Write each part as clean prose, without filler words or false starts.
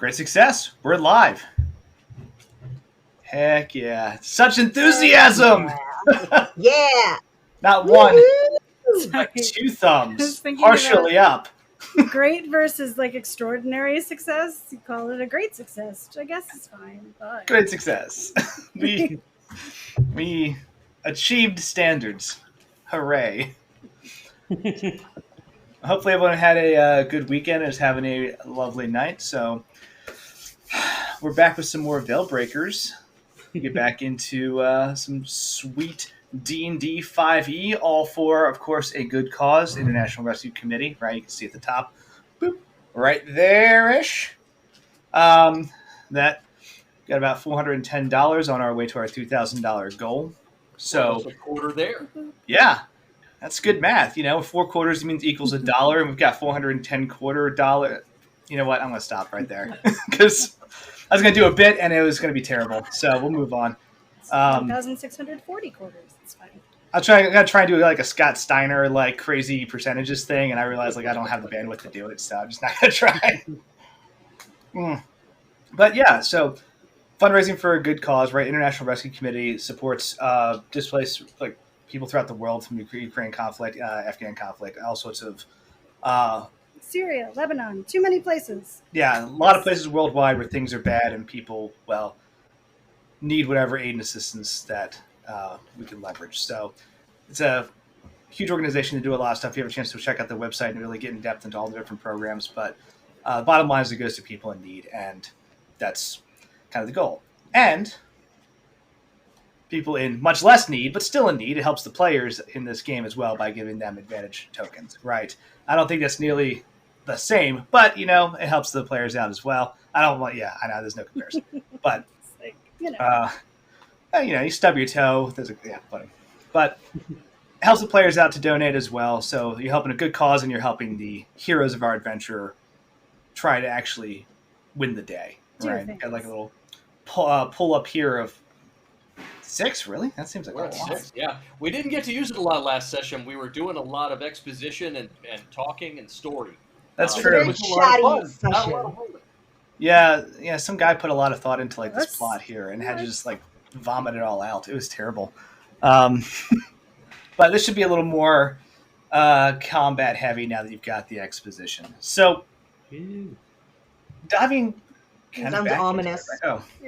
Great success. We're live. Heck yeah. Such enthusiasm. Yeah. Not one, Woo-hoo! but Sorry. two I thumbs. was thinking Partially up. Great versus like extraordinary success. You call it a great success, which I guess is fine. But Great success. we achieved standards. Hooray. Hopefully everyone had a good weekend and is having a lovely night. So we're back with some more Veil Breakers. Get back into some sweet D&D 5e, all for, of course, a good cause, International Rescue Committee, right? You can see at the top. Boop. Right there-ish. That got about $410 on our way to our $2,000 goal. So almost a quarter there. yeah, that's good math. 4 quarters means equals $1, and we've got 410 quarter dollar. You know what? I'm going to stop right there because I was going to do a bit and it was going to be terrible. So we'll move on. 1,640 quarters. It's fine. I gotta try and do like a Scott Steiner like crazy percentages thing, and I realized like I don't have the bandwidth to do it, so I'm just not gonna try. But yeah, so fundraising for a good cause, right? International Rescue Committee supports displaced like people throughout the world from Ukraine conflict, Afghan conflict, all sorts of Syria, Lebanon, too many places. yeah, a lot of places worldwide where things are bad and people need whatever aid and assistance that we can leverage. So it's a huge organization to do a lot of stuff. If you have a chance to check out the website and really get in depth into all the different programs. But the bottom line is it goes to people in need, and that's kind of the goal. And people in much less need, but still in need, it helps the players in this game as well by giving them advantage tokens, right? I don't think that's nearly the same, but, it helps the players out as well. I know there's no comparison. But Like, you stub your toe. But it helps the players out to donate as well. So you're helping a good cause, and you're helping the heroes of our adventure try to actually win the day. Right? Got like a little pull up here of 6. Really? That seems like We're a at lot. 6. Yeah, we didn't get to use it a lot last session. We were doing a lot of exposition and talking and story. That's It true. was a lot of fun. Chatty Not a lot of rolling. Yeah. Some guy put a lot of thought into like this That's plot here and had to just like vomit it all out. It was terrible. But this should be a little more combat heavy now that you've got the exposition. So diving kind of Sounds back ominous.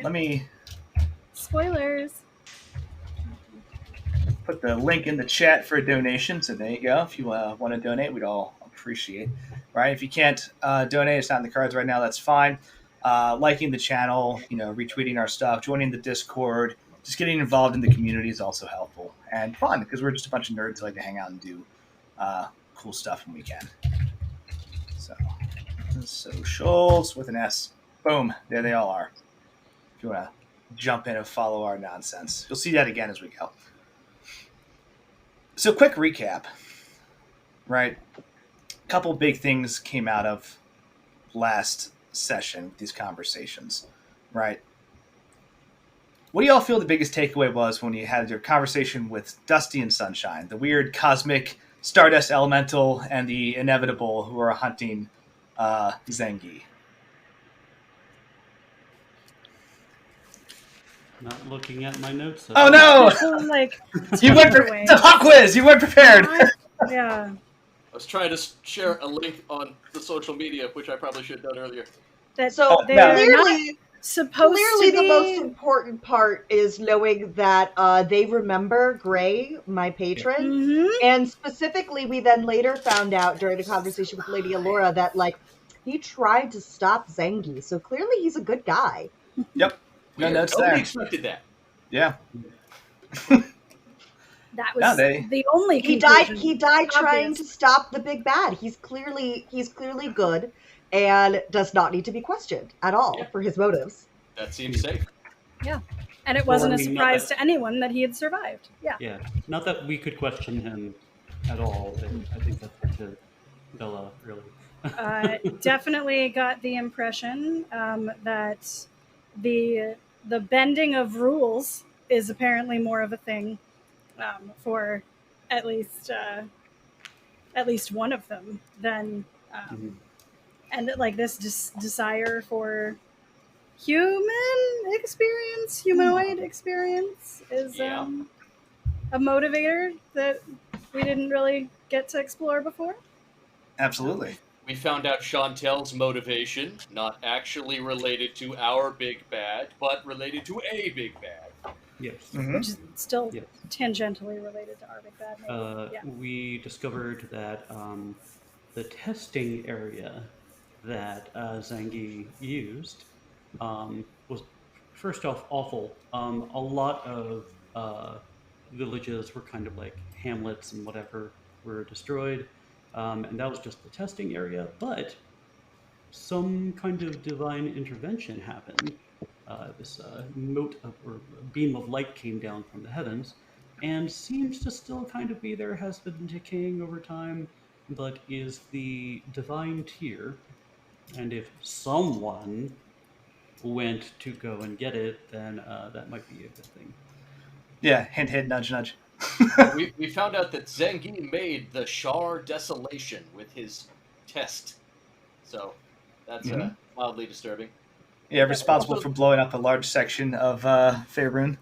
Let me spoilers. put the link in the chat for a donation. So there you go. If you want to donate, we'd all appreciate. Right? If you can't donate, it's not in the cards right now. That's fine. Liking the channel, retweeting our stuff, joining the Discord, just getting involved in the community is also helpful and fun because we're just a bunch of nerds who like to hang out and do cool stuff when we can. So, socials with an S. Boom. There they all are. If you want to jump in and follow our nonsense, you'll see that again as we go. So, quick recap. Right? A couple big things came out of last session with these conversations, right? What do y'all feel the biggest takeaway was when you had your conversation with Dusty and Sunshine, the weird cosmic Stardust Elemental and the Inevitable who are hunting Zengi? Not looking at my notes. Oh no! Like, You went it's a pop quiz. You weren't prepared. Yeah. I was trying to share a link on the social media, which I probably should have done earlier. So they're clearly, not supposed clearly to the be. most important part is knowing that they remember Gray, my patron, Mhm. and specifically we then later found out during a conversation with Lady Alora that he tried to stop Zengi, so clearly he's a good guy. Yep. No Weird. notes Nobody there. expected that. Yeah. That was the only He conclusion. died trying Obvious. to stop the big bad. He's clearly good and does not need to be questioned at all for his motives. That seems safe. Yeah. And it wasn't Well, a I mean, surprise not that- to anyone that he had survived. Yeah. Yeah, not that we could question him at all. I think that's up to Bella, really. Definitely got the impression that the bending of rules is apparently more of a thing for at least one of them than and like this desire for humanoid experience is Yeah. a motivator that we didn't really get to explore before. Absolutely. We found out Chantel's motivation, not actually related to our big bad, but related to a big bad. Yes. Mhm. Which is still Yes. tangentially related to our big bad. Maybe. Yeah. We discovered that the testing area that Zangi used was first off awful. A lot of villages were kind of like hamlets and whatever were destroyed, and that was just the testing area. But some kind of divine intervention happened. This mote or beam of light came down from the heavens and seems to still kind of be there, has been decaying over time, but is the divine tier. And if someone went to go and get it, then that might be a good thing. Yeah, hint, hint, nudge, nudge. We found out that Zangi made the Shar Desolation with his test. So that's mildly disturbing. Yeah, responsible for blowing up a large section of Faerun.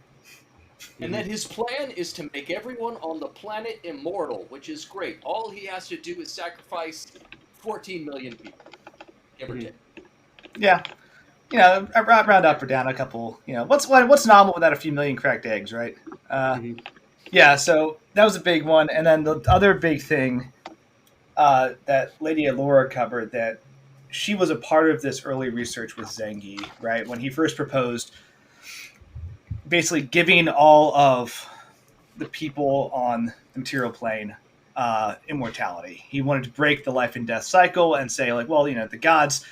And then his plan is to make everyone on the planet immortal, which is great. All he has to do is sacrifice 14 million people, give or take. Yeah. You know, round up or down a couple. You know, what's normal without a few million cracked eggs, right? Yeah. So that was a big one, and then the other big thing that Lady Allura covered, that she was a part of this early research with Zangi, right? When he first proposed, basically giving all of the people on the material plane immortality. He wanted to break the life and death cycle and say, like, well, you know, the gods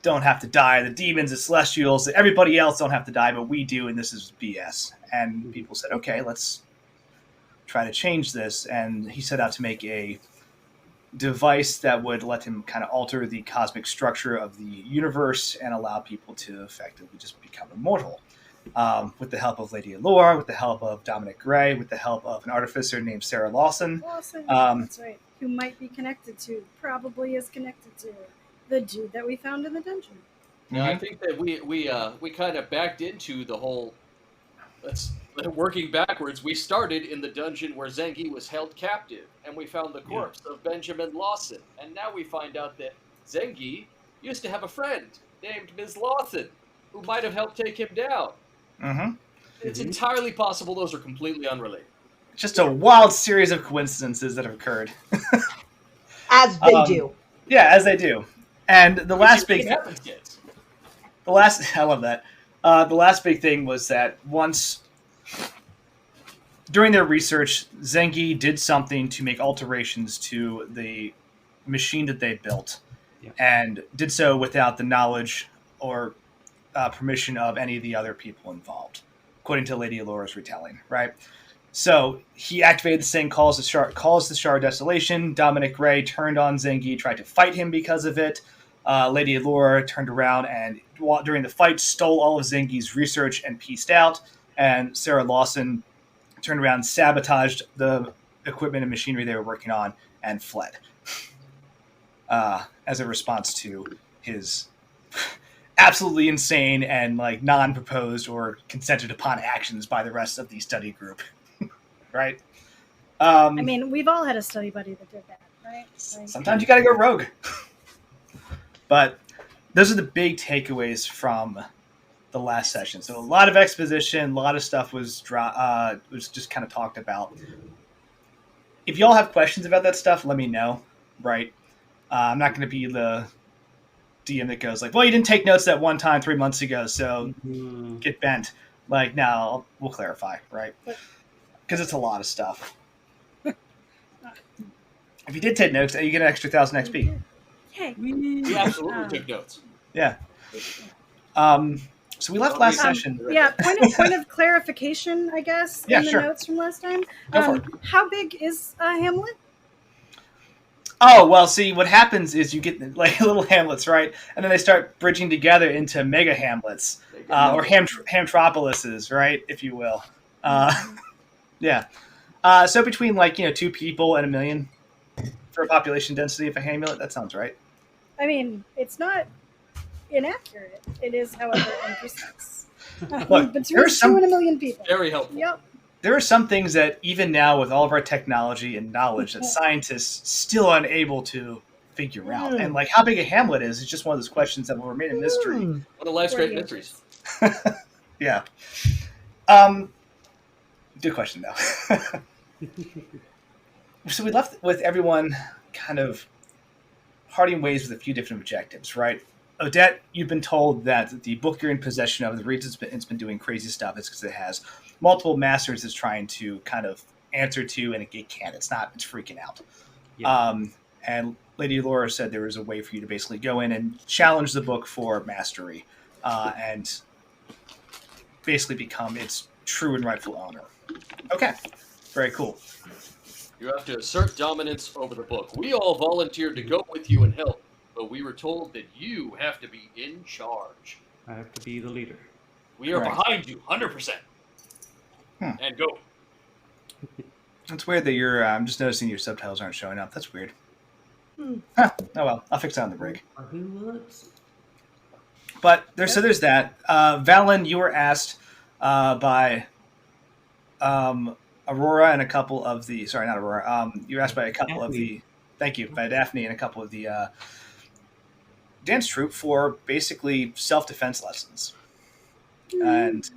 don't have to die, the demons, the celestials, everybody else don't have to die, but we do, and this is BS. And people said, okay, let's try to change this. And he set out to make a device that would let him kind of alter the cosmic structure of the universe and allow people to effectively just become immortal. With the help of Lady Allura, with the help of Dominic Gray, with the help of an artificer named Sarah Lawson. That's right. Who might be probably is connected to the dude that we found in the dungeon. Now, I think that we kind of backed into the whole. Working backwards. We started in the dungeon where Zangi was held captive, and we found the corpse of Benjamin Lawson. And now we find out that Zangi used to have a friend named Ms. Lawson, who might have helped take him down. It's entirely possible those are completely unrelated. Just a wild series of coincidences that have occurred. As they do. Yeah, as they do. And the last big thing, I love that. The last big thing was that once during their research, Zangi did something to make alterations to the machine that they built, and did so without the knowledge or permission of any of the other people involved, according to Lady Allura's retelling, right? So he activated this thing, calls the Shard Desolation. Dominic Ray turned on Zangi, tried to fight him because of it. Lady Allura turned around and during the fight stole all of Zangi's research and pieced out. And Sarah Lawson turned around, sabotaged the equipment and machinery they were working on, and fled as a response to his absolutely insane and like non-proposed or consented upon actions by the rest of the study group. Right? I mean, we've all had a study buddy that did that, right? Like, sometimes you got to go rogue. But those are the big takeaways from the last session. So a lot of exposition, a lot of stuff was just kind of talked about. If y'all have questions about that stuff, let me know. Right? I'm not going to be the DM that goes like, well, you didn't take notes that one time 3 months ago, so get bent. Like, no, we'll clarify, right? Because it's a lot of stuff. If you did take notes, you get an extra 1,000 XP. Hey. We absolutely took notes. Yeah. So we left last session. Yeah, point of clarification, I guess, in the notes from last time. Go for it. How big is Hamlet? Oh, well, see, what happens is you get like little hamlets, right? And then they start bridging together into mega hamlets, or hamtropolises, right, if you will. Yeah. So between 2 people and 1 million for a population density of a hamlet, that sounds right. I mean, it's not inaccurate. It is, however, imprecise. Look, Between there's 2 and a million people. Very helpful. Yep. There are some things that even now, with all of our technology and knowledge, that scientists still unable to figure out. And like how big a Hamlet is just one of those questions that will remain a mystery. Hmm. One of life's great 40 mysteries. Yeah. Good question though. So we left with everyone kind of parting ways with a few different objectives, right? Odette, you've been told that the book you're in possession of, the reason it's been doing crazy stuff is because it has multiple masters it's trying to kind of answer to, and it can't. It's freaking out. Yeah. And Lady Laura said there was a way for you to basically go in and challenge the book for mastery and basically become its true and rightful owner. Okay, very cool. You have to assert dominance over the book. We all volunteered to go with you and help, but we were told that you have to be in charge. I have to be the leader. We are Correct. behind you, 100%. And go. It's weird that you're. I'm just noticing your subtitles aren't showing up. That's weird. Hmm. Huh. Oh well, I'll fix that on the break. What? But there's that. Valen, you were asked by Aurora and a couple of the. Sorry, not Aurora. You were asked by a couple of the. Thank you, by Daphne and a couple of the dance troupe for basically self-defense lessons. And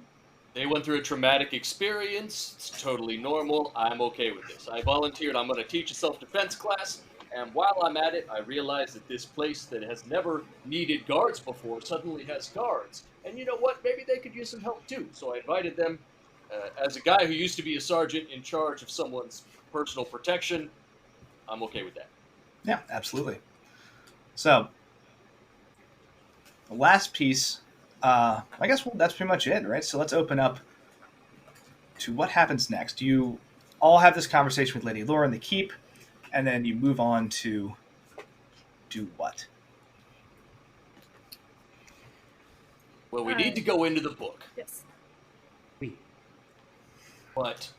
They went through a traumatic experience. It's totally normal. I'm okay with this. I volunteered. I'm going to teach a self-defense class. And while I'm at it, I realized that this place that has never needed guards before suddenly has guards. And you know what? Maybe they could use some help too. So I invited them. As a guy who used to be a sergeant in charge of someone's personal protection, I'm okay with that. yeah, absolutely. So the last piece, I guess that's pretty much it, right? So let's open up to what happens next. You all have this conversation with Lady Laura in the keep, and then you move on to do what? Well, we need to go into the book. Yes. But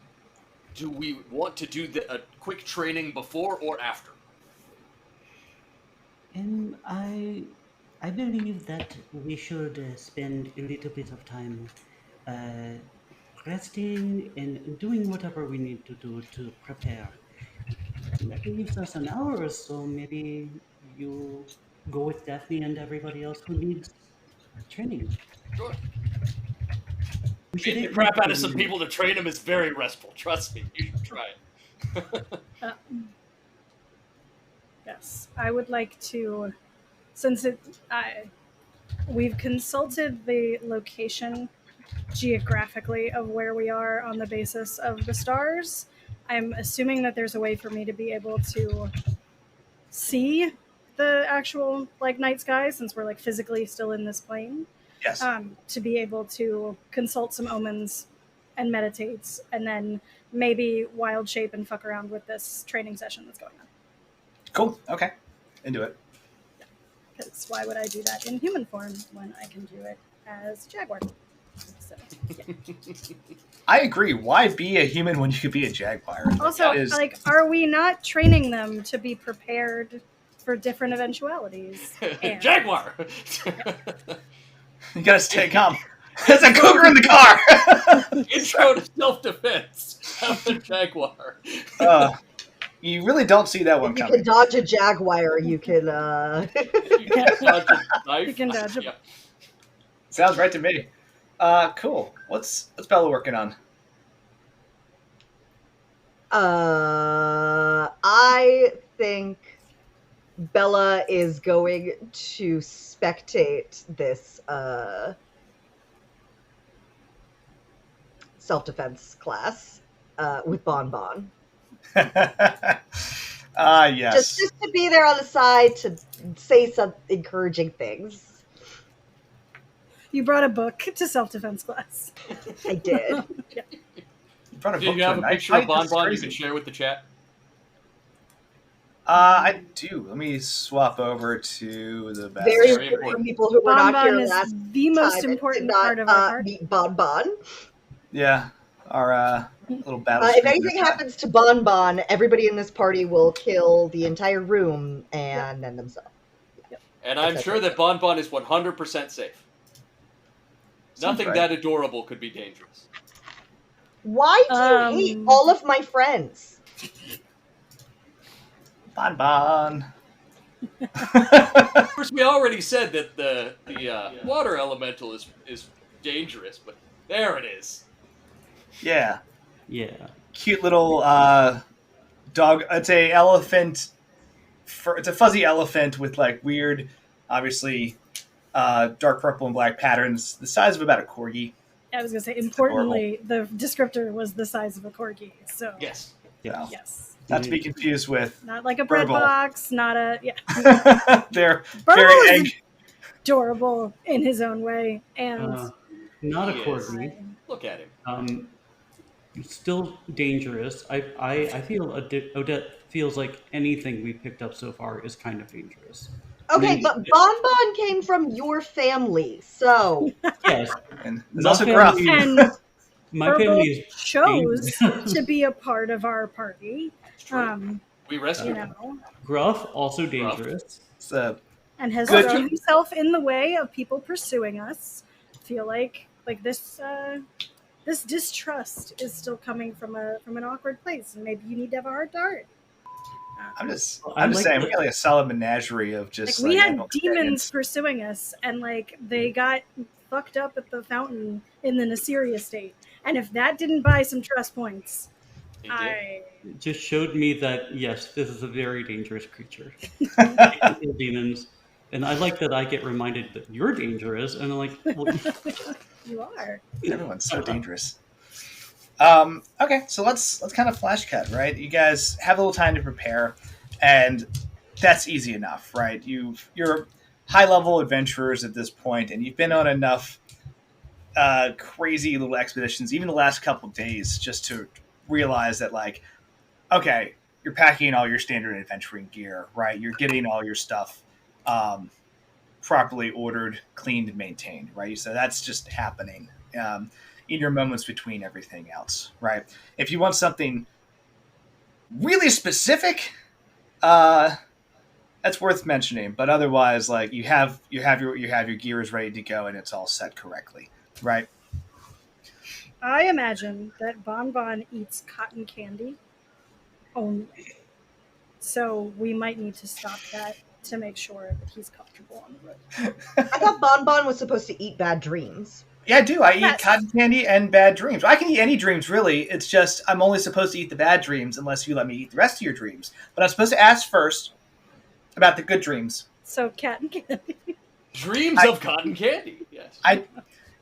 do we want to do a quick training before or after? I believe that we should spend a little bit of time resting and doing whatever we need to do to prepare. That leaves us an hour or so. Maybe you go with Daphne and everybody else who needs training. Sure. We should Beating the crap out of some people to train them is very restful. Trust me, you should try it. Yes, I would like to, since we've consulted the location geographically of where we are on the basis of the stars. I'm assuming that there's a way for me to be able to see the actual night sky, since we're physically still in this plane. Yes. To be able to consult some omens and meditate, and then maybe wild shape and fuck around with this training session that's going on. Cool. Okay. Into it. Because why would I do that in human form when I can do it as Jaguar? So, yeah. I agree. Why be a human when you could be a jaguar? Also, are we not training them to be prepared for different eventualities? And Jaguar! You gotta stay calm. There's a cougar in the car! Intro to self-defense. Have the Jaguar. You really don't see that one If you coming. can dodge a jaguar, you can. You can dodge a knife. You can dodge a- Yeah. Sounds right to me. Cool. What's Bella working on? I think Bella is going to spectate this self-defense class with Bon Bon. Yes. Just to be there on the side to say some encouraging things. You brought a book to self-defense class. I did. Yeah. You brought a Do book you to have a night picture of fight? Bon That's Bon you crazy. can share with the chat? I do. Let me swap over to the back. Very Very important for important. people who were Bon not here Bon is last the most time and important did not, part of our party. meet Bon Bon. Yeah. Our little battle. If streak anything this time. happens to Bon Bon, everybody in this party will kill the entire room and then themselves. And I'm sure that Bon Bon is 100% safe. Nothing right. that adorable could be dangerous. Why do you hate all of my friends? Bon Bon. Of course, we already said that the water elemental is dangerous, but there it is. Yeah. Yeah. Cute little dog. It's a elephant. It's a fuzzy elephant with like weird, obviously, dark purple and black patterns. The size of about a corgi. I was going to say, importantly, the descriptor was the size of a corgi. So Yes. Yeah. yes, Not to be confused with. not like a bread Burble. box, not a They're Burble very is adorable in his own way, and Not a He is. corgi. Look at him. Still dangerous. I feel Odette feels like anything we picked up so far is kind of dangerous. Okay, Maybe- but Bon Bon came from your family, so Yes, and there's my also Gruff. family- and my Burble family is chose dangerous. to be a part of our party. It's true. We You rescued him. know, Gruff, also dangerous. It's a and has Good. thrown himself in the way of people pursuing us. Feel like this this distrust is still coming from an awkward place, and maybe you need to have a heart to heart. I'm just I like saying, the- we got like a solid menagerie of Like just we had animal demons companions. pursuing us, and like they got fucked up at the fountain in the Nasiri estate. And if that didn't buy some trust points, He did. It just showed me that yes, this is a very dangerous creature. They kill demons, and I like that I get reminded that you're dangerous, and I'm like, well, you are. Everyone's so dangerous. Okay, so let's kind of flash cut, right? You guys have a little time to prepare, and that's easy enough, right? You're high level adventurers at this point, and you've been on enough crazy little expeditions, even the last couple of days, just to realize that, like, okay, you're packing all your standard adventuring gear, right? You're getting all your stuff properly ordered, cleaned, and maintained, right? So that's just happening in your moments between everything else, right? If you want something really specific, that's worth mentioning. But otherwise, like you have your gears ready to go and it's all set correctly, right? I imagine that Bon Bon eats cotton candy only. So we might need to stop that to make sure that he's comfortable on the road. I thought Bon Bon was supposed to eat bad dreams. Yeah, I do. I eat Yes. cotton candy and bad dreams. I can eat any dreams, really. It's just I'm only supposed to eat the bad dreams unless you let me eat the rest of your dreams. But I'm supposed to ask first about the good dreams. So cat and candy. Dreams of cotton candy. Yes.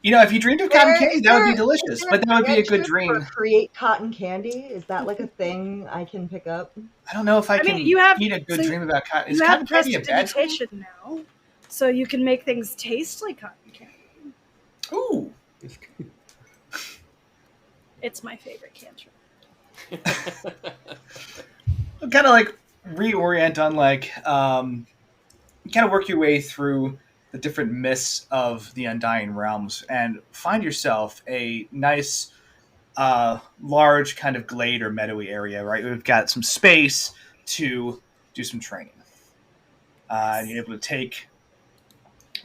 If you dreamed of cotton There- candy, is that would there- be is delicious. there But that would be a good convention dream. for create cotton candy? Is that like a thing I can pick up? I don't know if I I can mean, you have- eat a good so dream about cotton. Is You cotton have candy a bad dream? prestidigitation now, so you can make things taste like cotton candy. Ooh. It's my favorite cantrip. Kind of like reorient on like kind of work your way through the different myths of the Undying Realms and find yourself a nice large kind of glade or meadowy area, right? We've got some space to do some training. You're able to take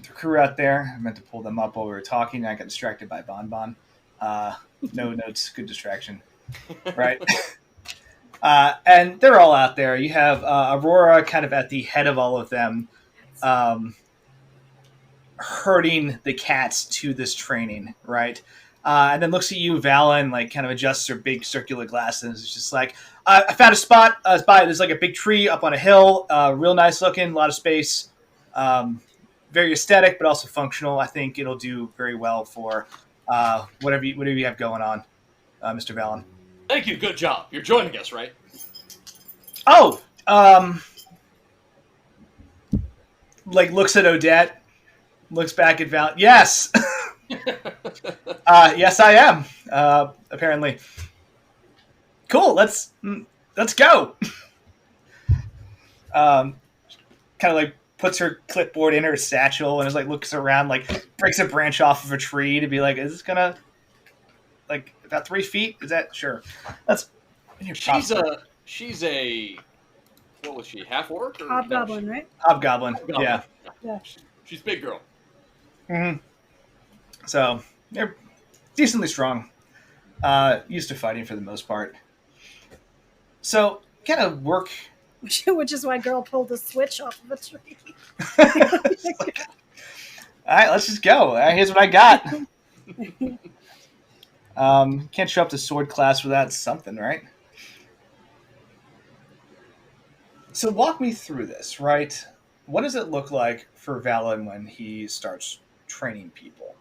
the crew out there. I meant to pull them up while we were talking. I got distracted by Bon Bon. No notes, good distraction, right? And they're all out there. You have Aurora kind of at the head of all of them, herding the cats to this training, right? And then looks at you, Valen, like kind of adjusts her big circular glasses. It's just like, I found a spot. There's like a big tree up on a hill, real nice looking, a lot of space, very aesthetic, but also functional. I think it'll do very well for whatever you have going on, Mr. Valen. Thank you. Good job. You're joining us, right? Oh, like looks at Odette, looks back at Val. Yes, yes, I am. Apparently, cool. Let's go. Kind of like puts her clipboard in her satchel and is like looks around, like breaks a branch off of a tree to be like, is this gonna like about 3 feet? Is that sure? That's She's a what was she? Half orc or Hobgoblin, right? Hobgoblin. Hobgoblin. Yeah. Yeah. She's big girl. hmm So they're decently strong. Used to fighting for the most part. So kind of work. Which is why girl pulled a switch off of a tree. All right, let's just go. Here's what I got. Can't show up to sword class without something, right? So walk me through this, right? What does it look like for Valen when he starts training people?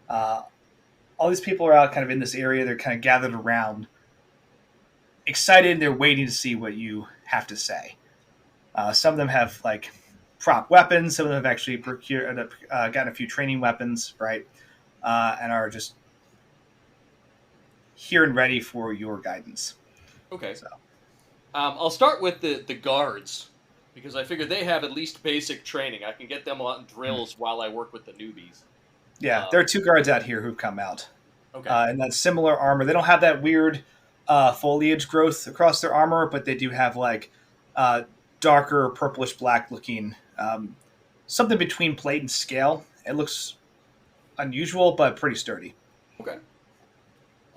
All these people are out kind of in this area. They're kind of gathered around, excited. They're waiting to see what you have to say. Some of them have like prop weapons. Some of them have actually gotten a few training weapons, right? And are just here and ready for your guidance. Okay. So. I'll start with the guards, because I figure they have at least basic training. I can get them on drills while I work with the newbies. Yeah, there are 2 guards out here who've come out. Okay. In that similar armor. They don't have that weird foliage growth across their armor, but they do have like darker purplish black looking, something between plate and scale. It looks unusual, but pretty sturdy. Okay.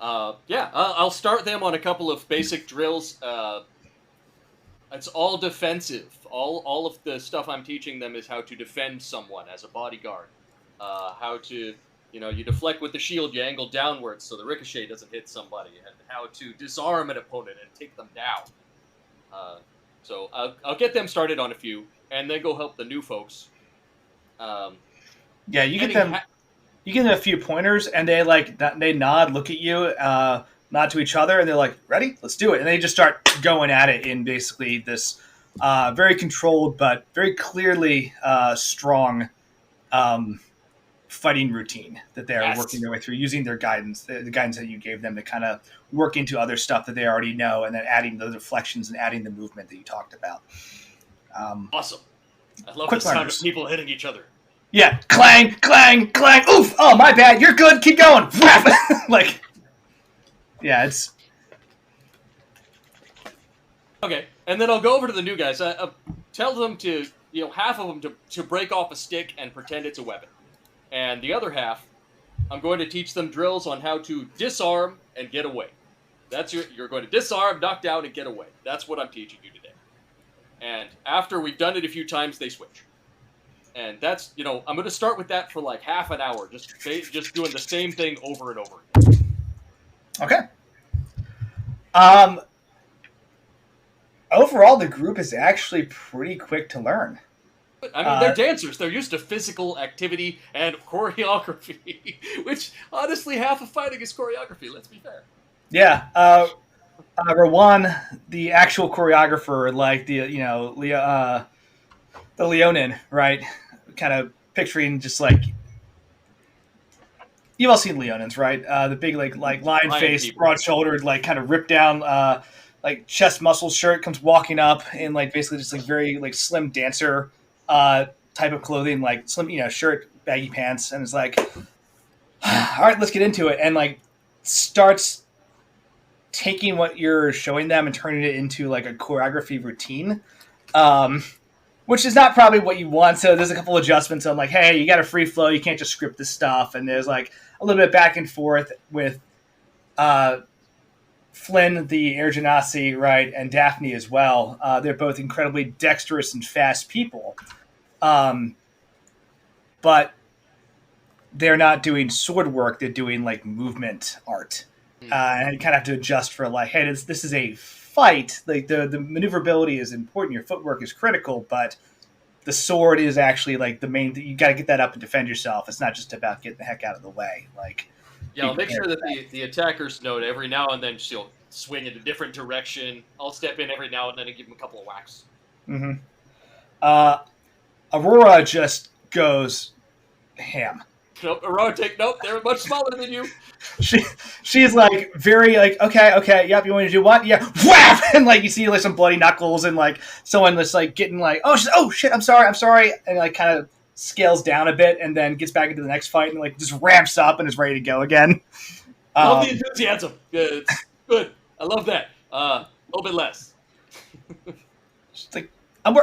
I'll start them on a couple of basic drills. It's all defensive. All of the stuff I'm teaching them is how to defend someone as a bodyguard. How to, you deflect with the shield, you angle downwards so the ricochet doesn't hit somebody, and how to disarm an opponent and take them down. So I'll get them started on a few, and then go help the new folks. Yeah, you get them. You give them a few pointers, and they nod, look at you, nod to each other, and they're like, "Ready? Let's do it." And they just start going at it in basically this very controlled but very clearly strong fighting routine that they are working their way through, using their guidance, the guidance that you gave them to kind of work into other stuff that they already know, and then adding the deflections and adding the movement that you talked about. Awesome. I love the sound of people hitting each other. Yeah, clang, clang, clang. Oof! Oh, my bad. You're good. Keep going. Like, yeah, it's okay. And then I'll go over to the new guys. Tell them to, half of them to break off a stick and pretend it's a weapon, and the other half, I'm going to teach them drills on how to disarm and get away. You're going to disarm, knock down, and get away. That's what I'm teaching you today. And after we've done it a few times, they switch. And that's, I'm going to start with that for like half an hour, just doing the same thing over and over again. Okay. Overall, the group is actually pretty quick to learn. I mean, they're dancers. They're used to physical activity and choreography, which, honestly, half of fighting is choreography, let's be fair. Yeah. Rowan, the actual choreographer, like the Leonin, right? Kind of picturing just like you've all seen Leonins, right? The big like lion face, broad shouldered, like kind of ripped down like chest muscle shirt, comes walking up in like basically just like very like slim dancer type of clothing, like slim shirt, baggy pants, and is like, all right, let's get into it, and like starts taking what you're showing them and turning it into like a choreography routine. Which is not probably what you want. So there's a couple adjustments. I'm like, hey, you got a free flow. You can't just script this stuff. And there's like a little bit back and forth with Flynn, the Air Genasi, right, and Daphne as well. They're both incredibly dexterous and fast people. But they're not doing sword work. They're doing like movement art. And you kind of have to adjust for like, hey, this is a fight. Like the maneuverability is important. Your footwork is critical, but the sword is actually like the main thing. You got to get that up and defend yourself. It's not just about getting the heck out of the way. Like, yeah, I'll make sure that the attackers know that every now and then she'll swing in a different direction. I'll step in every now and then and give them a couple of whacks. Mm-hmm. Aurora just goes ham. Nope, Aurora, nope, they're much smaller than you. She's like very like okay, yep. You want to do what? Yeah, whap, and like you see like some bloody knuckles and like someone that's like getting like oh shit, I'm sorry, and like kind of scales down a bit and then gets back into the next fight and like just ramps up and is ready to go again. Love the enthusiasm. It's good. I love that. A little bit less. She's like, I'll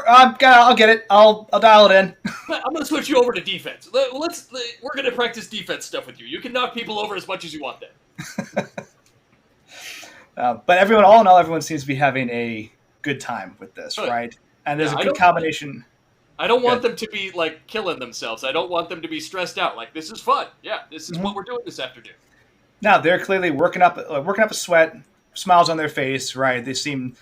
get it. I'll dial it in. I'm gonna switch you over to defense. We're gonna practice defense stuff with you. You can knock people over as much as you want then. But everyone, all in all, everyone seems to be having a good time with this, Good. right? And there's Yeah, a good combination. I don't want them to be like killing themselves. I don't want them to be stressed out. Like, this is fun. Yeah, this is what we're doing this afternoon. Now they're clearly working up a sweat, smiles on their face, right? They seem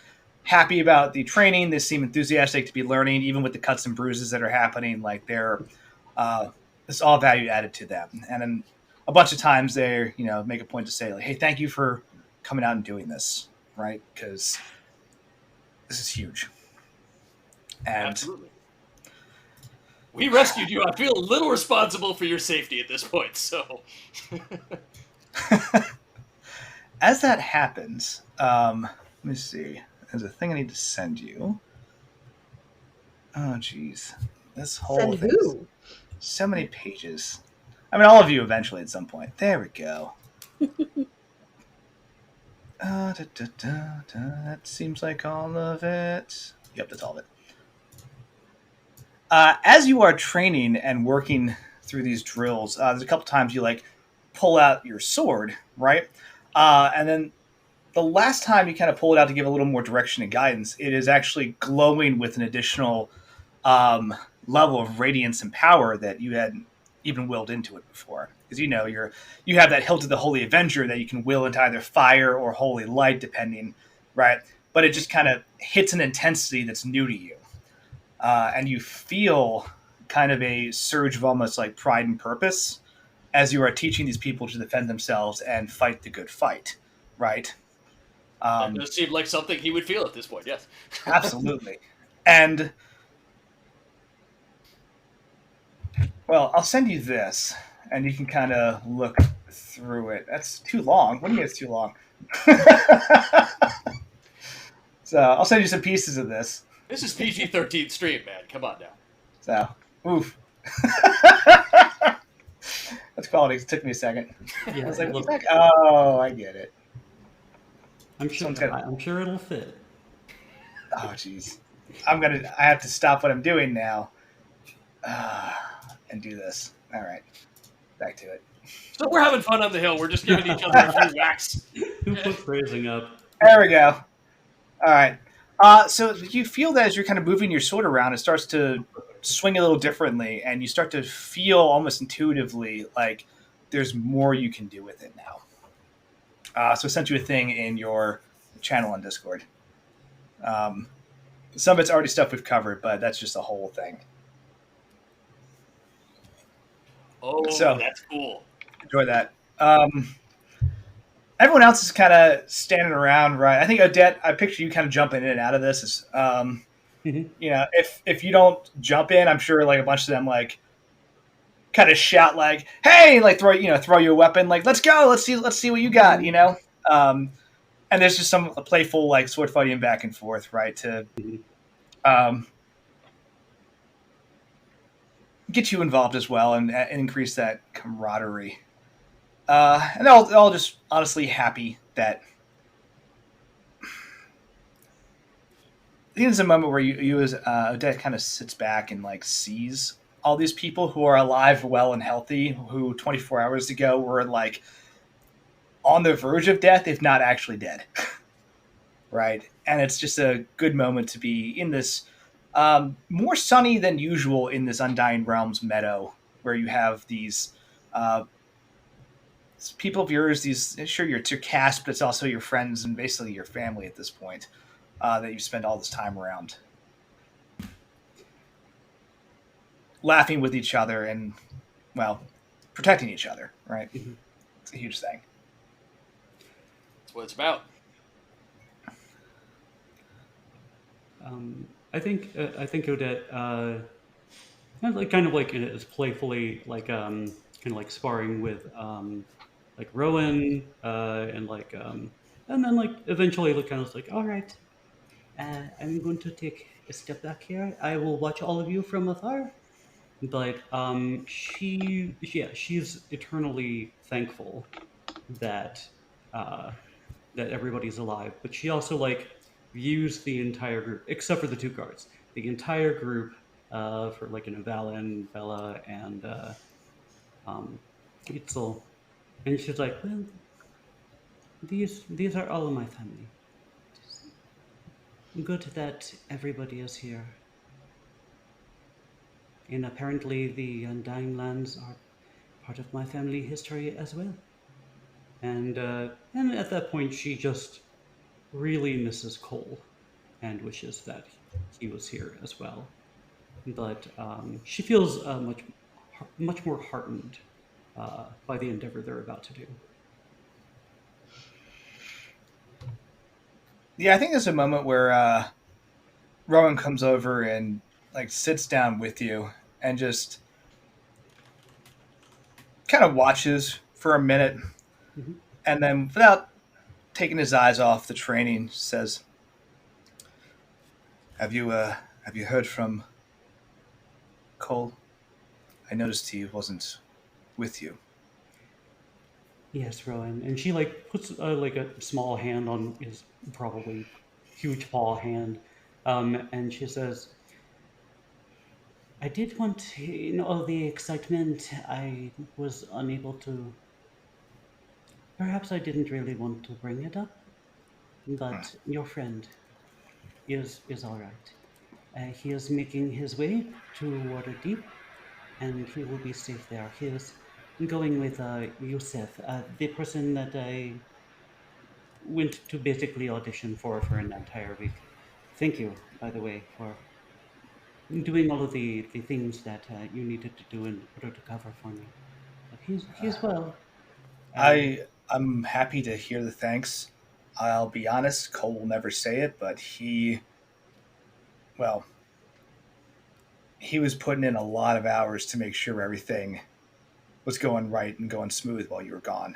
happy about the training. They seem enthusiastic to be learning, even with the cuts and bruises that are happening. Like it's all value added to them. And then a bunch of times they, make a point to say like, "Hey, thank you for coming out and doing this," right? Because this is huge. And absolutely. We rescued you. I feel a little responsible for your safety at this point, so. As that happens, let me see. There's a thing I need to send you. Oh, geez. This whole Send thing. who? So many pages. I mean, all of you eventually at some point. There we go. That seems like all of it. Yep, that's all of it. As you are training and working through these drills, there's a couple times you pull out your sword, right? And then the last time you kind of pull it out to give a little more direction and guidance, it is actually glowing with an additional level of radiance and power that you hadn't even willed into it before. Because you have that hilt of the Holy Avenger that you can will into either fire or holy light, depending, right? But it just kind of hits an intensity that's new to you. And you feel kind of a surge of almost like pride and purpose as you are teaching these people to defend themselves and fight the good fight, right? That does seem like something he would feel at this point, yes. Absolutely. And, well, I'll send you this, and you can kind of look through it. That's too long. What do you mean it's too long? So I'll send you some pieces of this. This is PG-13 stream, man. Come on now. So, oof. That's quality. It took me a secon. Yeah, I was like, look, oh, I get it. I'm sure it'll fit. Oh, jeez. I have to stop what I'm doing now and do this. All right. Back to it. So we're having fun on the hill. We're just giving each other a few whacks. Who put phrasing up? There we go. All right. So you feel that as you're kind of moving your sword around, it starts to swing a little differently, and you start to feel almost intuitively like there's more you can do with it now. So I sent you a thing in your channel on Discord. Some of it's already stuff we've covered, but that's just the whole thing. Oh, So, that's cool. Enjoy that. Everyone else is kind of standing around, right? I think Odette, I picture you kind of jumping in and out of this. If you don't jump in, I'm sure like a bunch of them kind of shout like, "Hey!" Throw you a weapon, "Let's go, let's see what you got," And there's just some playful sword fighting back and forth, right? To get you involved as well and increase that camaraderie. And they're all just honestly happy that I think there's a moment where you as Odette kind of sits back and sees all these people who are alive, well, and healthy, who 24 hours ago were on the verge of death, if not actually dead. Right? And it's just a good moment to be in this more sunny than usual in this Undying Realms meadow, where you have these people of yours, it's your cast, but it's also your friends and basically your family at this point that you spend all this time around. Laughing with each other and, well, protecting each other, right? Mm-hmm. It's a huge thing. That's what it's about. I think Odette kind of is playfully sparring with Rowan and then eventually kind of all right, I'm going to take a step back here. I will watch all of you from afar. But she's eternally thankful that that everybody's alive. But she also use the entire group, except for the two guards, the entire group for like Valen, Bella, and um, Itzel. And she's like, well, these are all of my family. It's good that everybody is here. And apparently the Undying Lands are part of my family history as well. And at that point, she just really misses Cole and wishes that he was here as well. But she feels much more heartened by the endeavor they're about to do. Yeah, I think there's a moment where Rowan comes over and like sits down with you and just kind of watches for a minute, Mm-hmm. and then without taking his eyes off the training, says, have you heard from Cole? I noticed he wasn't with you." Yes, Rowan. And she like puts like a small hand on his probably huge paw hand, and she says, "I did want, in all the excitement, I was unable to. Perhaps I didn't really want to bring it up, Hmm. but your friend is all right. He is making his way to Waterdeep, and he will be safe there. He is going with Yusef, the person that I went to basically audition for an entire week. Thank you, by the way, for doing all of the things that you needed to do in order to cover for me. But he's well, and I'm happy to hear the thanks. I'll be honest, Cole will never say it, but well, he was putting in a lot of hours to make sure everything was going right and going smooth while you were gone.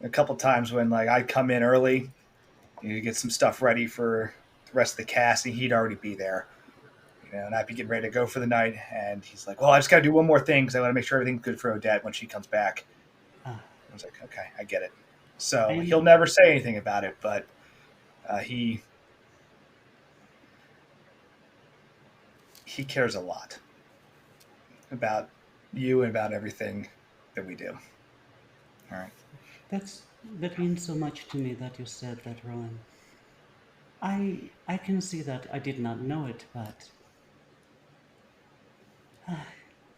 A couple times when like I'd come in early, get some stuff ready for the rest of the cast, and he'd already be there. And I'd be getting ready to go for the night, and he's like, "Well, I just got to do one more thing because I want to make sure everything's good for Odette when she comes back." uh, I was like, "Okay, I get it." So he'll and never say anything about it, but he cares a lot about you and about everything that we do. All right. that means so much to me that you said that, Rowan. I can see that I did not know it, but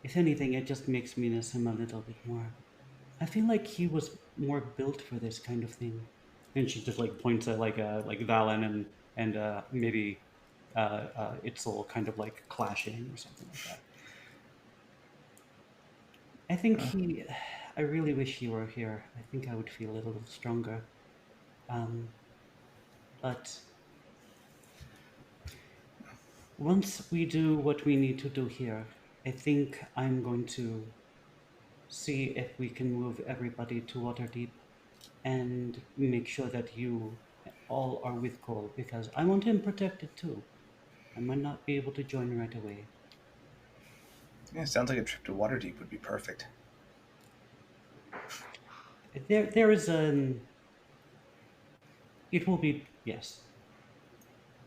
if anything, it just makes me miss him a little bit more. I feel like he was more built for this kind of thing. And she just like points at like Valen and maybe Itzel kind of like clashing or something like that. I think he. I really wish he were here. I think I would feel a little stronger. Um, but once we do what we need to do here, I think I'm going to see if we can move everybody to Waterdeep and make sure that you all are with Cole because I want him protected too. I might not be able to join right away. Yeah, sounds like a trip to Waterdeep would be perfect. There is an. It will be yes.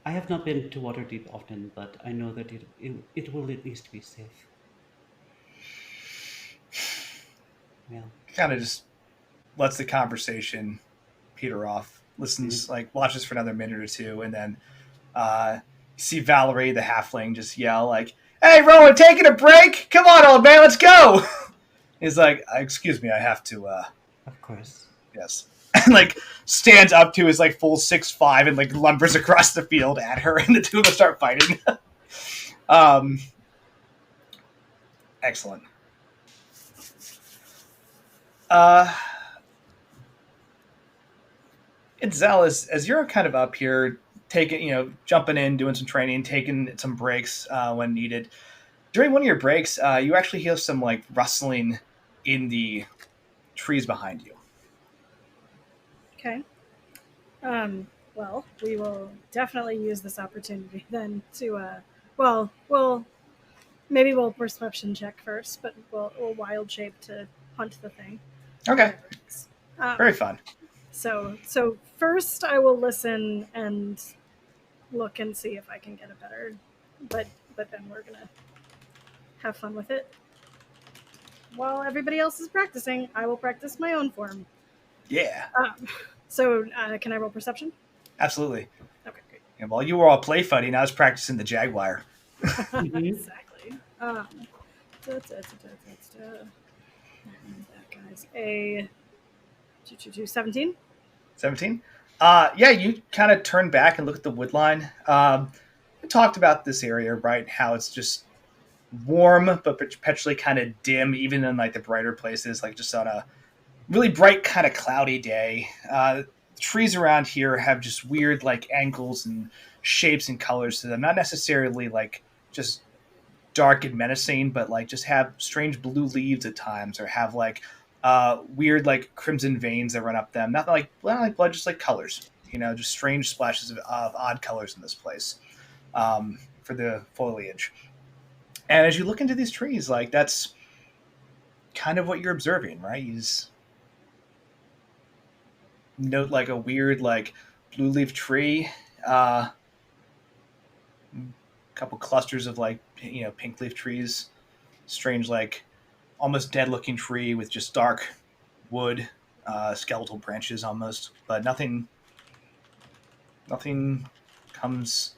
I have not been to Waterdeep often, but I know that it will at least be safe. Well, Kind of just lets the conversation peter off, mhm. listens, like watches for another minute or two, and then you see Valerie, the halfling, just yell like, "Hey, Rowan, taking a break? Come on, old man, let's go!" He's like, "Excuse me, I have to." Of course. Yes, and like stands up to his like full 6'5" and like lumbers across the field at her, and the two of them start fighting. um, Excellent. Uh, Itzel, as you're kind of up here, taking, jumping in, doing some training, taking some breaks when needed. During one of your breaks, you actually hear some like rustling in the trees behind you. Okay. Well, we will definitely use this opportunity then to, we'll maybe we'll perception check first, but we'll wild shape to hunt the thing. Okay, Whatever it is. Um, very fun. so first I will listen and look and see if I can get a better. But then we're gonna have fun with it. While everybody else is practicing, I will practice my own form. Yeah, So can I roll perception? absolutely. Okay, great. And while you were all play fighting, I was practicing the Jaguar. Exactly. Da, da, da, da, da. And that guy's a 17. 17. Yeah, you kind of turn back and look at the wood line. We talked about this area, right? How it's just warm, but perpetually kind of dim, even in like the brighter places, like just on a really bright, kind of cloudy day. Trees around here have just weird like angles and shapes and colors to them. Not necessarily like just dark and menacing, but like just have strange blue leaves at times, or have like weird like crimson veins that run up them. Not like blood, just like colors. You know, just strange splashes of odd colors in this place for the foliage. And as you look into these trees, like that's kind of what you're observing, right? You just note like a weird like blue leaf tree, a couple clusters of like pink leaf trees, strange like almost dead looking tree with just dark wood, skeletal branches almost, but nothing comes,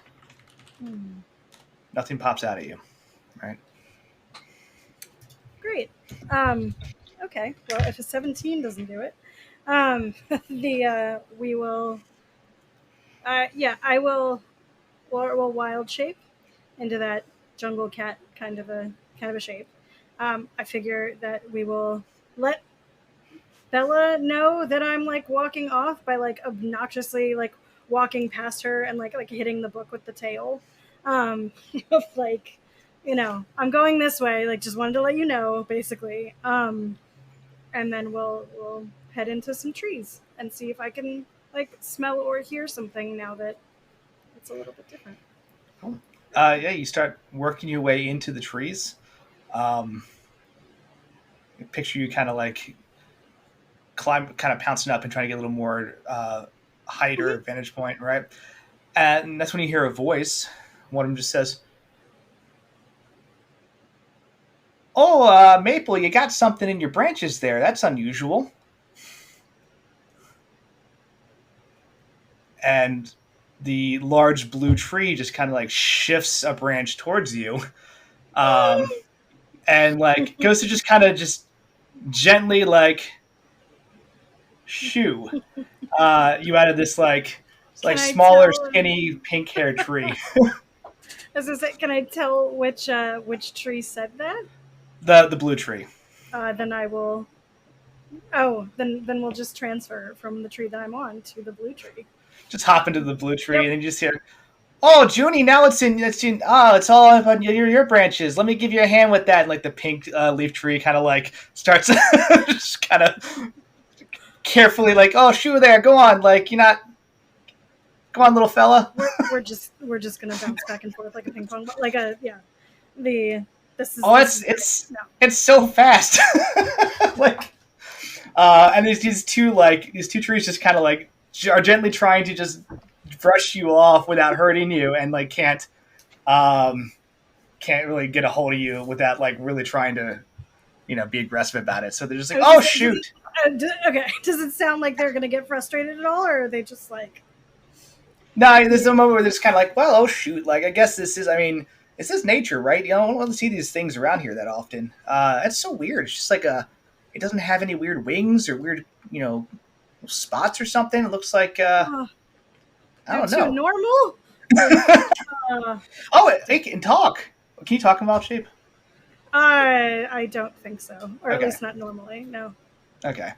nothing pops out at you, right? Great. Okay. Well, if a 17 doesn't do it, we will. Yeah, I will. Will wild shape into that jungle cat kind of a shape. I figure that we will let Bella know that I'm like walking off by like obnoxiously like walking past her and like hitting the book with the tail. Of like, I'm going this way. Like, just wanted to let you know, basically. And then we'll head into some trees and see if I can like smell or hear something now that it's a little bit different. Cool. Yeah, you start working your way into the trees. Um, Picture you kind of like kind of pouncing up and trying to get a little more height or vantage point, right? And that's when you hear a voice. One of them just says, "Oh, Maple, you got something in your branches there. That's unusual." And the large blue tree just kind of like shifts a branch towards you, and like goes to just kind of just gently like shoo you out of this like Can I smaller, tell? skinny, pink haired tree. As I say, can I tell which tree said that? The blue tree. Then I will. Oh, then we'll just transfer from the tree that I'm on to the blue tree. Just hop into the blue tree, Yep. and then you just hear, "Oh, Junie, now it's all up on your branches. Let me give you a hand with that." And like the pink leaf tree kind of like starts just kind of carefully like, "Oh, shoo there, go on, like you're not, come on, little fella." We're just gonna bounce back and forth like a ping pong ball, like a yeah. This is Oh, this it's no. it's so fast. Like, and these two trees just kind of like are gently trying to just brush you off without hurting you, and like can't really get a hold of you without like really trying to be aggressive about it. So they're just like, "Oh, shoot." Okay. Does it sound like they're gonna get frustrated at all, or are they just like? No, there's a moment where they're just kind of like, "Well, oh shoot." Like, I guess this is. I mean, this is nature, right? You don't want to see these things around here that often. It's so weird. It's just like it doesn't have any weird wings or weird, spots or something. It looks like I don't know. Too normal. Oh, it can talk. Can you talk about shape? I don't think so, or at Okay. least not normally. No. Okay.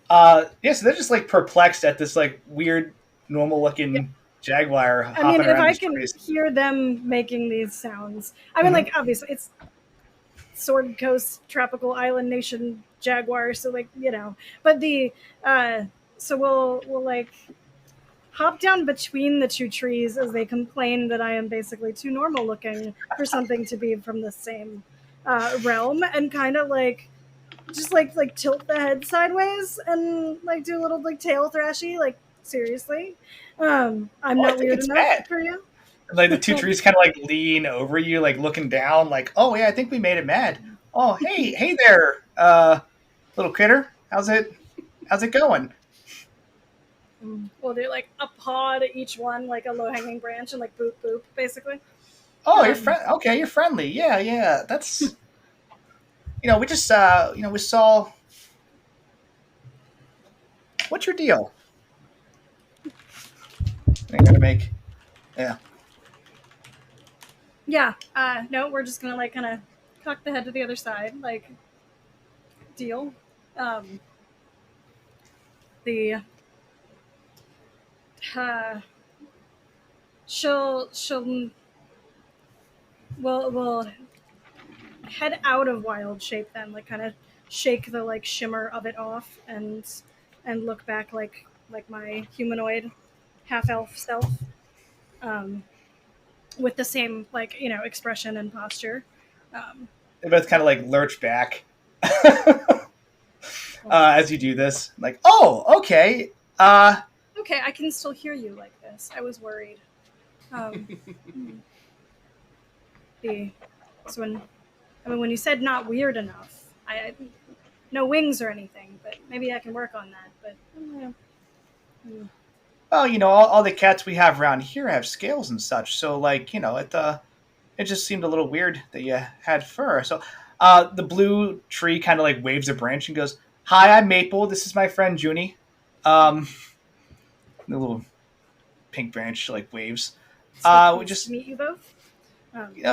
Yeah, so they're just like perplexed at this like weird, normal looking jaguar hopping I mean, if around I these can trees. hear them making these sounds, I mean, like obviously it's Sword Coast tropical island nation jaguar, so like but so we'll like hop down between the two trees as they complain that I am basically too normal looking for something to be from the same realm, and kind of like just like tilt the head sideways and like do a little like tail thrashy, like seriously. I'm Oh, I not think weird it's enough bad. for you. Like the two trees kind of like lean over you, like looking down, like, oh yeah, I think we made it mad. Oh hey there, little critter, how's it going? We'll do like a paw to each one, like a low hanging branch, and like boop boop, basically. Oh, you're Um, okay, you're friendly. Yeah, that's we just we saw. What's your deal? I'm gonna make. Yeah. yeah. No, we're just gonna like kind of cock the head to the other side, like deal. Um, the uh, she'll will head out of wild shape then, like kind of shake the like shimmer of it off and look back like my humanoid half elf self, um, with the same like expression and posture. Um, They both kind of like lurch back as you do this. Like, oh, okay. okay, I can still hear you like this. I was worried. Um, the so when you said not weird enough, I no wings or anything, but maybe I can work on that. But Well, all the cats we have around here have scales and such. So, like, it just seemed a little weird that you had fur. So, the blue tree kind of like waves a branch and goes, "Hi, I'm Maple. This is my friend Junie." Um, the little pink branch like waves. so We pleased to just meet you both.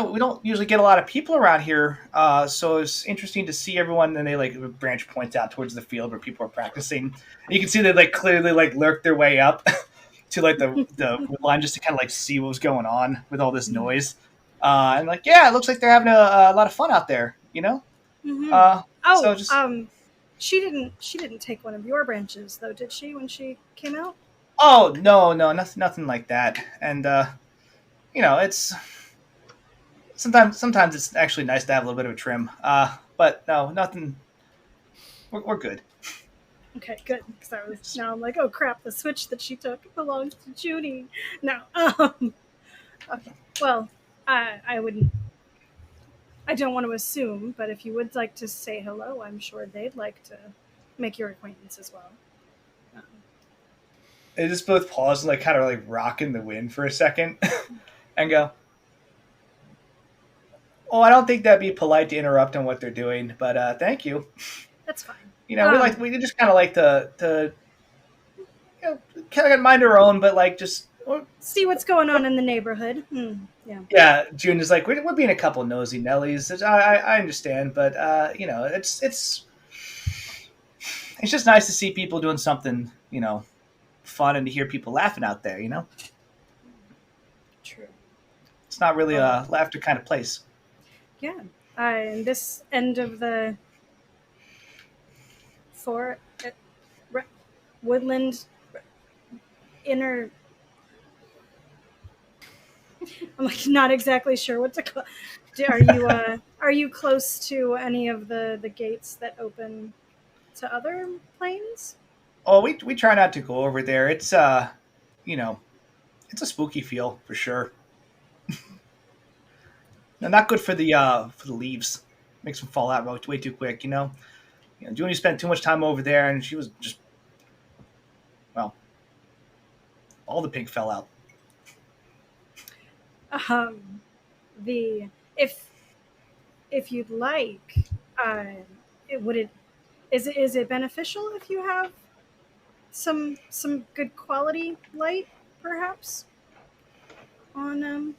we don't usually get a lot of people around here, so it's interesting to see everyone. And they like a branch points out towards the field where people are practicing. And you can see they like clearly like lurk their way up to like the line just to kind of like see what was going on with all this noise. And like, yeah, it looks like they're having a lot of fun out there. Mm-hmm. So Oh, just she didn't take one of your branches though, did she? When she came out. oh no, nothing like that. And it's sometimes it's actually nice to have a little bit of a trim. But no, nothing. We're good. Okay, good. Because I'm like, oh crap, the switch that she took belongs to Junie. No. Okay. Well, I wouldn't. I don't want to assume, but if you would like to say hello, I'm sure they'd like to make your acquaintance as well. Um, They just both pause and like kind of like rock in the wind for a second and go, "Oh, I don't think that'd be polite to interrupt on what they're doing, but thank you." that's fine. We just kind of like to kind of mind our own, but like just See what's going on in the neighborhood. Yeah. yeah. June is like we're being a couple nosy Nellies. I understand, but it's just nice to see people doing something fun and to hear people laughing out there. True. It's not really a laughter kind of place. Yeah. In this end of the for woodland inner. I'm like not exactly sure what to call. Are you close to any of the gates that open to other planes? Oh, we try not to go over there. It's you know, it's a spooky feel for sure. No, not good for the leaves. Makes them fall out way too quick. Junie spent too much time over there, and she was just well, all the pink fell out. Um, the if you'd like, uh, would it is it beneficial if you have some good quality light, perhaps on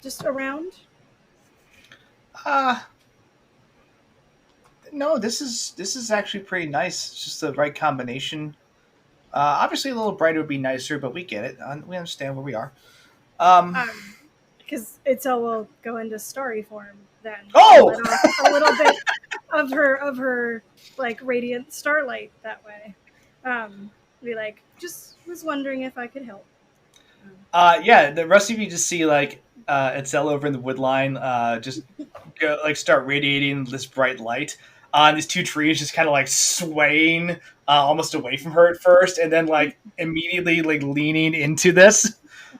just around? Uh no, this is actually pretty nice. It's just the right combination. Obviously, a little brighter would be nicer, but we get it. We understand where we are. Um, Because Itzel will go into story form then. Oh! Let off a little bit of her like radiant starlight that way. Be like, just was wondering if I could help. Yeah, the rest of you just see like Itzel over in the wood line, just go, like start radiating this bright light. And these two trees just kind of like swaying almost away from her at first, and then like immediately like leaning into this.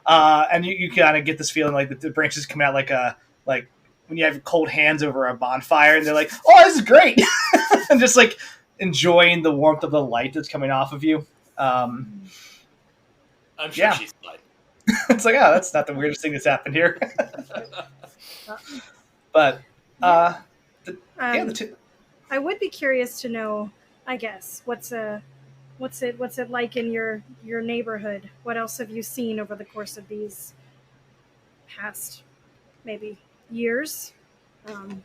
And you kind of get this feeling like the branches come out like when you have cold hands over a bonfire, and they're like, "Oh, this is great," and just like enjoying the warmth of the light that's coming off of you. I'm sure Yeah. she's fine. It's like, oh, that's not the weirdest thing that's happened here. But Yeah. yeah, the two. I would be curious to know, I guess, what's it like in your neighborhood? What else have you seen over the course of these past maybe years? Um,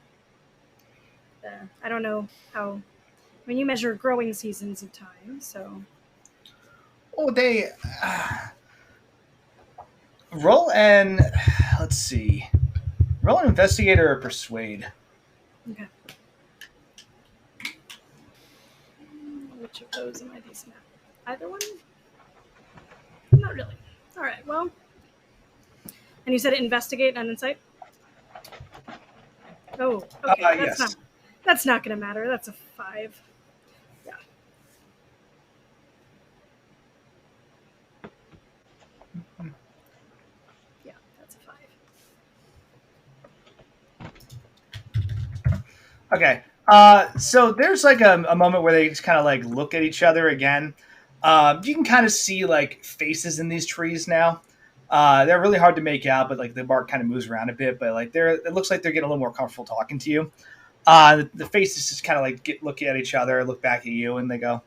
I don't know how. When you measure growing seasons of time, so Oh, they roll and let's see, roll an investigator or persuade. okay. Which of those am I decent at? Either one? Not really. All right. Well, and you said investigate and insight. Oh, okay. Yes. That's not going to matter. That's a 5. Yeah. Yeah, that's a 5. Okay. So there's like a moment where they just kind of like look at each other again. You can kind of see like faces in these trees now. They're really hard to make out, but like the bark kind of moves around a bit. But like it looks like they're getting a little more comfortable talking to you. The faces just kind of like look at each other, look back at you, and they go,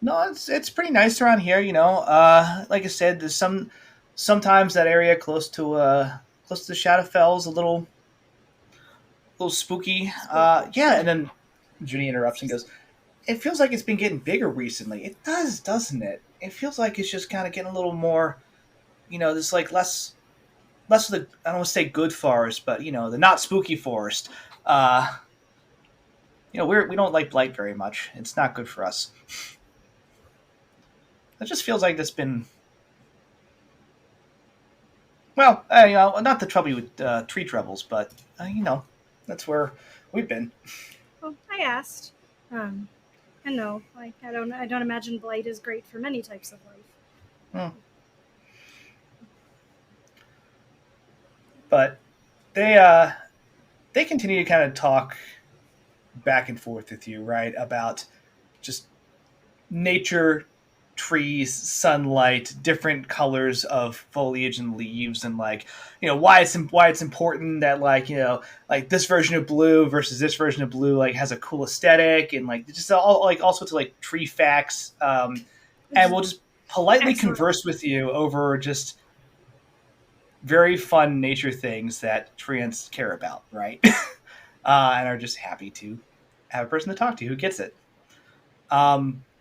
"No, it's pretty nice around here, you know. Like I said, there's sometimes that area close to the Shadowfell's a little spooky. Yeah." And then Junie interrupts and goes, "It feels like it's been getting bigger recently. It does, doesn't it? It feels like it's just kind of getting a little more, there's like less of the, I don't want to say good forest, but the not spooky forest. We don't like blight very much. It's not good for us. It just feels like it's been, well, not to trouble you with tree troubles, but that's where we've been." Well, I asked. And no, like I don't imagine blight is great for many types of life. Hmm. But they continue to kind of talk back and forth with you, right, about just nature, trees, sunlight, different colors of foliage and leaves, and like why it's important that like this version of blue versus this version of blue like has a cool aesthetic, and like just all sorts of like tree facts, and we'll just politely Excellent. converse with you over just very fun nature things that treants care about, right? And are just happy to have a person to talk to who gets it.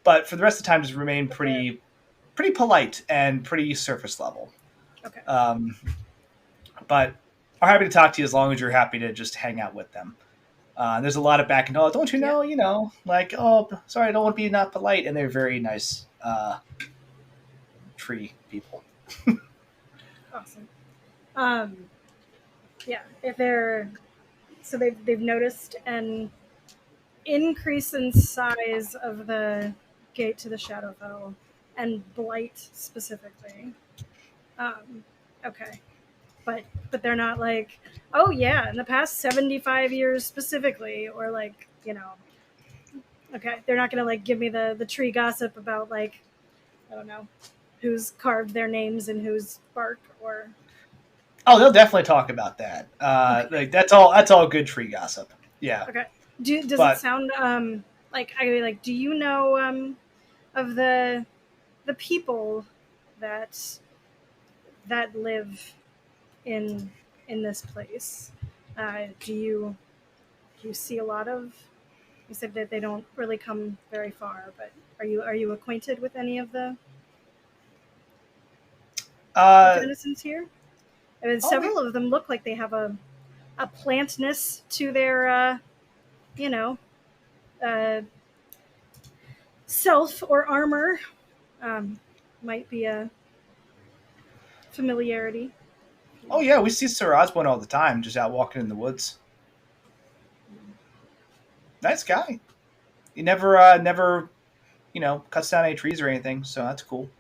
But for the rest of the time, just remain pretty polite and pretty surface level. Okay. But are happy to talk to you as long as you're happy to just hang out with them. There's a lot of back and oh, don't you know, like, oh, sorry, I don't want to be not polite, and they're very nice tree people. Awesome. Yeah, if they're so they've noticed an increase in size of the gate to the Shadowfell and blight specifically. Okay, but they're not like, oh yeah, in the past 75 years specifically, or like okay, they're not gonna like give me the tree gossip about like I don't know who's carved their names in whose bark or. Oh, they'll definitely talk about that. Okay. Like that's all good tree gossip. Yeah. Okay. Does it sound like do you know of the people that live in this place? Do you see a lot of? You said that they don't really come very far, but are you acquainted with any of the denizens here? I mean, several of them look like they have a plantness to their self or armor. Might be a familiarity. Oh yeah, we see Sir Osborne all the time, just out walking in the woods. Nice guy. He never cuts down any trees or anything, so that's cool.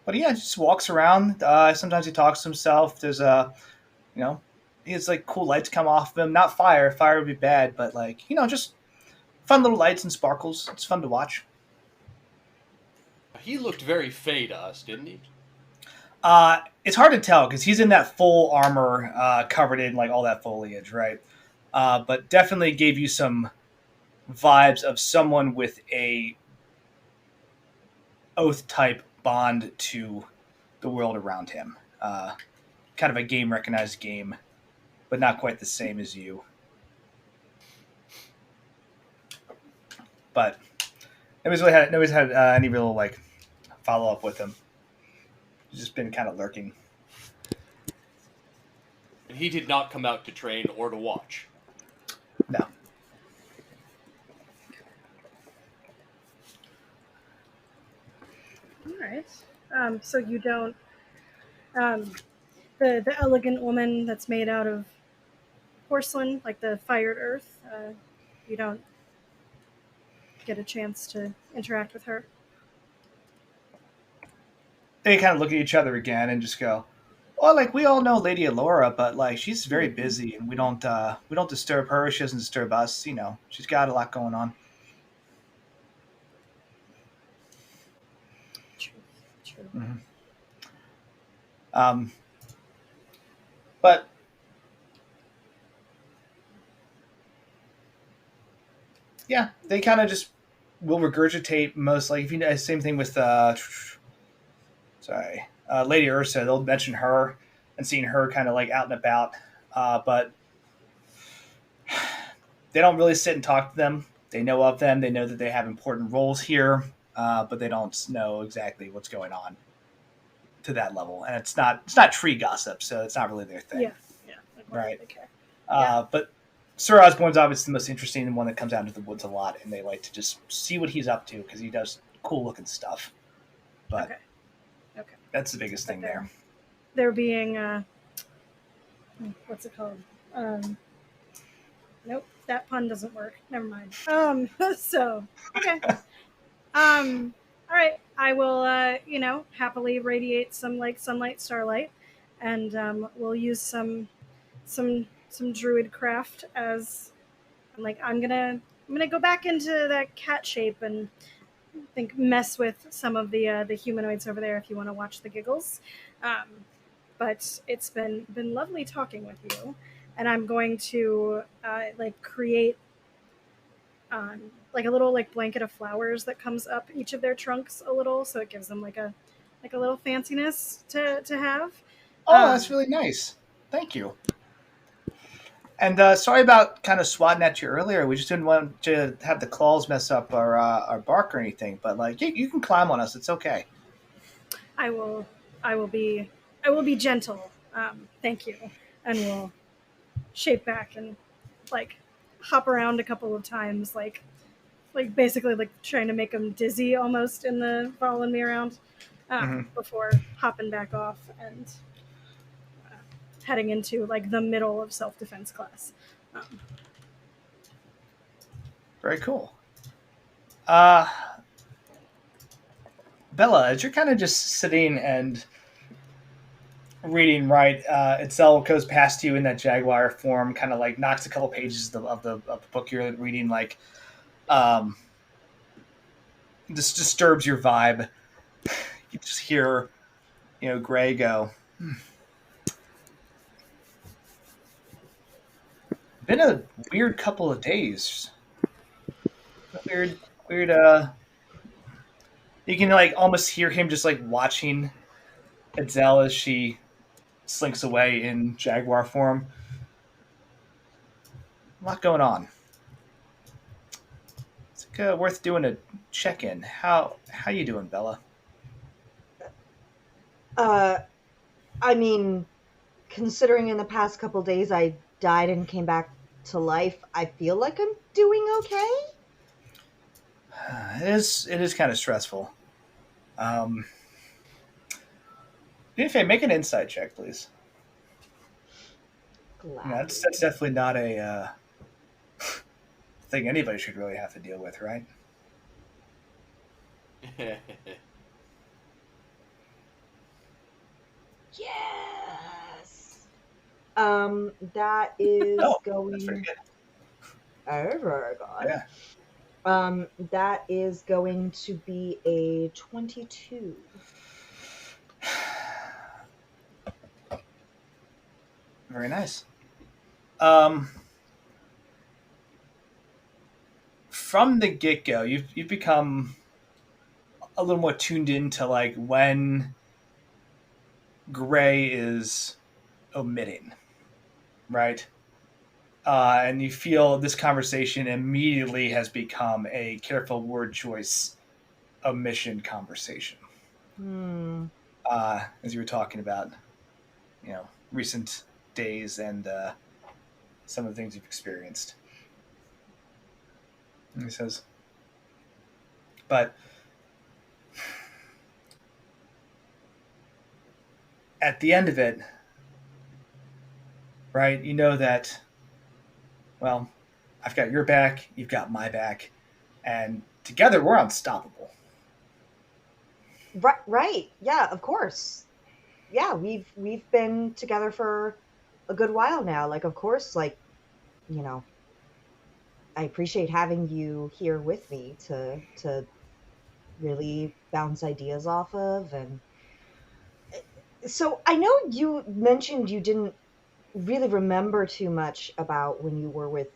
But yeah, he just walks around. Sometimes he talks to himself. There's you know, he has like cool lights come off of him. Not fire. Fire would be bad, but like just fun little lights and sparkles. It's fun to watch. He looked very fey to us, didn't he? It's hard to tell because he's in that full armor, covered in like all that foliage, right? But definitely gave you some vibes of someone with a oath type bond to the world around him. Kind of a game recognized game, but not quite the same as you. But nobody's had any real like follow up with him. He's just been kind of lurking. And he did not come out to train or to watch. No. All right. So you don't. The elegant woman that's made out of porcelain, like the fired earth. You don't get a chance to interact with her. They kind of look at each other again and just go, "Well, like we all know Lady Alora, but like she's very busy, and we don't disturb her. She doesn't disturb us. She's got a lot going on." True. True. Mm-hmm. Um, but yeah, they kind of just will regurgitate most. Like if you know, same thing with Lady Ursa. They'll mention her and seeing her kind of like out and about, but they don't really sit and talk to them. They know of them. They know that they have important roles here, but they don't know exactly what's going on to that level. And it's not tree gossip, so it's not really their thing. Yeah. Like, why Right. do they care? But Sir Osborne's obviously the most interesting and one that comes out into the woods a lot, and they like to just see what he's up to because he does cool looking stuff. But Okay. that's the biggest thing there. There being what's it called? Nope, that pun doesn't work. Never mind. So okay. All right. I will, happily radiate some like sunlight, starlight, and we'll use some druid craft as I'm gonna go back into that cat shape and mess with some of the humanoids over there if you want to watch the giggles. But it's been lovely talking with you, and I'm going to create like a little like blanket of flowers that comes up each of their trunks a little, so it gives them like a little fanciness to have. Oh, that's really nice. Thank you. And sorry about kind of swatting at you earlier. We just didn't want to have the claws mess up our bark or anything. But like, you can climb on us. It's okay. I will be gentle. Thank you, and we'll shape back and like hop around a couple of times, basically like trying to make them dizzy almost in the following me around before hopping back off and heading into like the middle of self-defense class. Very cool. Bella, as you're kind of just sitting and reading, right? Itzel goes past you in that jaguar form, kind of like knocks a couple pages of the book you're reading, like, this disturbs your vibe. You just hear, Gray go, Been a weird couple of days. Weird. You can like almost hear him just like watching Itzel as she slinks away in jaguar form. A lot going on. It's like, worth doing a check-in. How you doing, Bella? I mean, considering in the past couple days I died and came back to life, I feel like I'm doing okay. It is kind of stressful. If make an insight check, please. That's definitely not a thing anybody should really have to deal with, right? Yes. That is Oh, that's pretty going. good. Oh my god. Yeah. That is going to be a 22. Very nice. Um, from the get go, you've become a little more tuned into like when Gray is omitting, right? And you feel this conversation immediately has become a careful word choice omission conversation. Hmm. As you were talking about, recent days and some of the things you've experienced. And he says, but at the end of it, right, you know that, well, I've got your back, you've got my back, and together we're unstoppable. Right, right. Yeah, of course. Yeah, we've been together for a good while now. Like, of course, like, you know, I appreciate having you here with me to really bounce ideas off of. And so I know you mentioned you didn't really remember too much about when you were with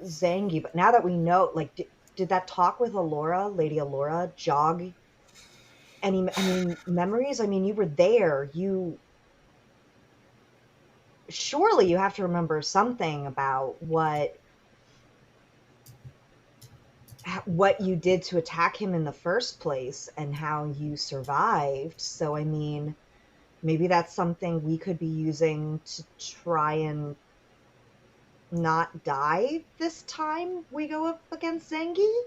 Zangi, but now that we know, like, did that talk with Alora, Lady Alora, jog any, I mean, memories? I mean, you were there. You surely you have to remember something about what you did to attack him in the first place and how you survived. So, I mean, maybe that's something we could be using to try and not die this time we go up against Zangi.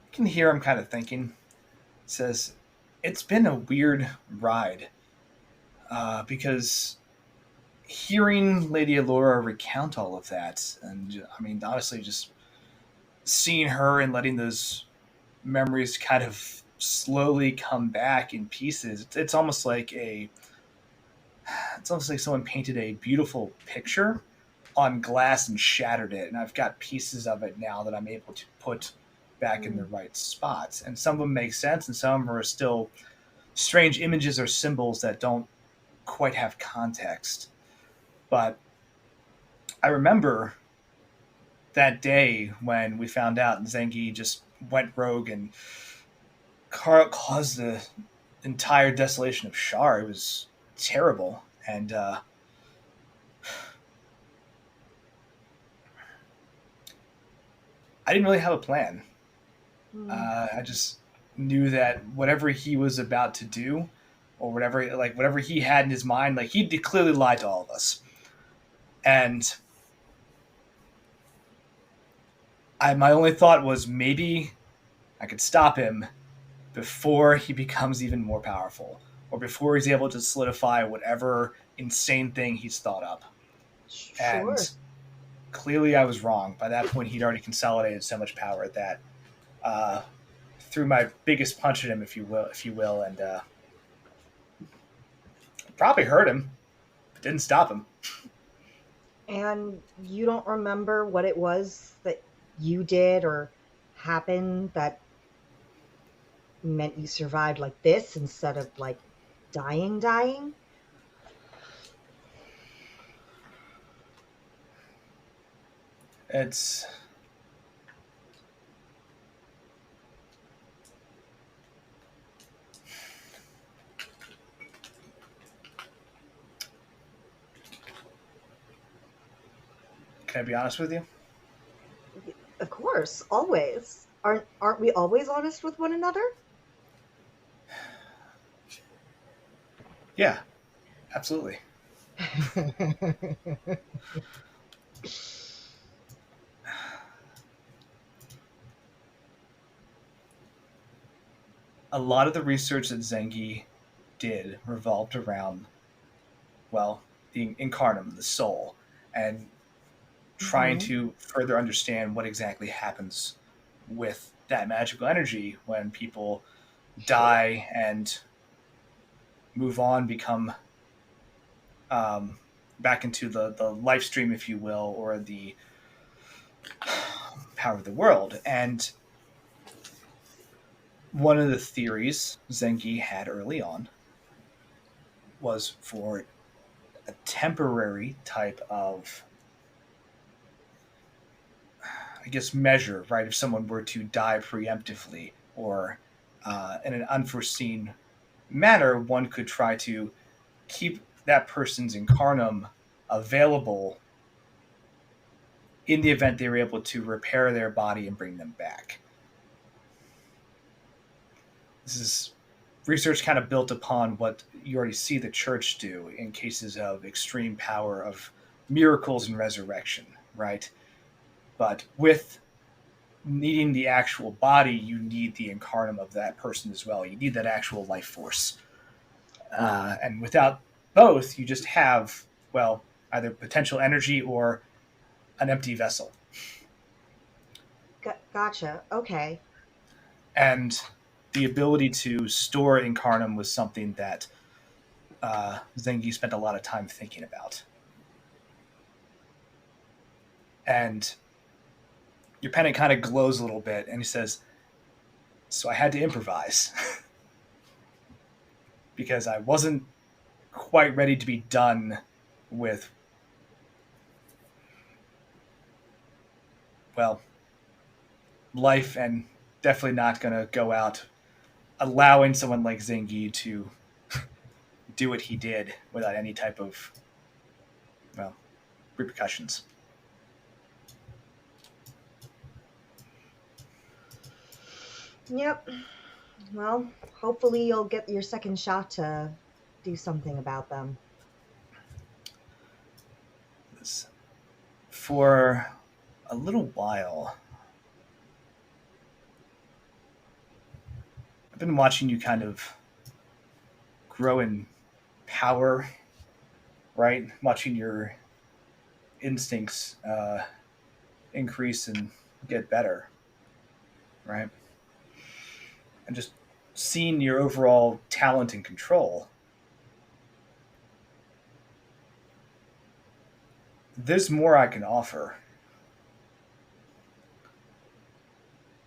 You can hear him kind of thinking. He says, it's been a weird ride because hearing Lady Alora recount all of that, and I mean, honestly, just seeing her and letting those memories kind of slowly come back in pieces, it's almost like someone painted a beautiful picture on glass and shattered it, and I've got pieces of it now that I'm able to put back in the Mm. right spots. And some of them make sense, and some of them are still strange images or symbols that don't quite have context. But I remember that day when we found out Zengi just went rogue and caused the entire desolation of Shar. It was terrible, and I didn't really have a plan. Mm. I just knew that whatever he was about to do, or whatever he had in his mind, like he clearly lied to all of us, and my only thought was maybe I could stop him before he becomes even more powerful, or before he's able to solidify whatever insane thing he's thought up. And Sure. clearly, I was wrong. By that point, he'd already consolidated so much power that uh, threw my biggest punch at him, if you will, and probably hurt him, but didn't stop him. And you don't remember what it was that you did or happened that meant you survived like this instead of like dying? It's Can I be honest with you? Of course, always. Aren't we always honest with one another? Yeah, absolutely. A lot of the research that Zengi did revolved around, well, the incarnum, the soul, and trying Hmm. to further understand what exactly happens with that magical energy when people Sure. die and move on, become back into the life stream, if you will, or the power of the world. And one of the theories Zengi had early on was for a temporary type of, I guess, measure, right? If someone were to die preemptively or in an unforeseen manner, one could try to keep that person's incarnum available in the event they were able to repair their body and bring them back. This is research kind of built upon what you already see the church do in cases of extreme power of miracles and resurrection, right? But with needing the actual body, you need the incarnum of that person as well. You need that actual life force. And without both, you just have, well, either potential energy or an empty vessel. Gotcha. Okay. And the ability to store incarnum was something that Zengi spent a lot of time thinking about. And your pennant kind of glows a little bit, and he says, so I had to improvise. Because I wasn't quite ready to be done with, well, life, and definitely not going to go out allowing someone like Zengi to do what he did without any type of, well, repercussions. Yep. Well, hopefully you'll get your second shot to do something about them. For a little while, I've been watching you kind of grow in power, right? Watching your instincts increase and get better, right? And just seeing your overall talent and control. There's more I can offer,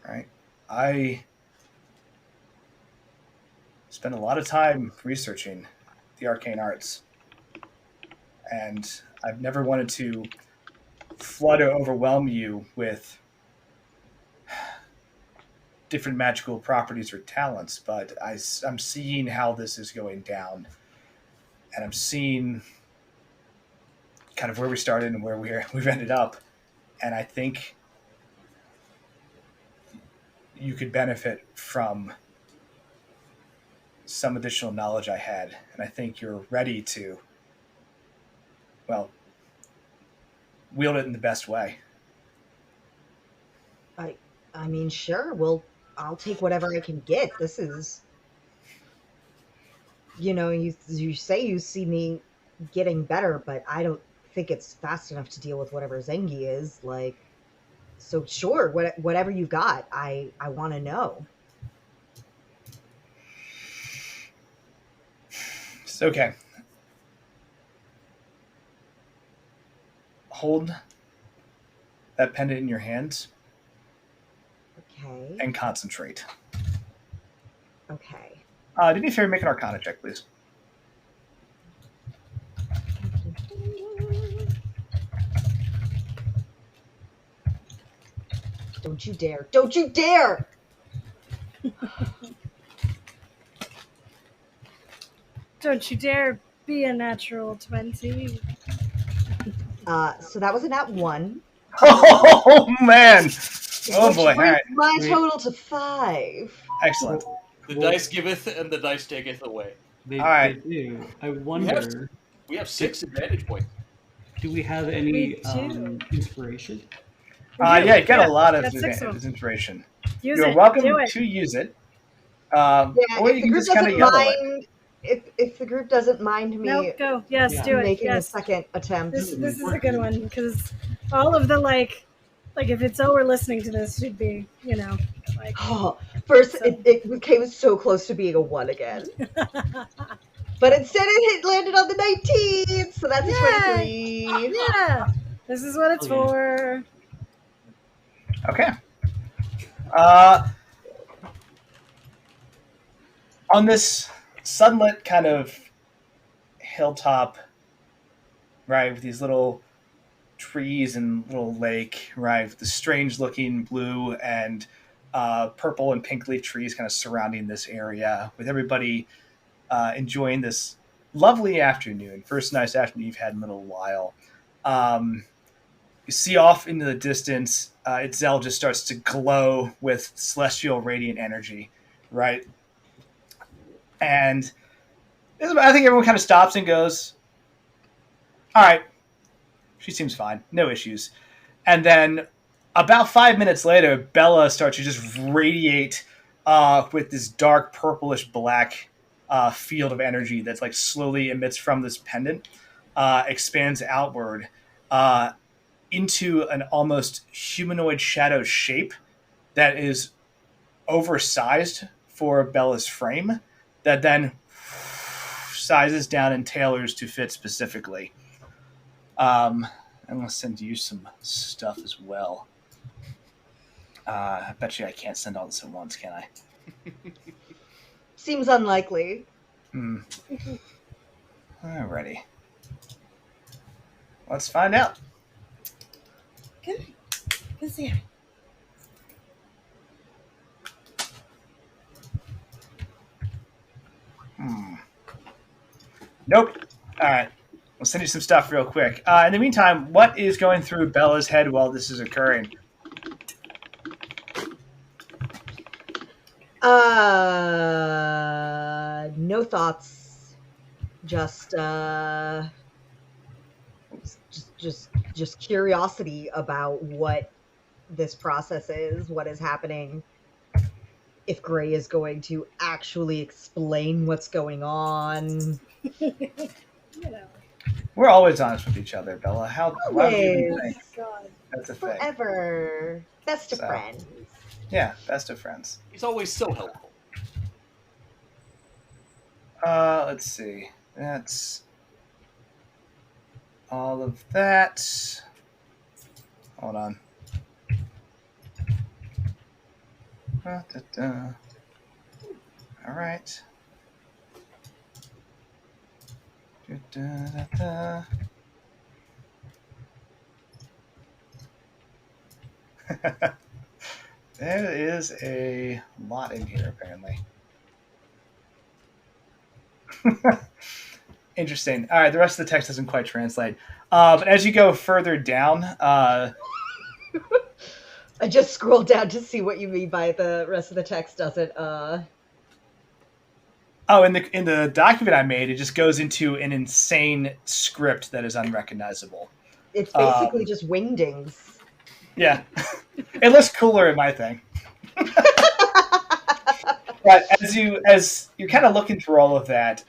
right? I spent a lot of time researching the arcane arts, and I've never wanted to flood or overwhelm you with different magical properties or talents, but I'm seeing how this is going down, and I'm seeing kind of where we started and where we've ended up, and I think you could benefit from some additional knowledge I had, and I think you're ready to, well, wield it in the best way. I mean, sure. I'll take whatever I can get. This is, you say you see me getting better, but I don't think it's fast enough to deal with whatever Zengi is like. So sure, whatever you got, I want to know. It's okay. Hold that pendant in your hands. Okay. And concentrate. Okay. Do me a favor, make an Arcana check, please. Don't you dare! Don't you dare! Don't you dare be a natural 20. So that was a nat 1. Oh, man! Oh, boy. All right. My total to 5. Excellent. The dice giveth and the dice taketh away. They, All right. they do. I wonder, We have 6 advantage points. do we have any We do. inspiration? Yeah, you got a lot of Got 6 of them. inspiration. Use You're it. welcome Do it. to use it. Yeah, Or if you the can group just kind of doesn't yellow it. mind, if the group doesn't mind me Nope, go. Yes, Yeah. do it. making a Yes. second attempt. This is a good one because all of the like if Itzel were listening to this, she'd be, like. First, So- it came so close to being a 1 again. But instead it landed on the 19th, so that's a Yay! 23. Yeah, this is what it's Oh, yeah. for. Okay. On this sunlit kind of hilltop, right, with these little trees and little lake, right, with the strange looking blue and purple and pink leaf trees kind of surrounding this area, with everybody enjoying this lovely afternoon. First nice afternoon you've had in a little while. You see off into the distance, Itzel just starts to glow with celestial radiant energy, right? And I think everyone kind of stops and goes, all right, she seems fine. No issues. And then about 5 minutes later, Bella starts to just radiate with this dark purplish black field of energy that's like slowly emits from this pendant, expands outward into an almost humanoid shadow shape that is oversized for Bella's frame, that then sizes down and tailors to fit specifically. I'm going to send you some stuff as well. I bet you I can't send all this at once, can I? Seems unlikely. Alrighty. Let's find out. Good. Good see you. Nope. All right. We'll send you some stuff real quick. In the meantime, what is going through Bella's head while this is occurring? No thoughts. Just curiosity about what this process is, what is happening. If Gray is going to actually explain what's going on. We're always honest with each other, Bella. Why would you even Always. think that's a thing? Forever. Best of So. friends. Yeah, best of friends. He's always so helpful. Let's see. That's all of that. Hold on. All right. There is a lot in here, apparently. Interesting. All right, the rest of the text doesn't quite translate. But as you go further down, I just scrolled down to see what you mean by the rest of the text doesn't. Oh, in the document I made, it just goes into an insane script that is unrecognizable. It's basically just wingdings. Yeah, it looks cooler in my thing. But as you're kind of looking through all of that,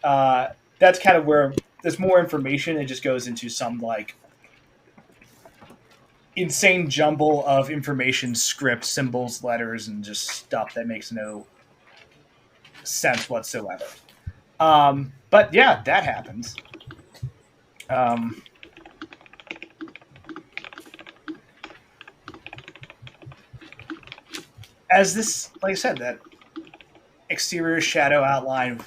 that's kind of where there's more information. It just goes into some like insane jumble of information, script, symbols, letters, and just stuff that makes no sense whatsoever. But yeah, that happens. As this, like I said, that exterior shadow outline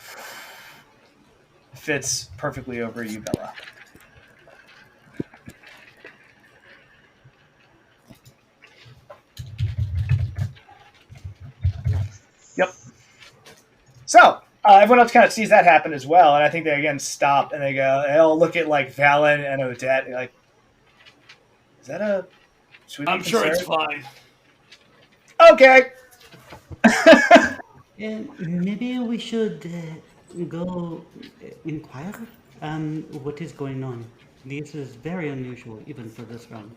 fits perfectly over you, Bella. Yep. So, everyone else kind of sees that happen as well, and I think they again stop and they'll look at like Valen and Odette, and like, is that a? I'm sure it's fine. Okay. Maybe we should go inquire what is going on. This is very unusual, even for this round.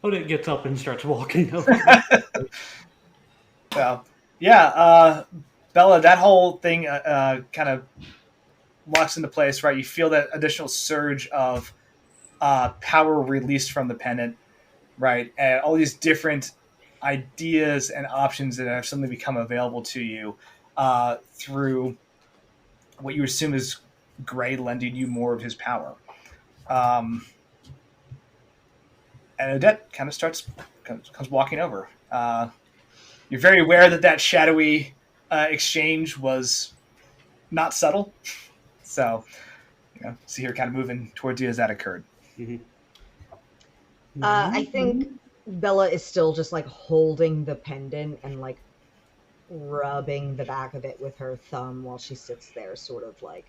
Odette gets up and starts walking over. So, yeah, Bella, that whole thing kind of locks into place, right? You feel that additional surge of power released from the pendant, right? And all these different ideas and options that have suddenly become available to you through what you assume is Gray lending you more of his power. Um, and Odette kind of comes walking over. You're very aware that that shadowy exchange was not subtle, so see her kind of moving towards you as that occurred. Mhm. I think Bella is still just like holding the pendant and like rubbing the back of it with her thumb while she sits there, sort of like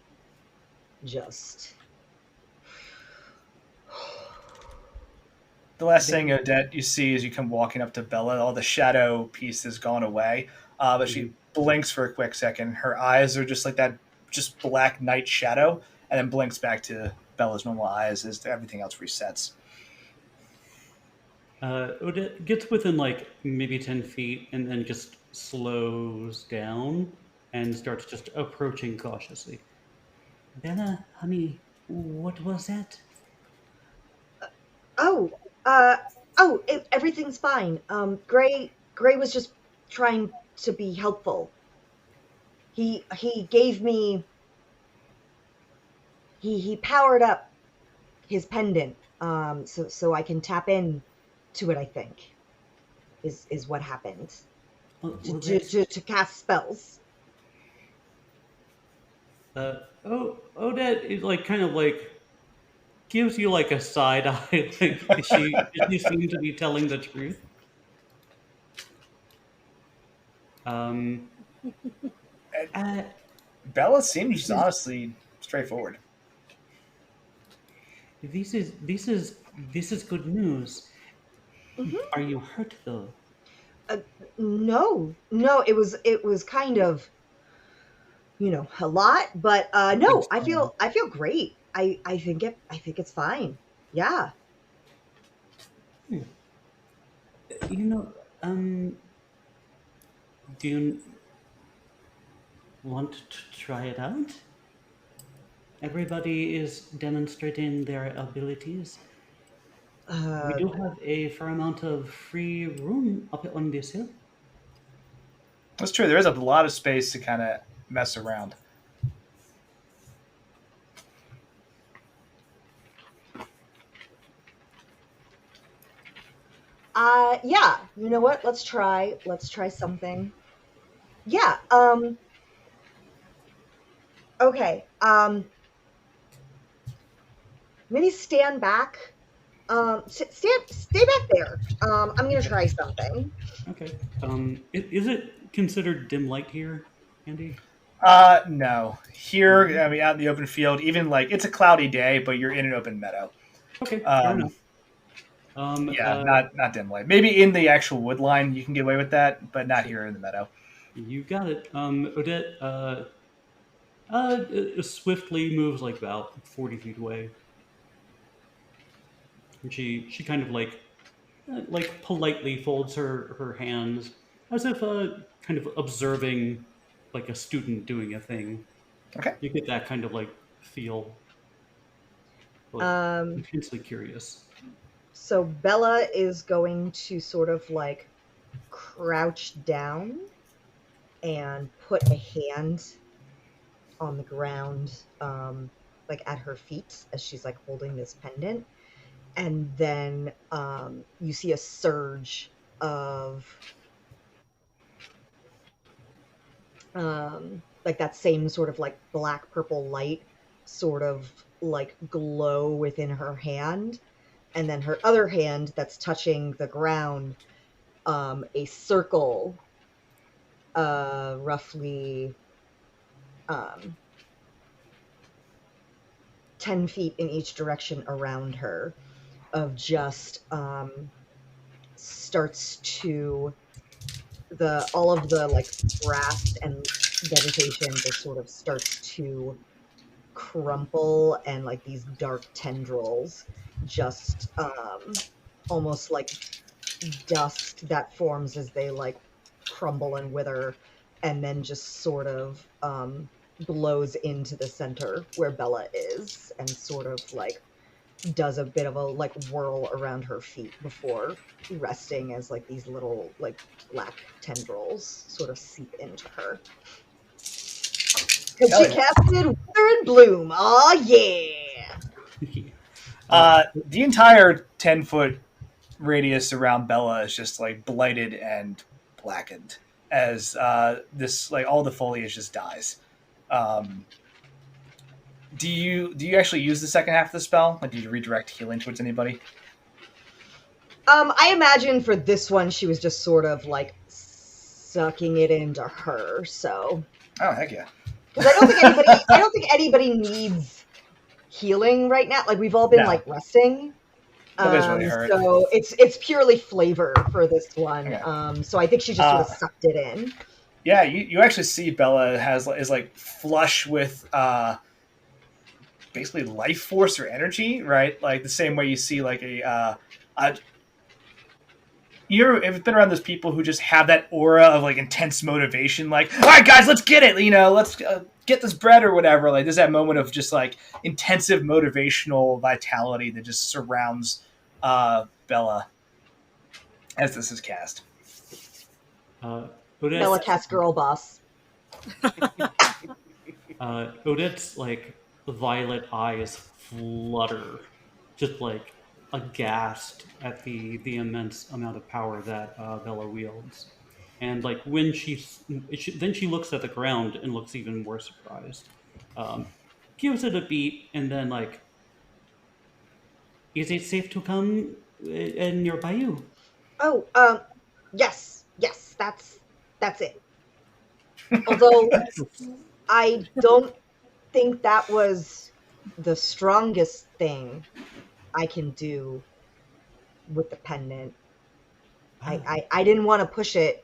just. The last thing, Odette, you see as you come walking up to Bella, all the shadow piece has gone away, but she blinks for a quick second. Her eyes are just like that, just black night shadow, and then blinks back to Bella's normal eyes as everything else resets. Odette gets within like maybe 10 feet and then just slows down and starts just approaching cautiously. Bella, honey, what was that? Oh, everything's fine. Gray was just trying to be helpful. He gave me he powered up his pendant, so I can tap in to it. I think is what happened Well, to cast spells. Odette is like kind of like gives you like a side eye. Like does she seem to be telling the truth? Um, uh, Bella seems this is honestly straightforward. this is good news. Hmm. Are you hurt though? Uh, no, it was kind of a lot, but Big no, smile. I feel great. I think it's fine. Yeah. Hmm. You know, do you want to try it out? Everybody is demonstrating their abilities. We Uh, do have a fair amount of free room up on this hill. That's true. There is a lot of space to kind of mess around. yeah. You know what? Let's try something. Yeah. Okay. Maybe stand back. Stay back there. I'm gonna Okay. try something. Okay. Is it considered dim light here, Andy? No. Here, No. I mean, out in the open field, even like it's a cloudy day, but you're in an open meadow. Okay, fair Um, enough. Um, yeah, uh, not dim light. Maybe in the actual wood line you can get away with that, but not sure. here in the meadow. You got it. Odette, swiftly moves like about 40 feet away. And she kind of like politely folds her hands as if kind of observing like a student doing a thing. Okay. You get that kind of like feel, like Um, intensely curious. so Bella is going to sort of like crouch down and put a hand on the ground, like at her feet as she's like holding this pendant. And then you see a surge of like that same sort of like black purple light sort of like glow within her hand. And then her other hand that's touching the ground, a circle, roughly um, 10 feet in each direction around her, of just starts to all of the like grass and vegetation just sort of starts to crumple, and like these dark tendrils just almost like dust that forms as they like crumble and wither, and then just sort of blows into the center where Bella is, and sort of like does a bit of a like whirl around her feet before resting as like these little like black tendrils sort of seep into her. Because Hell she yeah. casted Wither and Bloom. Oh yeah. The entire 10-foot radius around Bella is just like blighted and blackened as this like all the foliage just dies. Um, do you actually use the second half of the spell? Like, do you redirect healing towards anybody? I imagine for this one she was just sort of like sucking it into her. So Oh heck yeah! because I don't think anybody needs healing right now. Like we've all been No. like resting. Nobody's really hurt. So it's purely flavor for this one. Okay. So I think she just sort of sucked it in. Yeah, you actually see Bella is like flush with basically life force or energy, right? Like the same way you see like you've been around those people who just have that aura of like intense motivation, like, all right, guys, let's get it, let's get this bread or whatever. Like, there's that moment of just like intensive motivational vitality that just surrounds Bella as this is cast. Bella cast girl boss. Odette's like violet eyes flutter, just like aghast at the immense amount of power that Bella wields. And like when then she looks at the ground and looks even more surprised. Gives it a beat and then like, is it safe to come nearby you? Oh, yes, that's it. Although I don't think that was the strongest thing I can do with the pendant. I didn't want to push it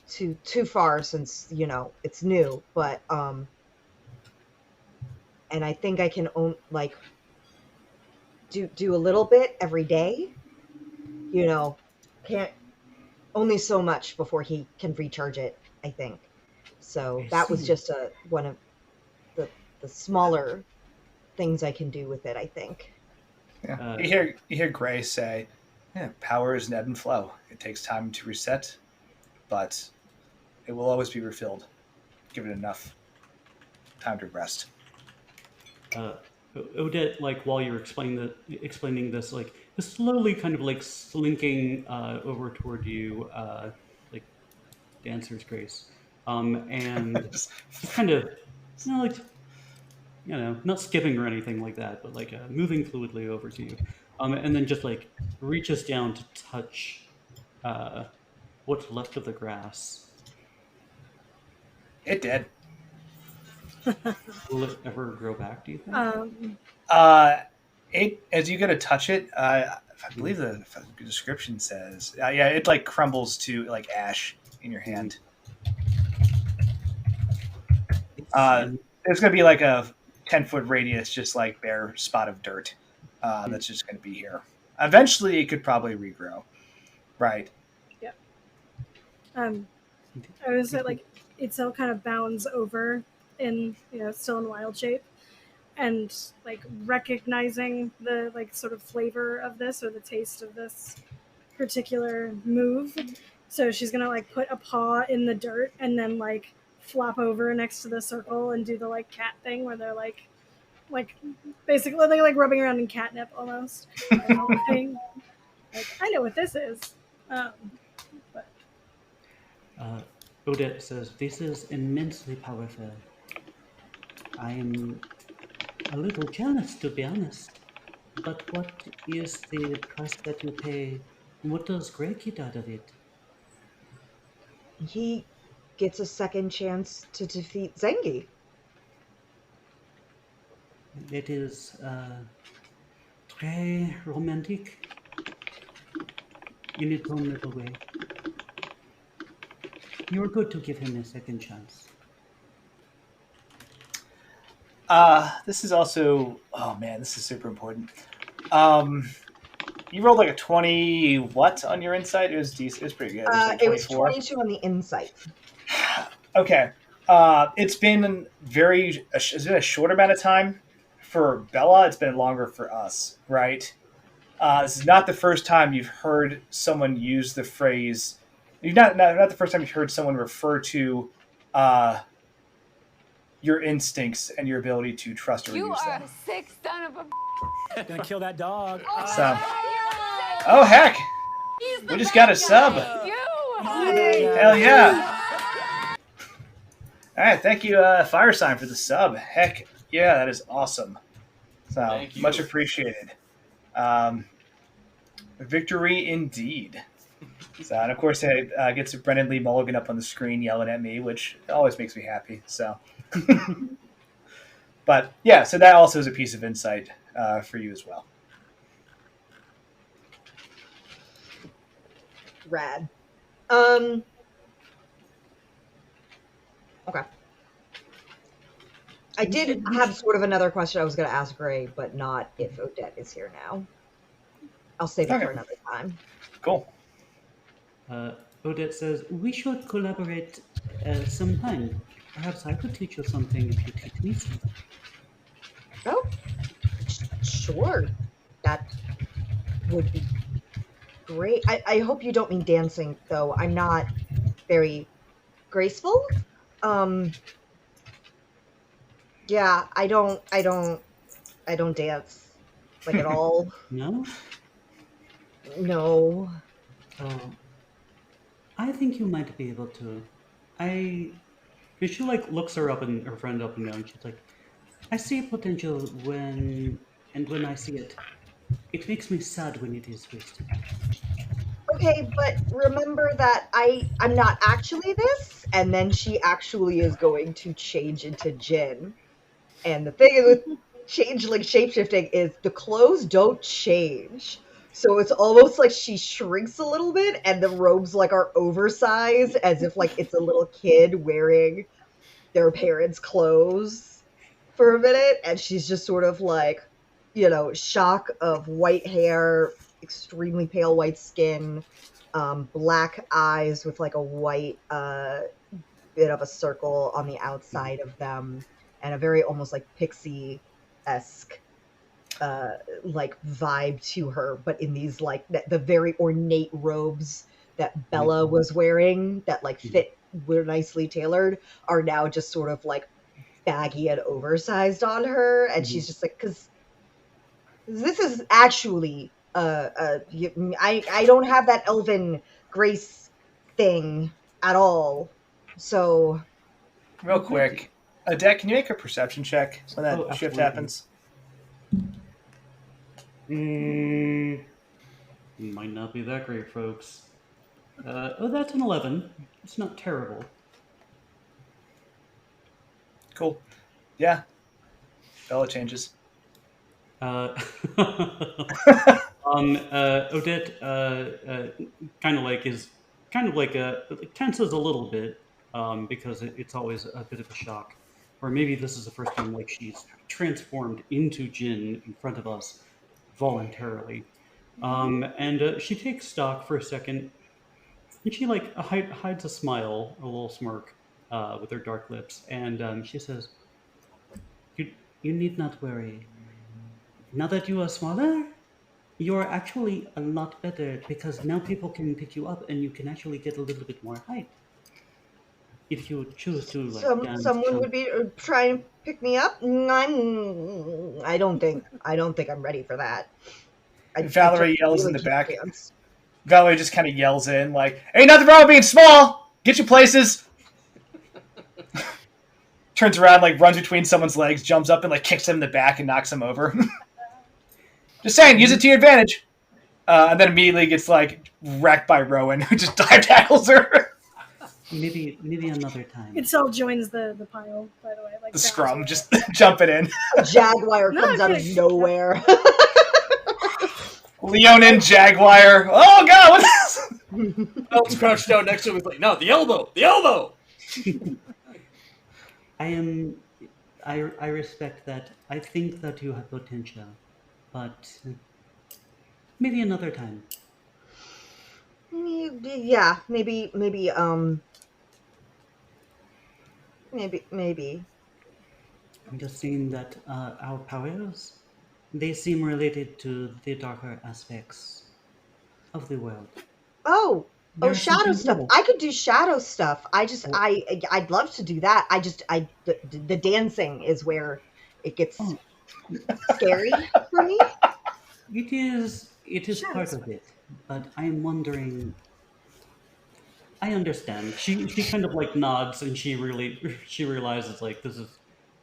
too far since it's new, but and I think I can like do a little bit every day. Can't only so much before he can recharge it, I think. So I that was see. just one of the smaller things I can do with it, I think. Yeah. You hear Gray say, "Yeah, power is an ebb and flow. It takes time to reset, but it will always be refilled. Give it enough time to rest." Odette, like while you're explaining this, like is slowly kind of like slinking over toward you, like Dancer's Grace, and Just- just kind of, like not skipping or anything like that, but like moving fluidly over to you, and then just like reaches down to touch what's left of the grass. it did. Will it ever grow back? Do you think? It as you get to touch it, I believe the description says, yeah, it like crumbles to like ash in your hand. There's gonna be like a 10-foot radius, just like bare spot of dirt. That's just gonna be here. Eventually, it could probably regrow. Right. Yeah. I was like Itzel kind of bounds over in still in wild shape, and like recognizing the like sort of flavor of this or the taste of this particular move. So she's gonna like put a paw in the dirt and then like flop over next to the circle and do the like cat thing where they're like basically they're like rubbing around in catnip almost. Like, I know what this is. But Odette says, "This is immensely powerful. I'm a little jealous, to be honest. But what is the price that you pay? What does Greg get out of it?" He gets a second chance to defeat Zengi. It is very romantic in its own little way. You're good to give him a second chance. This is also. Oh man, this is super important. You rolled like a 20 what on your insight? It was decent. It was pretty good. It was 22 on the insight. Okay. It's been it's been a short amount of time for Bella, it's been longer for us, right? This is not the first time you've heard someone use the phrase. Not the first time you've heard someone refer to uh, your instincts and your ability to trust or You use are them. a sick son of a. Gonna kill that dog. So, oh heck, He's the we just bad got a sub. guy. You. Hell yeah! All right, thank you, Fire Sign, for the sub. Heck yeah, that is awesome. So Thank you. much appreciated. Victory indeed. So, and of course, it gets Brendan Lee Mulligan up on the screen yelling at me, which always makes me happy. So, but yeah, so that also is a piece of insight for you as well. Rad. Okay. I did have sort of another question I was going to ask Ray, but not if Odette is here now. I'll save it for another time. Cool. Odette says, we should collaborate sometime. Perhaps I could teach you something if you teach me something. Oh, sure. That would be great. I hope you don't mean dancing, though. I'm not very graceful. Yeah, I don't dance, like, at all. No? No. I think you might be able to. She like looks her friend up and down. She's like, I see potential when I see it. It makes me sad when it is wasted. Okay, but remember that I'm not actually this, and then she actually is going to change into Jin. And the thing is with shapeshifting is the clothes don't change. So it's almost like she shrinks a little bit and the robes like are oversized as if like it's a little kid wearing their parents' clothes for a minute, and she's just sort of like, shock of white hair, extremely pale white skin, black eyes with like a white bit of a circle on the outside of them, and a very almost like pixie-esque like vibe to her, but in these like the very ornate robes that Bella was wearing that like fit, were nicely tailored, are now just sort of like baggy and oversized on her, and she's just like, because this is actually I don't have that elven grace thing at all, so Real quick, Odette, can you make a perception check when that shift absolutely. happens? Might not be that great, folks. That's an 11. It's not terrible. Cool. Yeah. Bella changes. Odette tenses a little bit because it's always a bit of a shock, or maybe this is the first time like she's transformed into Jin in front of us voluntarily, and she takes stock for a second, and she like hides a smile, a little smirk with her dark lips, and she says, "You need not worry. Now that you are smaller, you're actually a lot better because now people can pick you up and you can actually get a little bit more height. If you choose to like dance, someone would be trying to pick me up. I don't think I'm ready for that. Valerie yells in the back. Dance. Valerie just kind of yells in like, "Ain't nothing wrong with being small. Get your places." Turns around, like runs between someone's legs, jumps up and like kicks him in the back and knocks him over. Just saying, use it to your advantage. And then immediately gets like wrecked by Rowan, who just dive tackles her. Maybe another time. Itzel joins the pile, by the way. Like The scrum, just jumping in. A jaguar comes out of nowhere. Leonin Jaguar. Oh god, what's this? Elton's crouched down next to him. He's like, "No, the elbow, the elbow." I respect that. I think that you have potential, but maybe another time. Yeah, maybe. I'm just seeing that our powers, they seem related to the darker aspects of the world. Oh, oh, There's shadow something stuff. more. I could do shadow stuff. Oh, I'd love to do that. The dancing is where it gets oh, scary for me. it is part Shadows. of it, but I'm wondering. I understand. She kind of like nods, and she realizes like this is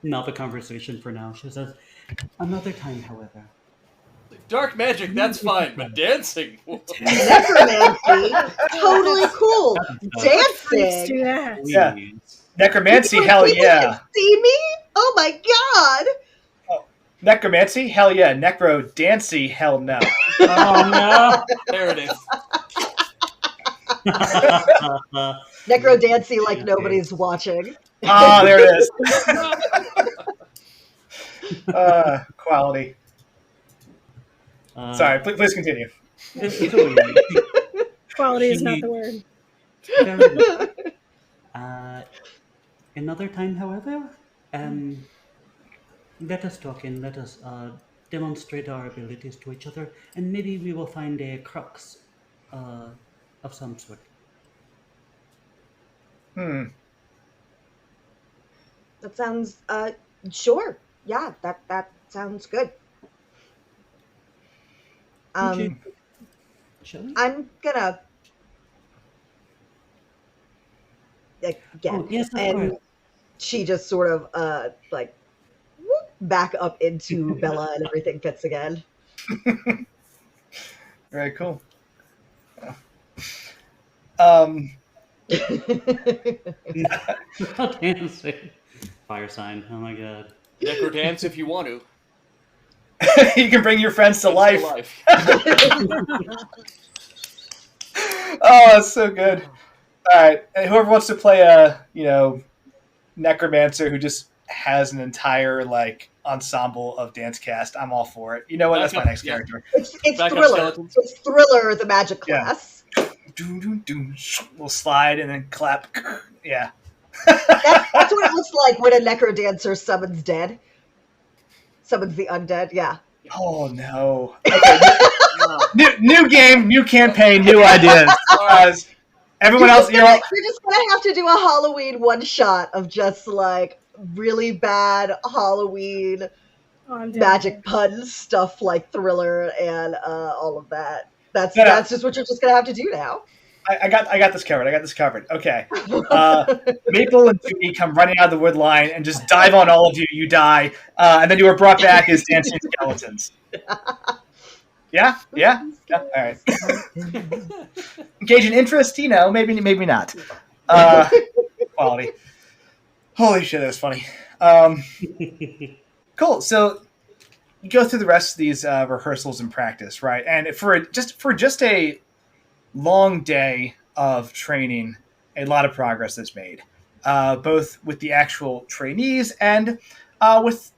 not the conversation for now. She says, "Another time, however." Dark magic, that's fine, but dancing? Necromancy, totally cool. Freaks Dancing. do that. Yeah. Please. Necromancy, People, hell people yeah. can see me. Oh my god. Necromancy, hell yeah. Necro dancy, hell no. Oh There it is. no! Necrodancy like Okay. nobody's watching. Ah, there it is. Quality. Sorry, please continue. It's okay. Quality is not She- the word. Fair enough. Another time, however, let us talk and let us demonstrate our abilities to each other, and maybe we will find a crux uh, of some sort. That sounds sure. Yeah, that sounds good. Okay, Um shall we? I'm gonna Oh, again yes, of and course. she just sort of like whoop, back up into Bella and everything fits again. Very cool. Um, Dancing. Fire sign. Oh my god. Necro dance if you want to. you can bring your friends to Friends life. Oh, that's so good. All right, and whoever wants to play a necromancer who just has an entire like ensemble of dance cast, I'm all for it. You know what? That's my Backup, next yeah. character. It's Backup Thriller. skeletons. It's Thriller, the magic Yeah. class. Doom, doom, doom. We'll slide and then clap. Yeah. That's what it looks like when a necrodancer summons summons the undead. Yeah. Oh no. Okay. New game, new campaign, new ideas. Everyone else, you're just gonna have to do a Halloween one shot of just like really bad Halloween Oh, I'm down magic for it. pun stuff like Thriller and all of that. That's No. that's just what you're just gonna have to do now. I got this covered. I got this covered. Okay. Maple and Judy come running out of the wood line and just dive on all of you. You die, and then you are brought back as dancing skeletons. Yeah. All right. Engage in interest, maybe not. Quality. Holy shit, that was funny. Cool. So you go through the rest of these rehearsals and practice, right? And for just a long day of training, a lot of progress is made, both with the actual trainees and with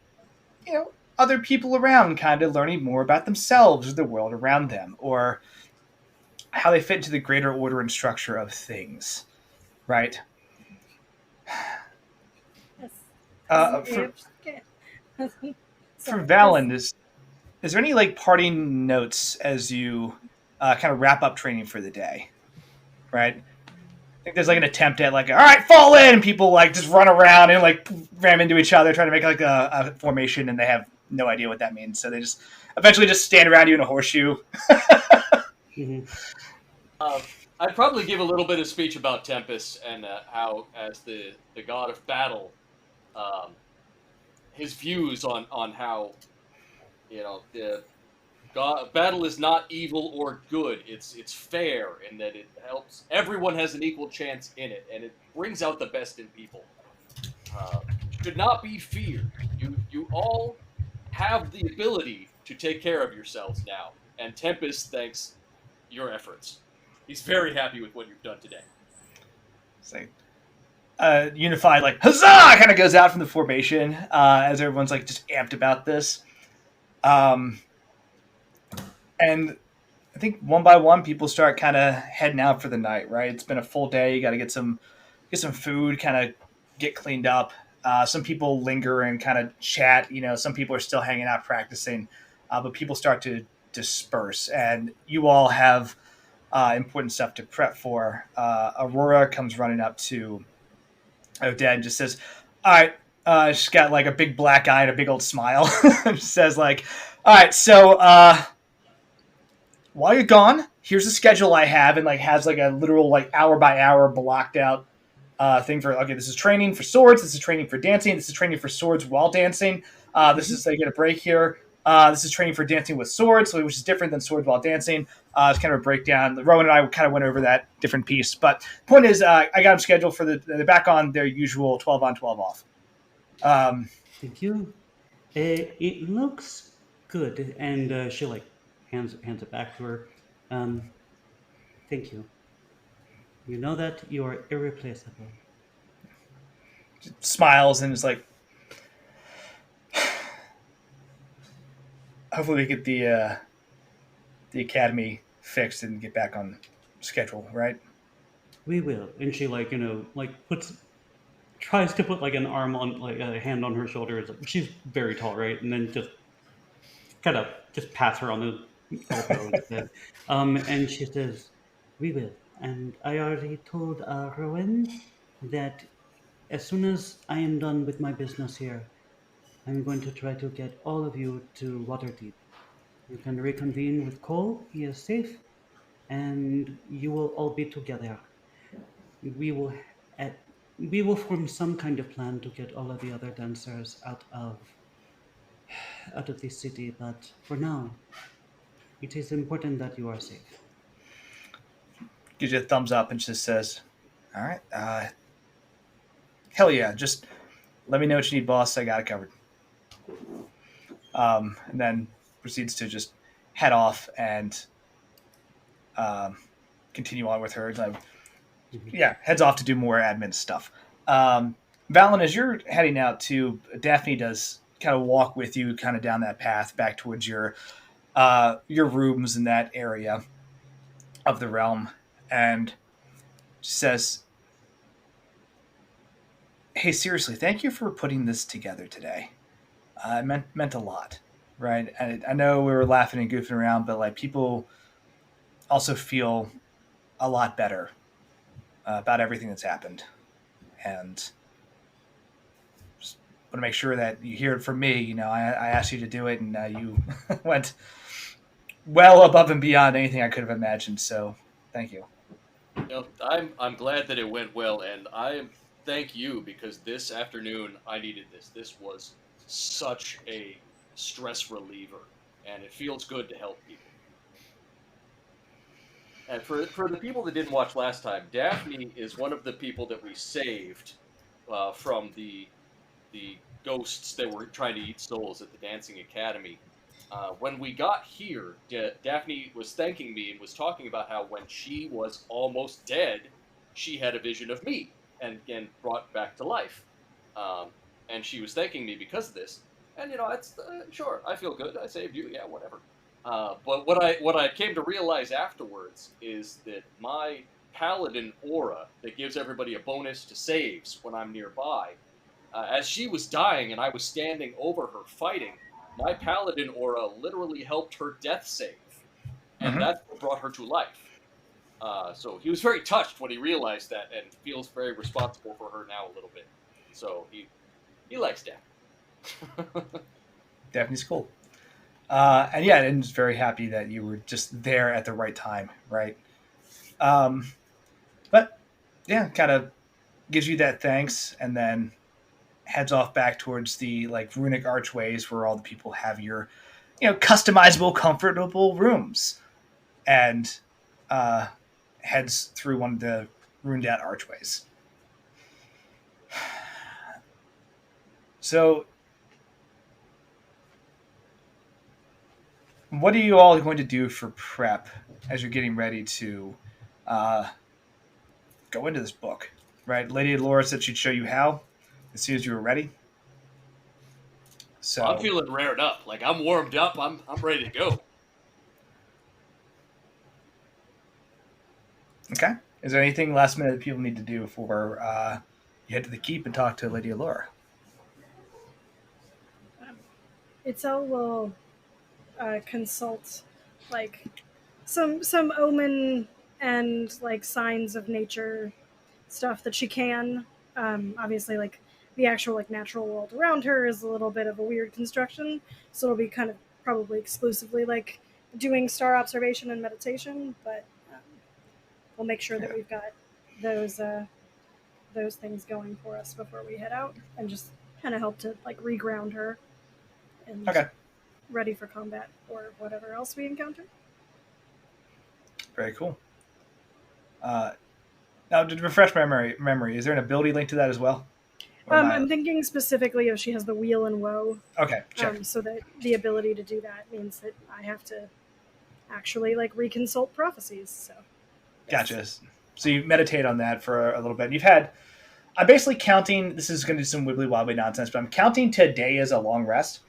other people around, kind of learning more about themselves or the world around them, or how they fit into the greater order and structure of things, right? Yes. For Sorry. Valen, is there any like parting notes as you kind of wrap up training for the day, right? I think there's like an attempt at like, all right, fall in, and people like just run around and like ram into each other, trying to make like a formation, and they have no idea what that means, so they just eventually just stand around you in a horseshoe. I'd probably give a little bit of speech about Tempest and how, as the god of battle, his views on how the battle is not evil or good. It's fair in that it helps. Everyone has an equal chance in it, and it brings out the best in people. Should not be feared. You all have the ability to take care of yourselves now, and Tempest thanks your efforts. He's very happy with what you've done today. Say, unified like huzzah kind of goes out from the formation as everyone's like just amped about this. And I think one by one, people start kind of heading out for the night. Right, it's been a full day. You got to get some food, kind of get cleaned up. Some people linger and kind of chat. Some people are still hanging out practicing, but people start to disperse, and you all have important stuff to prep for. Aurora comes running up to Odette and just says, "All right." She's got like a big black eye and a big old smile. She says, like, "All right, so while you're gone, here's the schedule I have," and like has like a literal like hour by hour blocked out thing for, okay, this is training for swords, this is training for dancing, this is training for swords while dancing, this is, like, get a break here, this is training for dancing with swords, which is different than swords while dancing. It's kind of a breakdown. Rowan and I kind of went over that different piece, but point is, I got them scheduled for they're back on their usual 12 on 12 off. Thank you. It looks good, and she like hands it back to her. Thank you. You know that you are irreplaceable. Smiles and is like, hopefully we get the academy fixed and get back on schedule, right? We will. And she like like tries to put like an arm on like a hand on her shoulder. She's very tall, right? And then just kind of just pats her on the elbow instead. And she says, "We will." And I already told Rowan that as soon as I am done with my business here, I'm going to try to get all of you to Waterdeep. You can reconvene with Cole. He is safe, and you will all be together. We will at we will form some kind of plan to get all of the other dancers out of this city, but for now, it is important that you are safe. Gives you a thumbs up and just says, "All right, hell yeah, just let me know what you need, boss. I got it covered." And then proceeds to just head off and um, continue on with her. Yeah, heads off to do more admin stuff. Valen, as you're heading out to, Daphne does kind of walk with you kind of down that path back towards your rooms in that area of the realm, and she says, "Hey, seriously, thank you for putting this together today. It meant a lot, right? I know we were laughing and goofing around, but like people also feel a lot better about everything that's happened, and just want to make sure that you hear it from me. I asked you to do it, and you went well above and beyond anything I could have imagined. So, thank you." I'm glad that it went well, and I thank you because this afternoon I needed this. This was such a stress reliever, and it feels good to help people. And for the people that didn't watch last time, Daphne is one of the people that we saved from the ghosts that were trying to eat souls at the Dancing Academy. When we got here, Daphne was thanking me and was talking about how when she was almost dead, she had a vision of me and brought back to life. Um, and she was thanking me because of this. And it's sure I feel good. I saved you. Yeah, whatever. But what I came to realize afterwards is that my paladin aura that gives everybody a bonus to saves when I'm nearby, as she was dying and I was standing over her fighting, my paladin aura literally helped her death save, and Mm-hmm. that's what brought her to life. So he was very touched when he realized that, and feels very responsible for her now a little bit. So he likes Daphne. Daphne's cool. And yeah, and just very happy that you were just there at the right time, right? Um, but yeah, kind of gives you that thanks, and then heads off back towards the like runic archways where all the people have your, customizable, comfortable rooms, and uh, heads through one of the runed out archways. So, what are you all going to do for prep as you're getting ready to uh, go into this book? Right, Lady Laura said she'd show you how as soon as you were ready. I'm So, feeling rared up, like I'm warmed up. I'm ready to go. okay. Is there anything last minute that people need to do before you head to the keep and talk to Lady Laura? Itzel will consult like some omen and like signs of nature stuff that she can. Obviously, like the actual like natural world around her is a little bit of a weird construction, so it'll be kind of probably exclusively like doing star observation and meditation. But we'll make sure that we've got those those things going for us before we head out, and just kind of help to like reground her and Okay. ready for combat or whatever else we encounter. Very cool. Now, to refresh my memory, is there an ability linked to that as well? I'm thinking specifically if she has the wheel and woe. Okay, check. So that the ability to do that means that I have to actually like reconsult prophecies. So Gotcha. So you meditate on that for a little bit. You've had. I'm basically counting. This is going to do some wibbly wobbly nonsense, but I'm counting today as a long rest.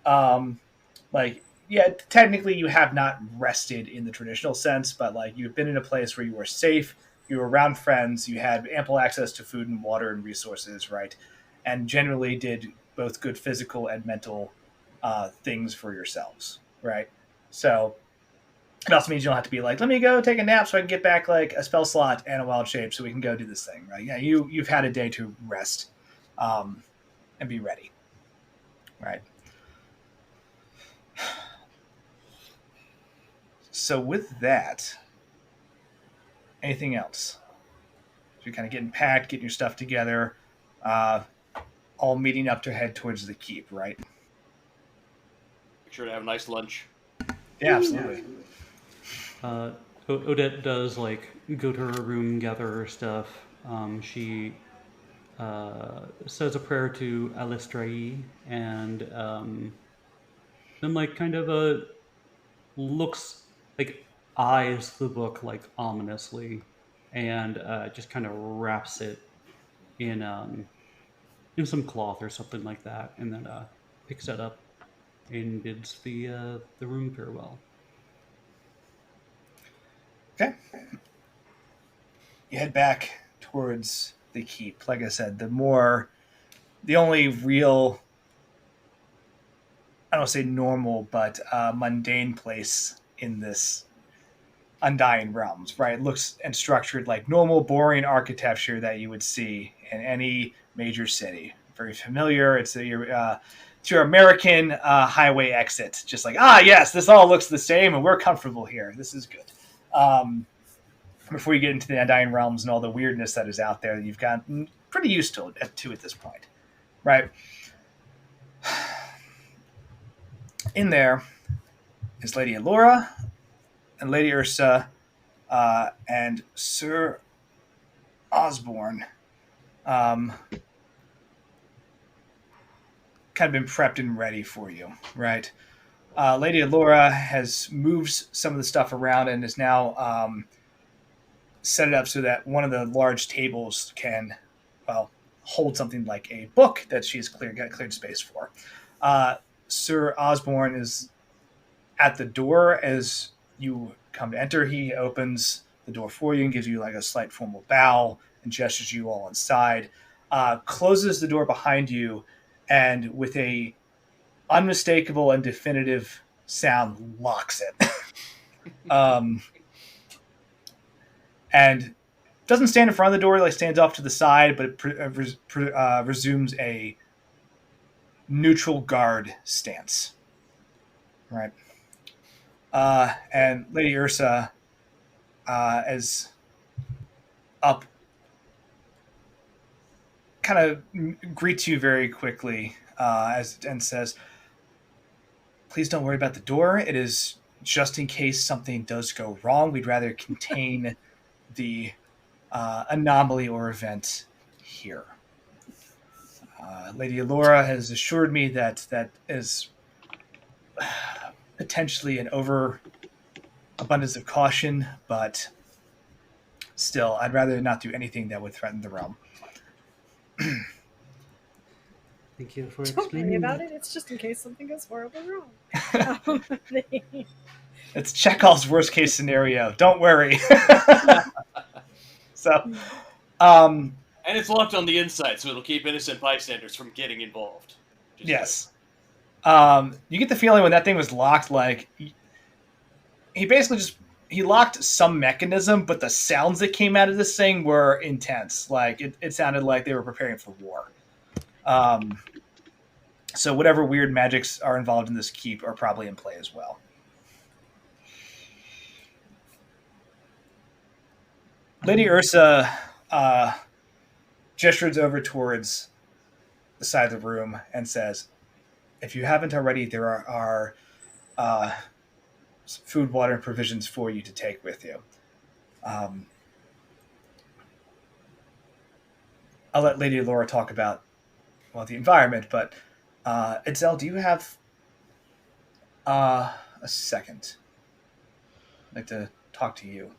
Like, yeah, technically you have not rested in the traditional sense, but like you've been in a place where you were safe, you were around friends, you had ample access to food and water and resources, right? And generally did both good physical and mental things for yourselves, right? So it also means you don't have to be like, let me go take a nap so I can get back like a spell slot and a wild shape so we can go do this thing, right? Yeah, you've had a day to rest and be ready, right? So with that, anything else? So you're kind of getting packed, getting your stuff together, all meeting up to head towards the keep, right? Make sure to have a nice lunch. Yeah, absolutely. Odette does like go to her room, gather her stuff. She says a prayer to Alistrae, and then like kind of looks like eyes the book like ominously, and just kind of wraps it in some cloth or something like that, and then picks it up and bids the room farewell. Okay. You head back towards the keep. Like I said, the only real, I don't say normal, but mundane place in this Undying Realms, right? It looks and structured like normal, boring architecture that you would see in any major city. Very familiar. It's your American highway exit. Just like, yes, this all looks the same, and we're comfortable here. This is good. Before you get into the Undying Realms and all the weirdness that is out there, you've gotten pretty used to at this point, right? In there is Lady Allura and Lady Ursa and Sir Osborne. Kind of been prepped and ready for you, right? Lady Allura has moved some of the stuff around and is now set it up so that one of the large tables can, hold something like a book that she's got cleared space for. Sir Osborne is at the door as you come to enter. He opens the door for you and gives you like a slight formal bow and gestures you all inside. Closes the door behind you, and with a unmistakable and definitive sound, locks it. And doesn't stand in front of the door, like stands off to the side, but it resumes a neutral guard stance. Right. And Lady Ursa is up, kind of greets you very quickly and says, please don't worry about the door. It is just in case something does go wrong. We'd rather contain the anomaly or event here. Lady Allura has assured me that is potentially an overabundance of caution, but still, I'd rather not do anything that would threaten the realm. Thank you for Don't worry explaining about that. it. It's just in case something goes horribly wrong. It's Chekhov's worst case scenario. Don't worry. So, And it's locked on the inside, so it'll keep innocent bystanders from getting involved. yes. You get the feeling when that thing was locked, like he basically just he locked some mechanism, but the sounds that came out of this thing were intense. Like it sounded like they were preparing for war. Um, so whatever weird magics are involved in this keep are probably in play as well. Lady Ursa gestures over towards the side of the room and says, "If you haven't already, there are food, water, and provisions for you to take with you. Um, I'll let Lady Laura talk about the environment, but Itzel, do you have a second? I'd like to talk to you,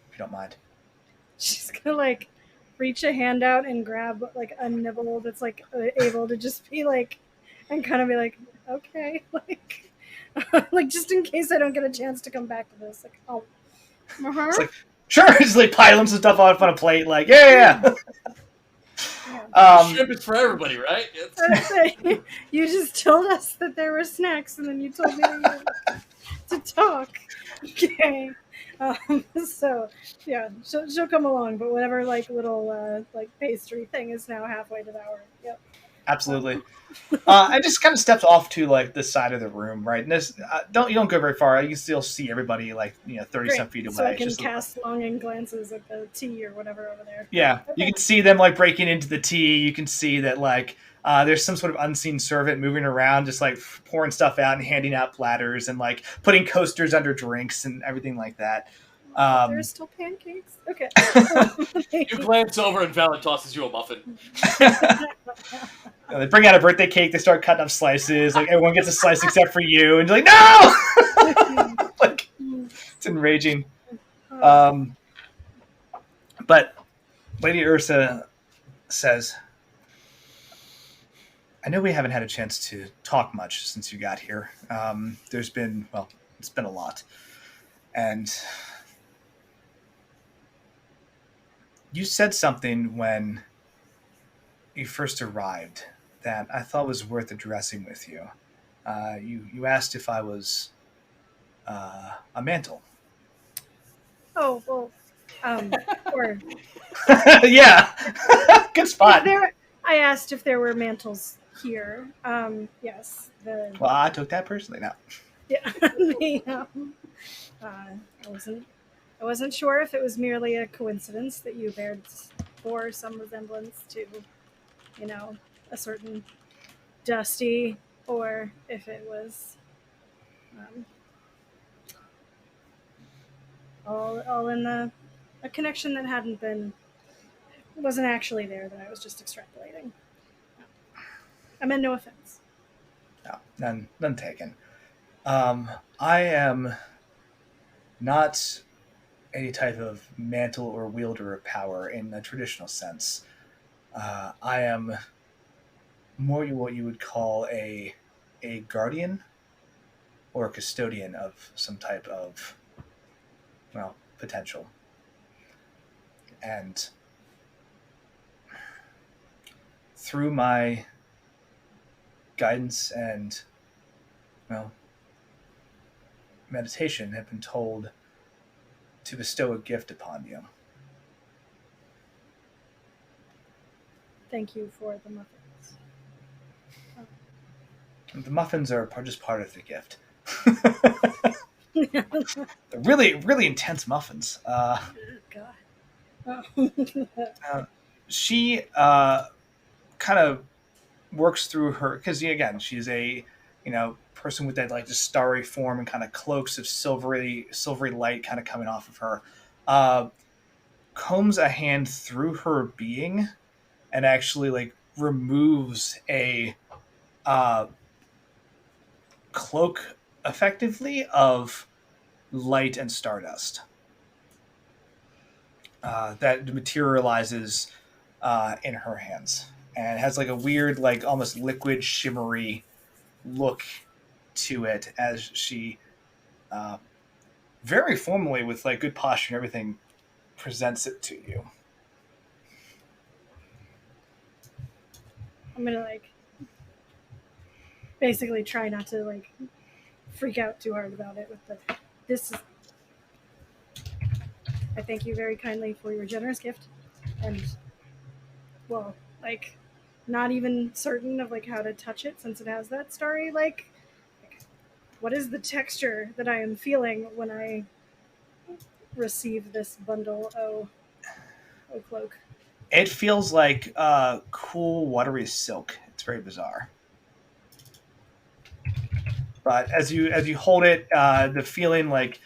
if you don't mind." She's gonna like reach a hand out and grab like a nibble that's like able to just be like, and kind of be like, okay, like, like just in case I don't get a chance to come back to this, like, oh, It's like, sure, just like piling some stuff off on a plate, like, yeah. Shrimp is for everybody, right? Say, you just told us that there were snacks, and then you told me to talk. Okay. So yeah, she'll come along, but whatever like little like pastry thing is now halfway devoured. Yep. Absolutely. I just kind of stepped off to like the side of the room, right? And this you don't go very far. You can still see everybody like 30 some feet away. So I It's can just cast longing glances at the tea or whatever over there. yeah, Okay. you can see them like breaking into the tea. You can see that like there's some sort of unseen servant moving around, just like pouring stuff out and handing out platters and like putting coasters under drinks and everything like that. There's still pancakes. Okay. You glance over and Valen tosses you a muffin. They bring out a birthday cake. They start cutting up slices. Like everyone gets a slice except for you, and you're like, no! Like it's enraging. But Lady Ursa says, "I know we haven't had a chance to talk much since you got here. It's been a lot, and you said something when you first arrived that I thought was worth addressing with you. You asked if I was a mantle." Oh well, or Yeah, good spot. I asked if there were mantles here. Yes. Well, I took that personally now. Yeah. I wasn't sure if it was merely a coincidence that you bore some resemblance to, a certain Dusty, or if it was all in a connection that wasn't actually there, that I was just extrapolating. I meant no offense. No, none taken. I am not any type of mantle or wielder of power in a traditional sense. I am more what you would call a guardian or a custodian of some type of potential. And through my guidance and meditation, have been told to bestow a gift upon you. Thank you for the muffins. The muffins are just part of the gift. They're really, really intense muffins. God. She kind of works through her because again, she's a person with that like just starry form and kind of cloaks of silvery light kind of coming off of her. Combs a hand through her being and actually like removes a cloak effectively of light and stardust that materializes in her hands and has like a weird like almost liquid shimmery look to it as she very formally with like good posture and everything presents it to you. I'm gonna like basically try not to like freak out too hard about it. With the this, is, I thank you very kindly for your generous gift, and well, like not even certain of like how to touch it since it has that starry like what is the texture that I am feeling when I receive this bundle o cloak. It feels like cool, watery silk. It's very bizarre. But as you hold it, the feeling like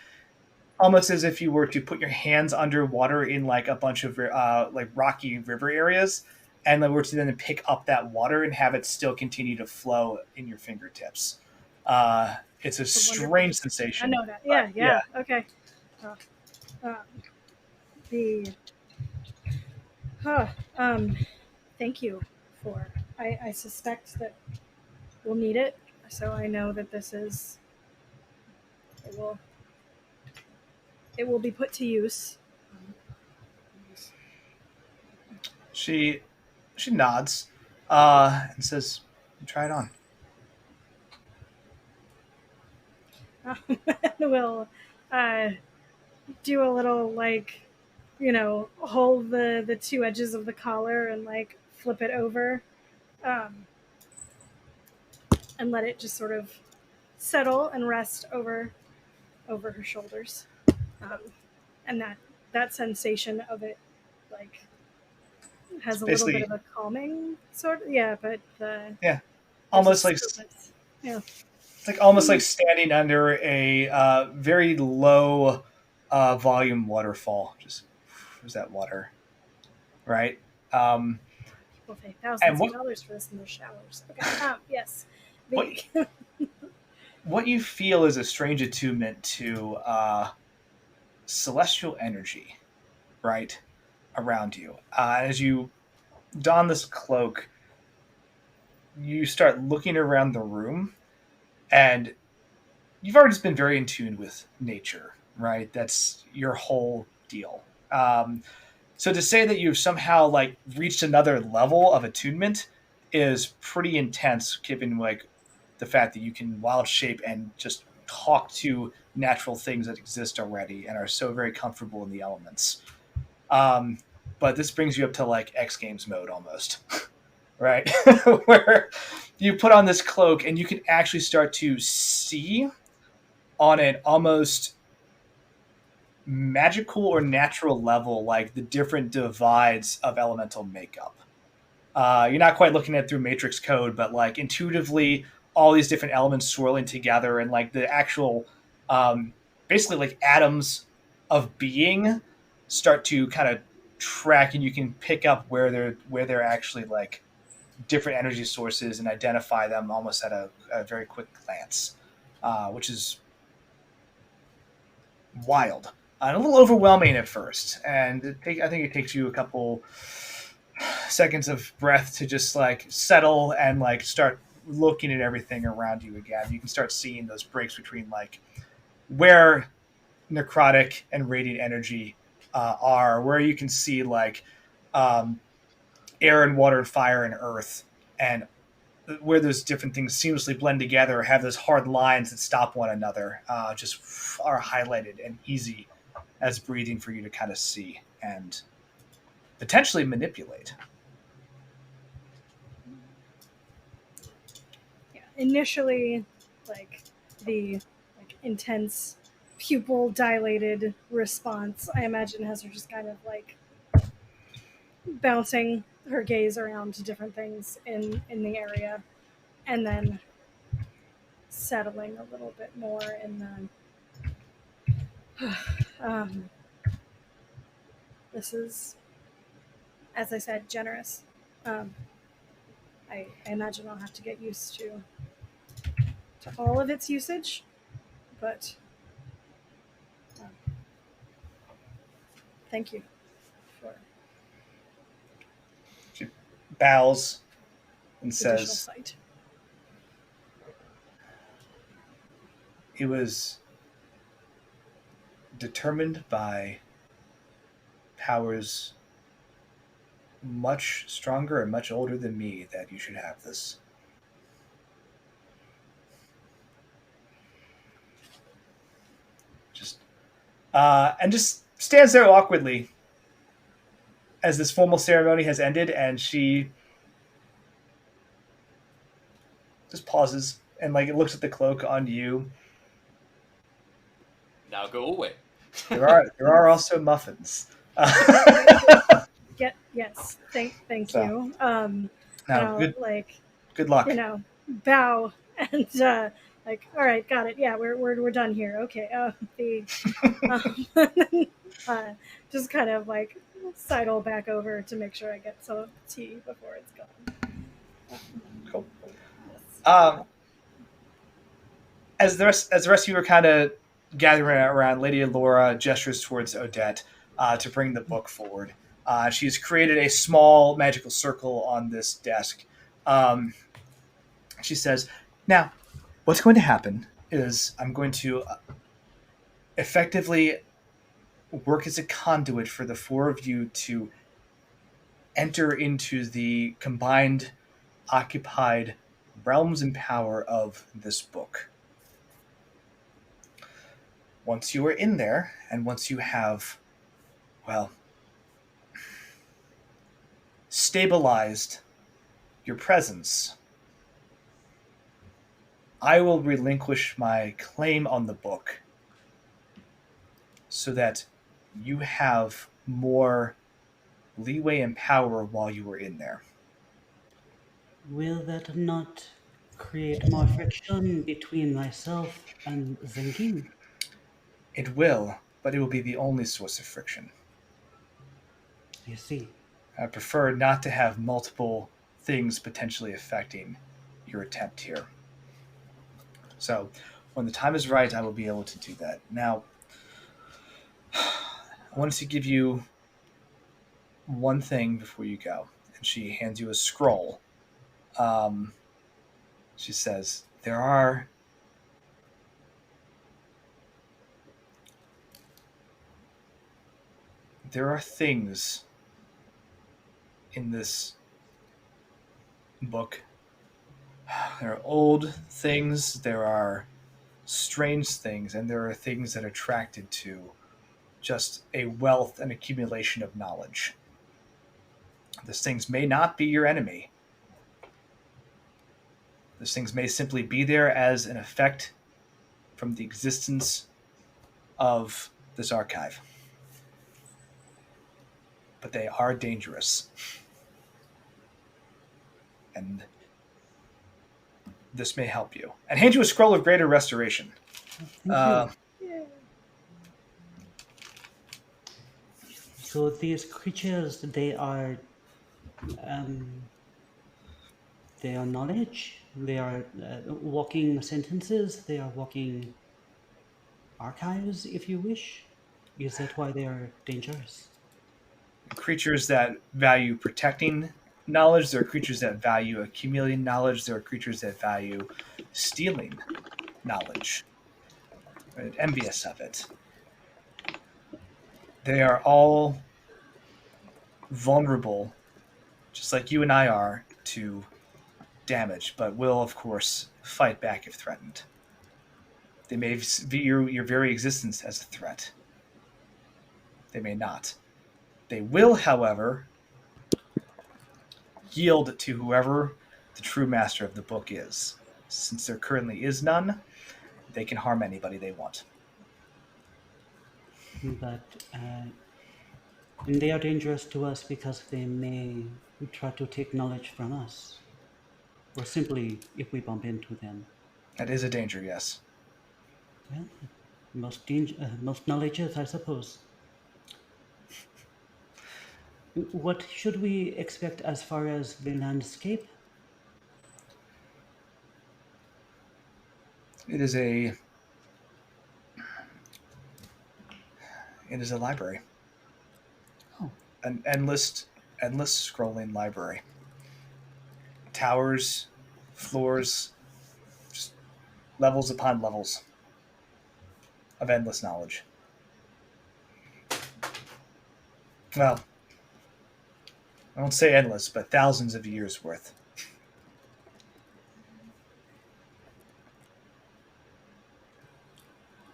almost as if you were to put your hands underwater in like a bunch of like rocky river areas, and then were to then pick up that water and have it still continue to flow in your fingertips. It's a It's a wonderful strange description. I sensation. know that. But Yeah, yeah, yeah. Okay. Uh, um, the huh, um, thank you for. I suspect that we'll need it, so I know that this is it will it will be put to use. she she nods and says, "Try it on." We'll uh, do a little like hold the two edges of the collar and like flip it over, um, and let it just sort of settle and rest over her shoulders, um, and that sensation of it like It's has a little bit basically of a calming sort of, yeah, but yeah, there's a almost like stillness. Yeah. it's like almost like standing under a very low volume waterfall. Just where's that water, right? Um, We'll pay and thousands of dollars for this in their showers. Okay. Yes. what The what you feel is a strange attunement to celestial energy, right, around you. As you don this cloak, you start looking around the room, and you've already just been very in tune with nature, right? That's your whole deal. So to say that you've somehow like reached another level of attunement is pretty intense, given like the fact that you can wild shape and just talk to natural things that exist already and are so very comfortable in the elements. Um, but this brings you up to like X Games mode almost, right? Where you put on this cloak and you can actually start to see on an almost magical or natural level, like the different divides of elemental makeup. You're not quite looking at it through matrix code, but like intuitively, all these different elements swirling together, and like the actual, um, basically like atoms of being start to kind of track, and you can pick up where they're actually like different energy sources and identify them almost at a very quick glance, which is wild and a little overwhelming at first. And I think it takes you a couple seconds of breath to just like settle and like start looking at everything around you again. You can start seeing those breaks between like where necrotic and radiant energy are, where you can see like um, air and water and fire and earth, and where those different things seamlessly blend together, have those hard lines that stop one another, just are highlighted and easy as breathing for you to kind of see and potentially manipulate. yeah, initially, like the like intense pupil dilated response, I imagine has her just kind of like bouncing her gaze around to different things in the area, and then settling a little bit more in the this is, as I said, generous. um, I imagine I'll have to get used to all of its usage, but um, thank you for She bows and additional says, sight. "It was determined by powers much stronger and much older than me that you should have this. and just stands there awkwardly as this formal ceremony has ended, and she just pauses and like it looks at the cloak on you. Now go away. There are also muffins. Yes, thank So you. And now, I'll like good luck. bow and like, all right, got it. Yeah, we're done here. Okay. The um, uh, just kind of like sidle back over to make sure I get some of the tea before it's gone. Cool. Yes. Um, as the rest of you are kind of gathering around, Lady Laura gestures towards Odette to bring the book forward. She's created a small magical circle on this desk. Um, she says, "Now, what's going to happen is I'm going to effectively work as a conduit for the four of you to enter into the combined, occupied realms and power of this book. Once you are in there, and once you have, well, stabilized your presence, I will relinquish my claim on the book so that you have more leeway and power while you are in there. Will that not create more friction between myself and Zengi? It will, but it will be the only source of friction. I see. I prefer not to have multiple things potentially affecting your attempt here. So, when the time is right, I will be able to do that. Now, I wanted to give you one thing before you go. And she hands you a scroll. Um, she says, there are things in this book. There are old things, there are strange things, and there are things that are attracted to just a wealth and accumulation of knowledge. These things may not be your enemy. These things may simply be there as an effect from the existence of this archive. But they are dangerous. And this may help you. And hand you a scroll of greater restoration. Thank you. Yeah. So these creatures, um, they are knowledge. They are walking sentences. They are walking archives, if you wish. Is that why they are dangerous? Creatures that value protecting knowledge, there are creatures that value accumulating knowledge, there are creatures that value stealing knowledge, right? Envious of it. They are all vulnerable, just like you and I are, to damage, but will, of course, fight back if threatened. They may view your very existence as a threat. They may not. They will, however, yield to whoever the true master of the book is. Since there currently is none, they can harm anybody they want. But and they are dangerous to us because they may try to take knowledge from us, or simply if we bump into them. That is a danger, yes. Well, most knowledge is, I suppose. What should we expect as far as the landscape? It is a library, Oh, an endless scrolling library. Towers, floors, just levels upon levels of endless knowledge. Well, I won't say endless, but thousands of years worth.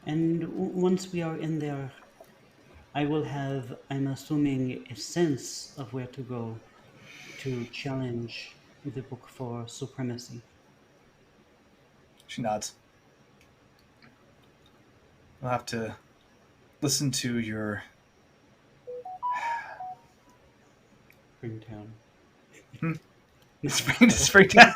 and once we are in there, I will have, I'm assuming, a sense of where to go to challenge the book for supremacy. She nods. We'll have to listen to your Ringtone. spring down.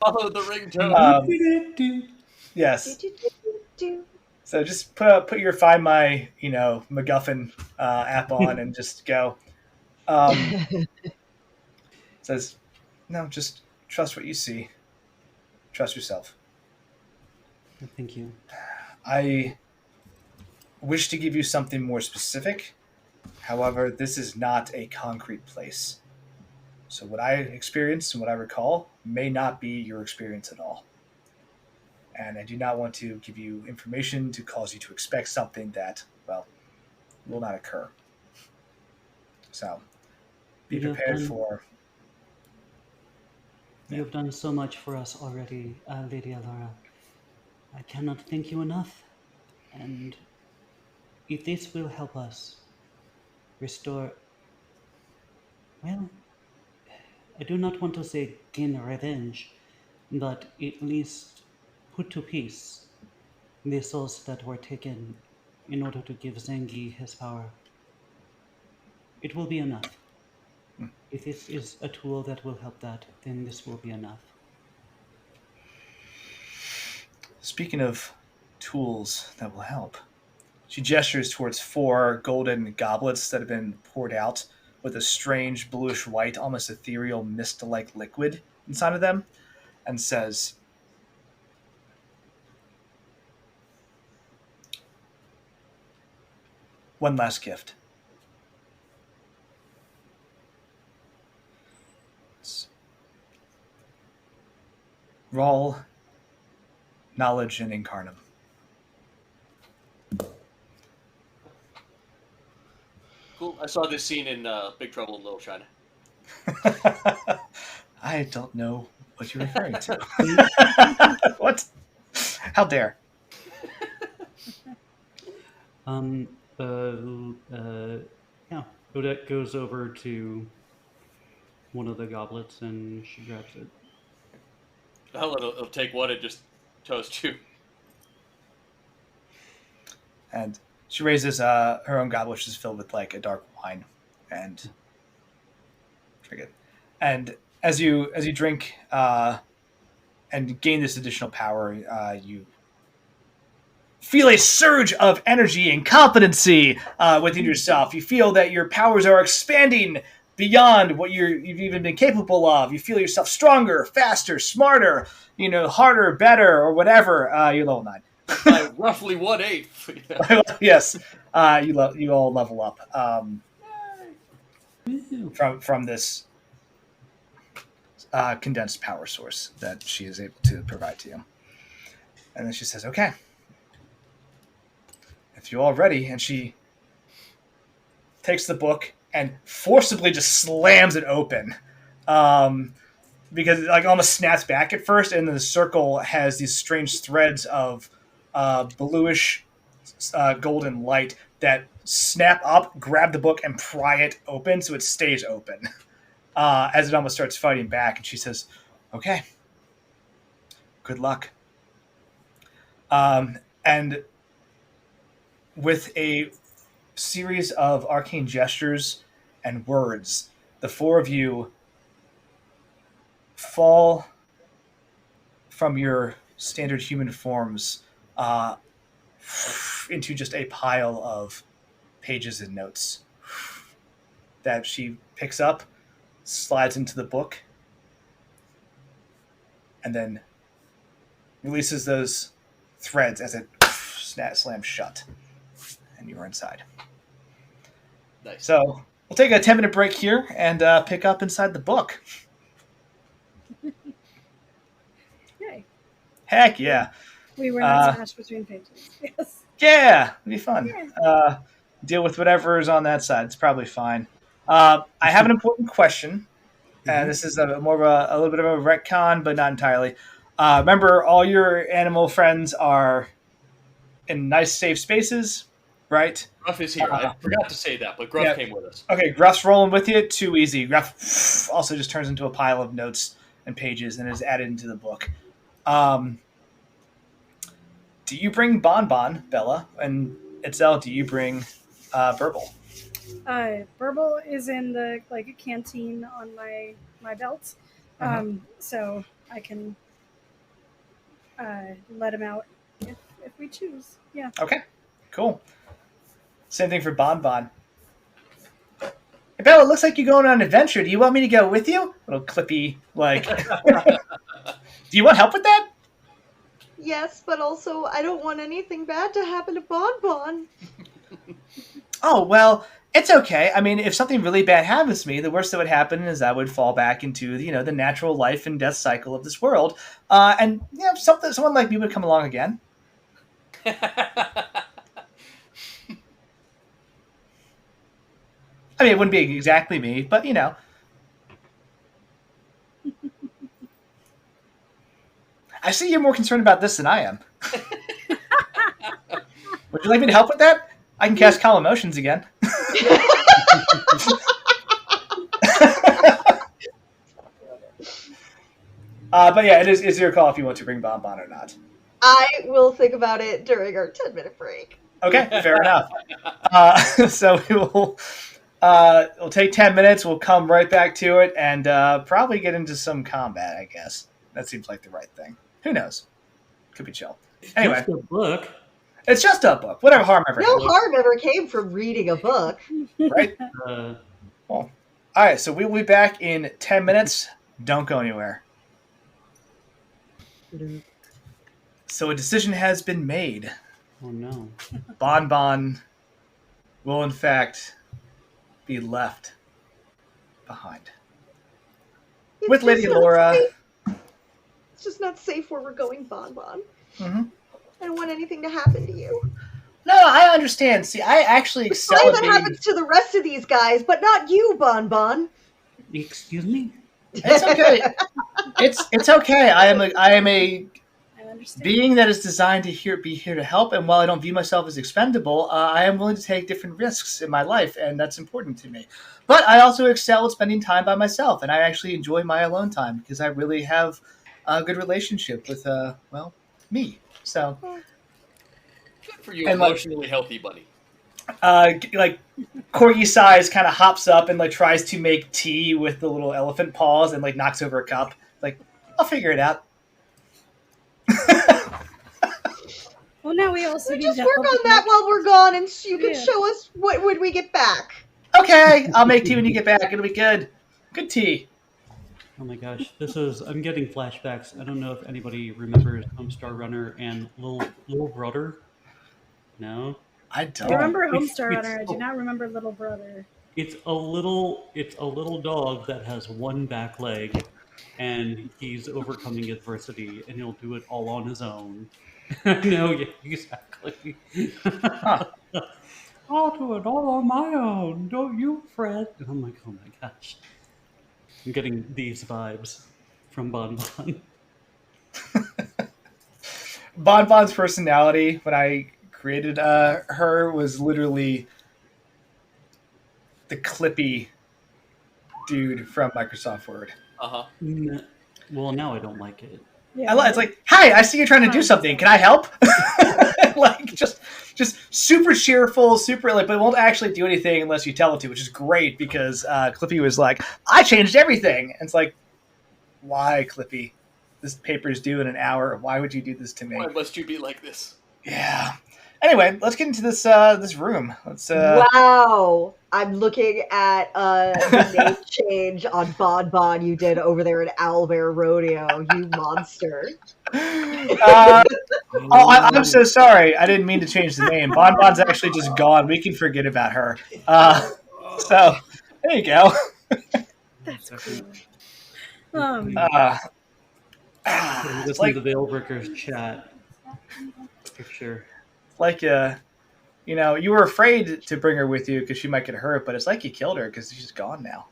Follow the ringtone. Yes. Do-do-do-do-do. So just put your Find My MacGuffin app on and just go. Says, no, just trust what you see. Trust yourself. Thank you. I wish to give you something more specific. However, this is not a concrete place. So what I experienced and what I recall may not be your experience at all. And I do not want to give you information to cause you to expect something that, well, will not occur. So be prepared for... You have done so much for us already, Lady Alara. I cannot thank you enough. And if this will help us restore, well, I do not want to say gain revenge, but at least put to peace the souls that were taken in order to give Zengi his power, it will be enough. If this is a tool that will help that, then this will be enough. Speaking of tools that will help, she gestures towards 4 golden goblets that have been poured out with a strange bluish white, almost ethereal mist-like liquid inside of them, and says, one last gift. It's raw knowledge and incarnate. Cool. I saw this scene in Big Trouble in Little China. I don't know what you're referring to. What? How dare? Yeah, Odette goes over to one of the goblets and she grabs it. It'll take one and just toast you. And she raises her own goblet, which is filled with like a dark wine, and drink it. And as you drink and gain this additional power, you feel a surge of energy and competency within yourself. You feel that your powers are expanding beyond what you've even been capable of. You feel yourself stronger, faster, smarter, harder, better, or whatever. You're level 9. By roughly 1/8. Yes, you all level up from this condensed power source that she is able to provide to you. And then she says, "Okay, if you're all ready," and she takes the book and forcibly just slams it open. Because it like almost snaps back at first, and then the circle has these strange threads of bluish golden light that snap up, grab the book, and pry it open so it stays open as it almost starts fighting back. And she says, "Okay, good luck." And with a series of arcane gestures and words, the 4 of you fall from your standard human forms into just a pile of pages and notes that she picks up, slides into the book, and then releases those threads as it slams shut, and you are inside. Nice. So we'll take a 10-minute break here and pick up inside the book. Yay. Heck yeah. We were not smashed between pages. Yes. Yeah, it'd be fun. Yeah. Deal with whatever is on that side. It's probably fine. I have an important question. And this is more of a little bit of a retcon, but not entirely. Remember, all your animal friends are in nice, safe spaces. right? Gruff is here. I forgot to say that, but Gruff came with us. Okay, Gruff's rolling with you. Too easy. Gruff also just turns into a pile of notes and pages and is added into the book. Do you bring Bonbon, Bella? And Itzel, do you bring Burble? Burble is in the canteen on my belt, so I can let him out if we choose. Yeah. Okay, cool. Same thing for Bonbon. Hey, Bella, it looks like you're going on an adventure. Do you want me to go with you? Little clippy, Do you want help with that? Yes, but also I don't want anything bad to happen to Bonbon. Oh, well, it's okay. I mean, if something really bad happens to me, the worst that would happen is I would fall back into, the natural life and death cycle of this world. And, someone like me would come along again. I mean, it wouldn't be exactly me, but, I see you're more concerned about this than I am. Would you like me to help with that? I can cast Calm Emotions again. But yeah, it's your call if you want to bring Bonbon or not. I will think about it during our 10-minute break. Okay, fair enough. So we'll take 10 minutes. We'll come right back to it and probably get into some combat, I guess. That seems like the right thing. Who knows? Could be chill. Anyway. Just a book. It's just a book. Whatever harm ever No harm ever came from reading a book. Right? Well, all right, so we'll be back in 10 minutes. Don't go anywhere. So a decision has been made. Oh, no. Bonbon will, in fact, be left behind. With Lady Laura. It's just not safe where we're going, Bonbon. Mm-hmm. I don't want anything to happen to you. No, I understand. See, I actually excel Fine, at that being... happens to the rest of these guys, but not you, Bonbon. Excuse me? It's okay. It's okay. I am a being that is designed to be here to help, and while I don't view myself as expendable, I am willing to take different risks in my life, and that's important to me. But I also excel at spending time by myself, and I actually enjoy my alone time because I really have a good relationship with, me. So, good for you, emotionally healthy buddy. Corgi Size kind of hops up and tries to make tea with the little elephant paws and knocks over a cup. I'll figure it out. Well, now we also need just to work on that while we're gone, and you can show us what when we get back. Okay, I'll make tea when you get back. It'll be good. Good tea. Oh my gosh, I'm getting flashbacks. I don't know if anybody remembers Homestar Runner and Little Brother. No? I don't. I remember Homestar It's- Runner. I do not remember Little Brother. It's a little dog that has one back leg, and he's overcoming adversity, and he'll do it all on his own. No, yeah, exactly. I'll do it all on my own. Don't you fret. And I'm like, oh my gosh. I'm getting these vibes from Bonbon. Bonbon's personality when I created her was literally the clippy dude from Microsoft Word. Uh-huh. Well, now I don't like it. Yeah, It's like, hi, I see you're trying to do something. Can I help? Just super cheerful, super but it won't actually do anything unless you tell it to, which is great because Clippy was like, I changed everything. And it's like, why, Clippy? This paper's due in an hour. Why would you do this to me? Why must you be like this? Yeah. Anyway, let's get into this room. Let's. Wow, I'm looking at the name change on Bonbon you did over there at Owlbear Rodeo. You monster! I'm so sorry. I didn't mean to change the name. Bonbon's actually just gone. We can forget about her. So there you go. That's cool. Listen to the Veilbreakers chat. Picture. You were afraid to bring her with you because she might get hurt, but it's like you killed her because she's gone now.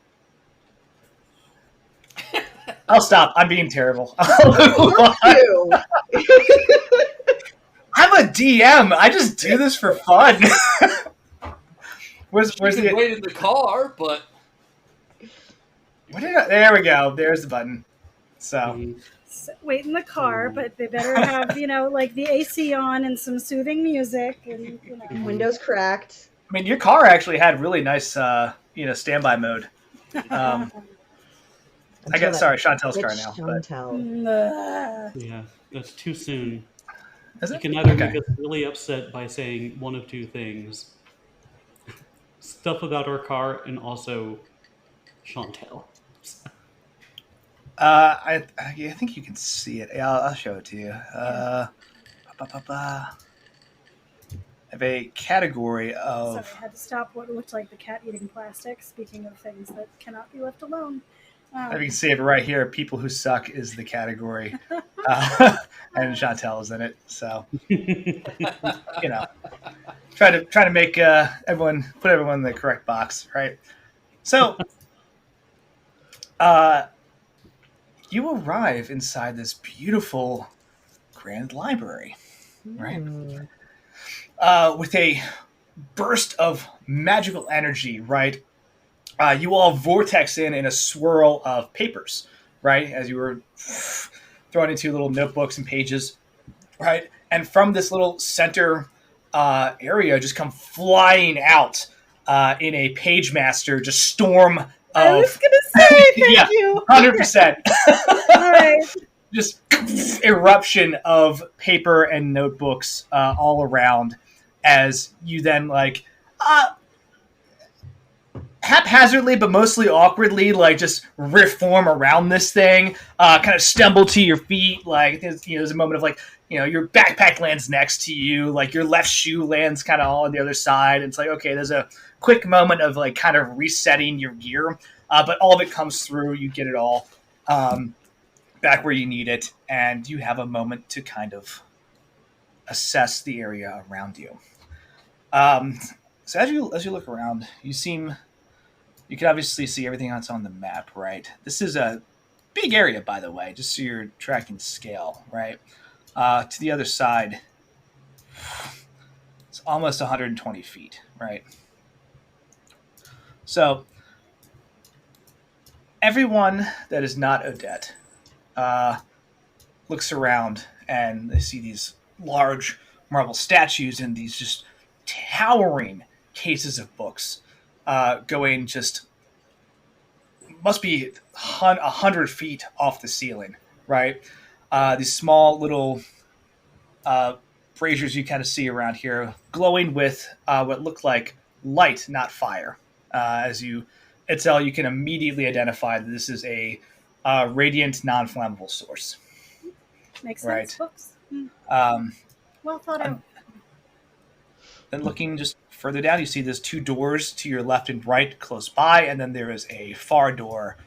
I'll stop. I'm being terrible. I'm a DM. I just do this for fun. where's You can the? wait in the car, but There we go. There's the button. So Mhm. Wait in the car, but they better have, like the AC on and some soothing music. And, Windows cracked. I mean, your car actually had really nice, standby mode. I Until got that sorry, Chantel's car bitch now, but Ugh. Yeah, that's too soon. is You it? can either Okay. make us really upset by saying one of two things: stuff about our car, and also Chantel. I think you can see it. Yeah, I'll show it to you. I have a category Sorry, of. I had to stop what looked like the cat eating plastic. Speaking of things that cannot be left alone. If you can see it right here, people who suck is the category, and Chantel is in it. So try to make everyone put everyone in the correct box, right? So you arrive inside this beautiful grand library, right? With a burst of magical energy, right? You all vortex in a swirl of papers, right? As you were thrown into little notebooks and pages, right? And from this little center area, just come flying out in a page master, just storm of. I was gonna say thank you. 100%. All right. Just eruption of paper and notebooks all around, as you then haphazardly but mostly awkwardly just reform around this thing, kind of stumble to your feet, there's a moment of your backpack lands next to you, your left shoe lands kind of all on the other side. It's okay, there's a quick moment of kind of resetting your gear, but all of it comes through. You get it all back where you need it, and you have a moment to kind of assess the area around you. So as you look around, you can obviously see everything that's on the map, right? This is a big area, by the way, just so you're tracking scale, right? To the other side, it's almost 120 feet, right? So everyone that is not Odette looks around, and they see these large marble statues and these just towering cases of books going just must be 100 feet off the ceiling, right? These small little braziers you kind of see around here, glowing with what look like light, not fire. Itzel, you can immediately identify that this is a radiant, non-flammable source. Makes sense. Right. Books. Well thought out. Then looking just further down, you see there's two doors to your left and right close by, and then there is a far door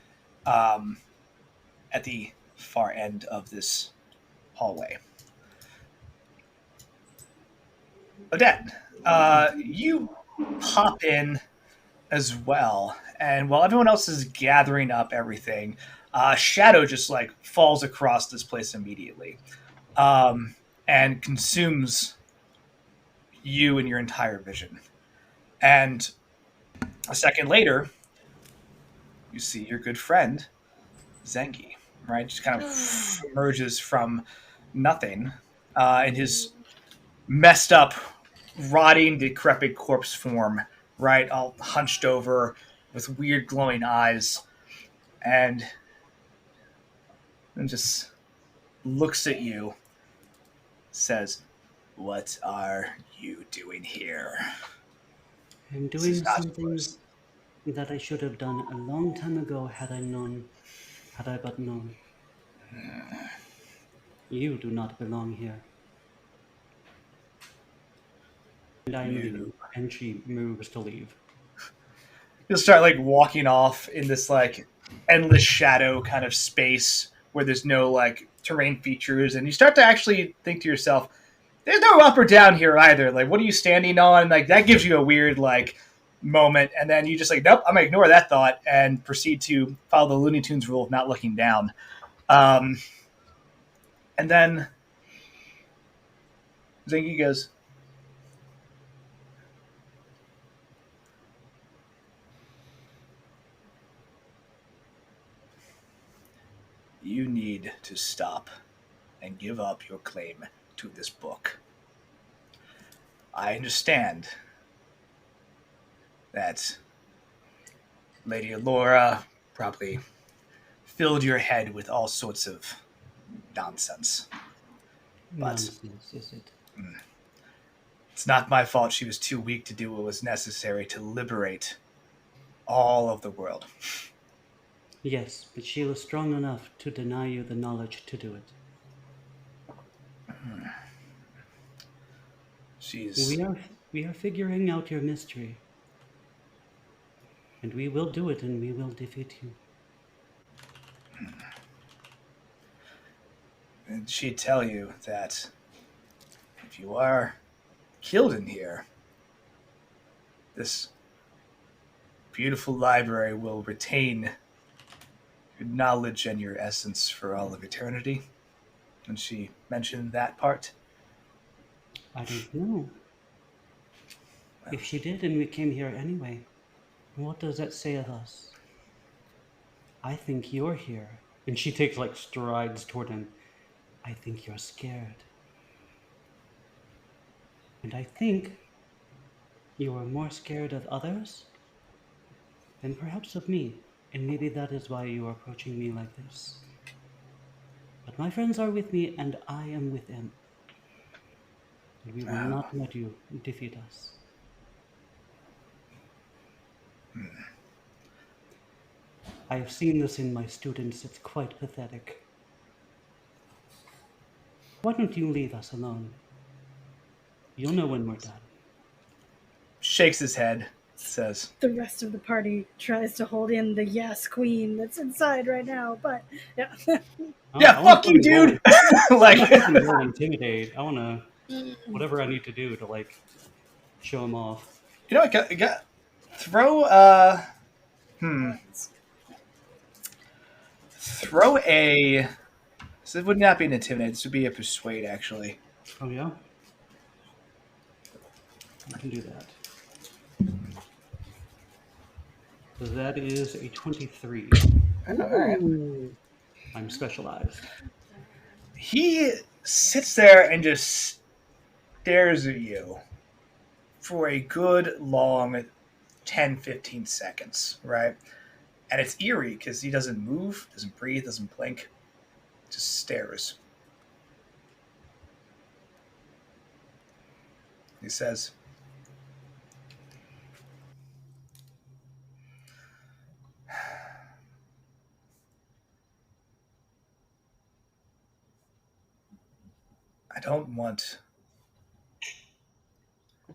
at the far end of this hallway. Odette, you pop in as well, and while everyone else is gathering up everything, shadow just falls across this place immediately, and consumes you and your entire vision. And a second later, you see your good friend Zengi, right? Just kind of emerges from nothing in his messed up, rotting, decrepit corpse form, right? All hunched over with weird glowing eyes, and just looks at you, says, "What are you doing here?" I'm This doing is not something yours. that I should have done a long time ago had I but known. You do not belong here. And I'm leaving. And she moves to leave. You'll start walking off in this endless shadow kind of space where there's no terrain features, and you start to actually think to yourself, there's no up or down here either. What are you standing on? That gives you a weird moment, and then you just nope, I'm gonna ignore that thought and proceed to follow the Looney Tunes rule of not looking down. And then Zengi goes, "You need to stop and give up your claim to this book. I understand that Lady Alora probably filled your head with all sorts of nonsense, but Nonsense, is it? it's not my fault she was too weak to do what was necessary to liberate all of the world. Yes, but she was strong enough to deny you the knowledge to do it. She's We are we are figuring out your mystery, and we will do it, and we will defeat you. and she'd tell you that if you are killed in here, this beautiful library will retain your knowledge and your essence for all of eternity. And she mentioned that part. I don't know. Well, If she did and we came here anyway, what does that say of us? I think you're here. And she takes like strides toward him. I think you're scared. And I think you are more scared of others than perhaps of me. And maybe that is why you are approaching me like this. But my friends are with me, and I am with them. And we will oh, not let you defeat us. I have seen this in my students. It's quite pathetic. Why don't you leave us alone? You'll know when we're done. shakes his head, says, The rest of the party tries to hold in the yes queen that's inside right now, but yeah. "Yeah, I want fuck to you, fucking roll. dude!" I want Like, to fucking roll intimidate. I want to whatever I need to do to like show him off. you know, throw hmm, throw a. So it would not be an intimidate. This would be a persuade, actually. Oh yeah, I can do that. That is a 23. All right. Ooh. I'm specialized. He sits there and just stares at you for a good long 10, 15 seconds, right? And it's eerie because he doesn't move, doesn't breathe, doesn't blink, just stares. He says, "I don't want.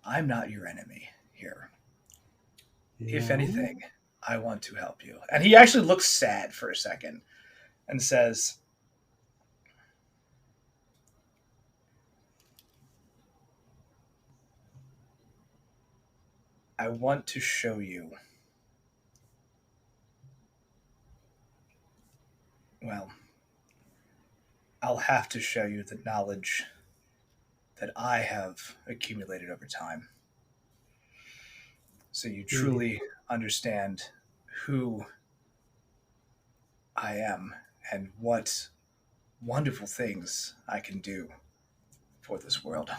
I'm not your enemy here. If No, anything, I want to help you." And he actually looks sad for a second and says, "I want to show you, well, I'll have to show you the knowledge that I have accumulated over time. So you really, truly understand who I am and what wonderful things I can do for this world."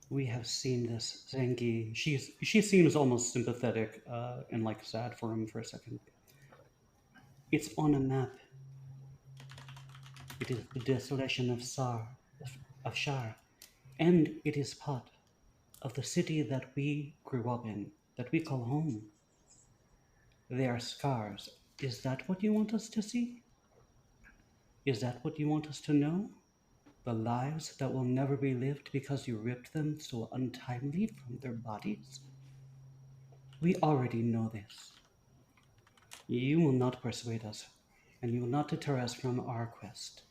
we have seen this. Zengi, she seems almost sympathetic and like sad for him for a second. It's on a map. It is the desolation of of Shar, and it is part of the city that we grew up in, that we call home. They are scars. Is that what you want us to see? Is that what you want us to know? The lives that will never be lived because you ripped them so untimely from their bodies? We already know this. You will not persuade us, and you will not deter us from our quest.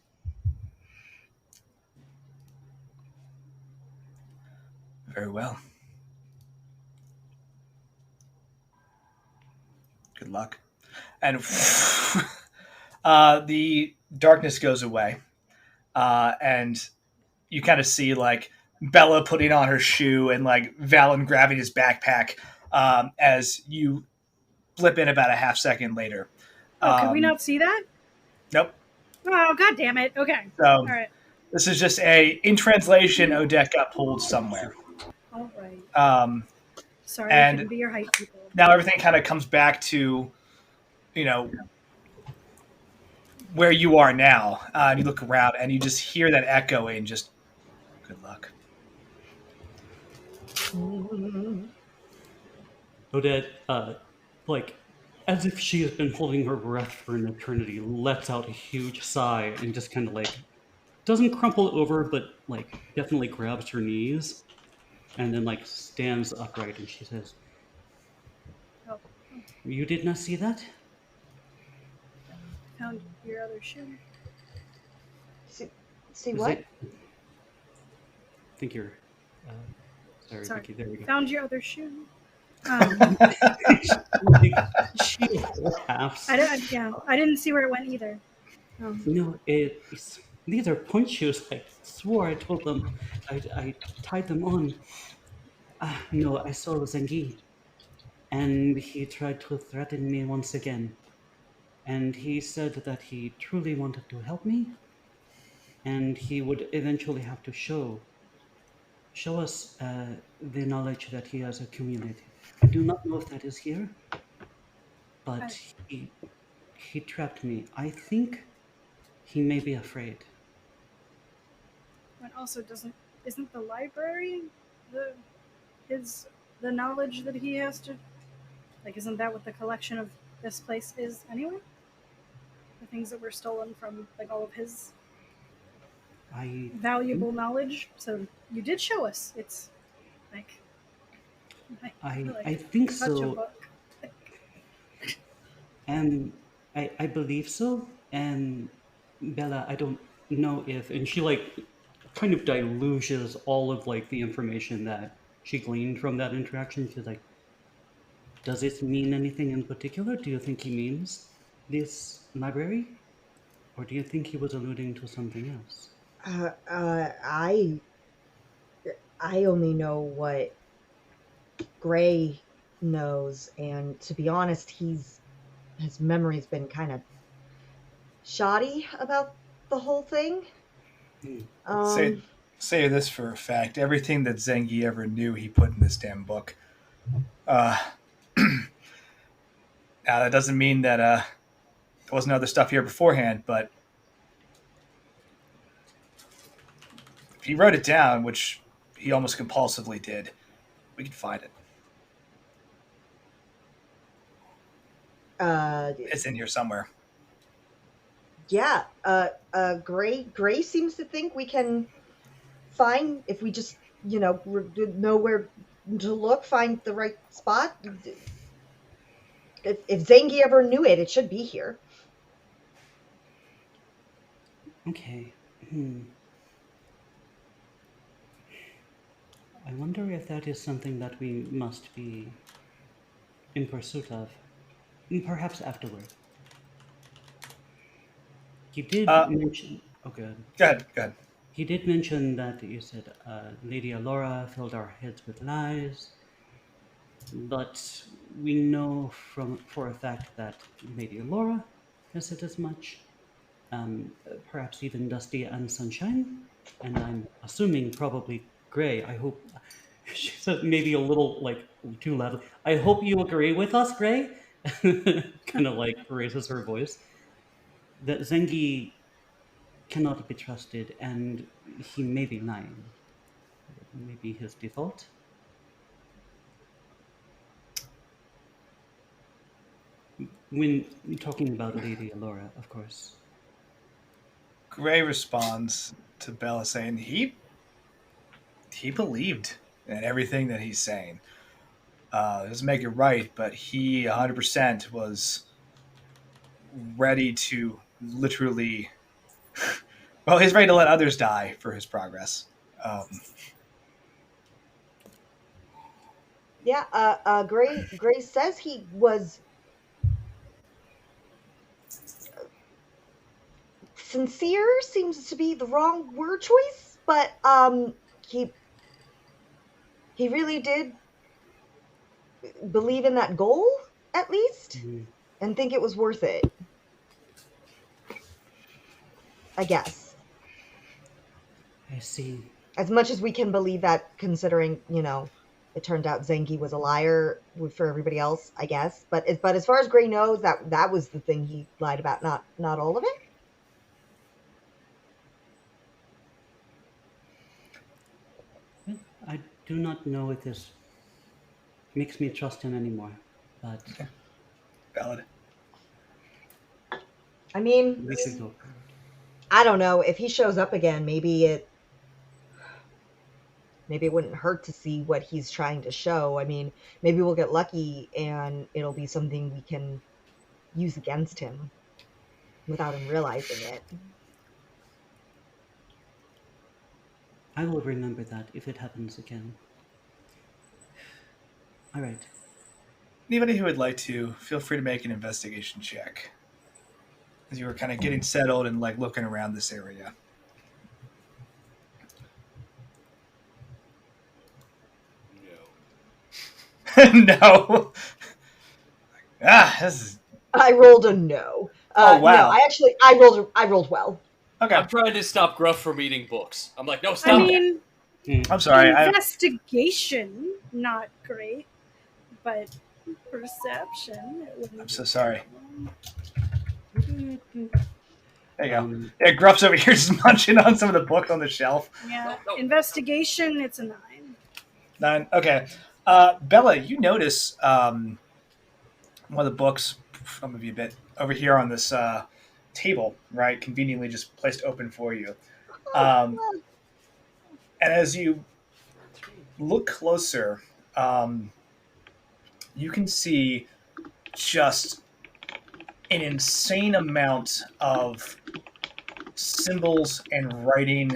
Very well. Good luck. And the darkness goes away. And you kind of see like Bella putting on her shoe and like Valen grabbing his backpack as you blip in about a half second later. Oh, could we not see that? Nope. Oh, god damn it. Okay. So All right. this is just in translation, Odette got pulled somewhere. All right. Um, Sorry, and I couldn't be your height people. now everything kind of comes back to, where you are now. And you look around and you just hear that echoing, just good luck. Odette, like, as if she has been holding her breath for an eternity, lets out a huge sigh and just kind of like doesn't crumple over, but like definitely grabs her knees and then like stands upright and she says, Oh, "You did not see that?" found your other shoe. See Is what? it- I think you're. Sorry, Sorry. Vicky. There we go. Found your other shoe. She laughs. I didn't see where it went either. No, these are point shoes. I swore I told them I tied them on. No, I saw Zengi, and he tried to threaten me once again. And he said that he truly wanted to help me, and he would eventually have to show us the knowledge that he has accumulated. I do not know if that is here, but he trapped me. I think he may be afraid. But also, isn't the library the knowledge that he has to, like, isn't that what the collection of this place is anyway? The things that were stolen from, like, all of his valuable knowledge. So you did show us. It's like I think touch a so. book. And I believe so. And Bella, I don't know if, and she like kind of diluges all of like the information that she gleaned from that interaction. She's like, does it mean anything in particular? Do you think he means this library? Or do you think he was alluding to something else? I only know what Gray knows, and to be honest, his memory's been kind of shoddy about the whole thing. Say this for a fact: everything that Zengi ever knew, he put in this damn book. Now that doesn't mean that there wasn't other stuff here beforehand, but if he wrote it down, which he almost compulsively did, we could find it. It's in here somewhere. Yeah. Gray seems to think we can find, if we just know where to look, find the right spot. If Zangi ever knew it, it should be here. Okay. I wonder if that is something that we must be in pursuit of. Perhaps afterward. He did mention... Oh, good. Go ahead. He did mention that you said Lady Alora filled our heads with lies, but we know for a fact that Lady Alora has said as much, perhaps even Dusty and Sunshine, and I'm assuming probably Gray. I hope she said maybe a little like too loud. I hope you agree with us, Gray. Kind of like raises her voice. That Zengi cannot be trusted, and he may be lying. Maybe his default. When talking about Lady Alora, of course. Gray responds to Bella saying he believed in everything that he's saying. Doesn't make it right, but he 100% was ready to literally. Well, he's ready to let others die for his progress. Yeah. Gray says he was sincere. Seems to be the wrong word choice. but he really did believe in that goal, at least, and think it was worth it. I guess. I see. As much as we can believe that, considering, it turned out Zengi was a liar for everybody else, I guess. But as far as Gray knows, that was the thing he lied about, not all of it. Well, I do not know if this makes me trust him anymore, but Valid. I mean, we could go forward. I don't know. If he shows up again, maybe it wouldn't hurt to see what he's trying to show. I mean, maybe we'll get lucky and it'll be something we can use against him without him realizing it. I will remember that if it happens again. All right. Anybody who would like to, feel free to make an investigation check. As you were kind of getting settled and like looking around this area. No. This is. I rolled a no. Oh wow! No, I rolled well. Okay. I'm trying to stop Gruff from eating books. I'm like, no, stop. I mean, I'm sorry. investigation, not great, but perception. I'm so sorry. Mm-hmm. There you go. Yeah, Gruff's over here just munching on some of the books on the shelf. Yeah, No. investigation, it's a 9. 9. Okay. Bella, you notice one of the books, I'll move you a bit, over here on this table, right? Conveniently just placed open for you. And as you look closer, you can see just an insane amount of symbols and writing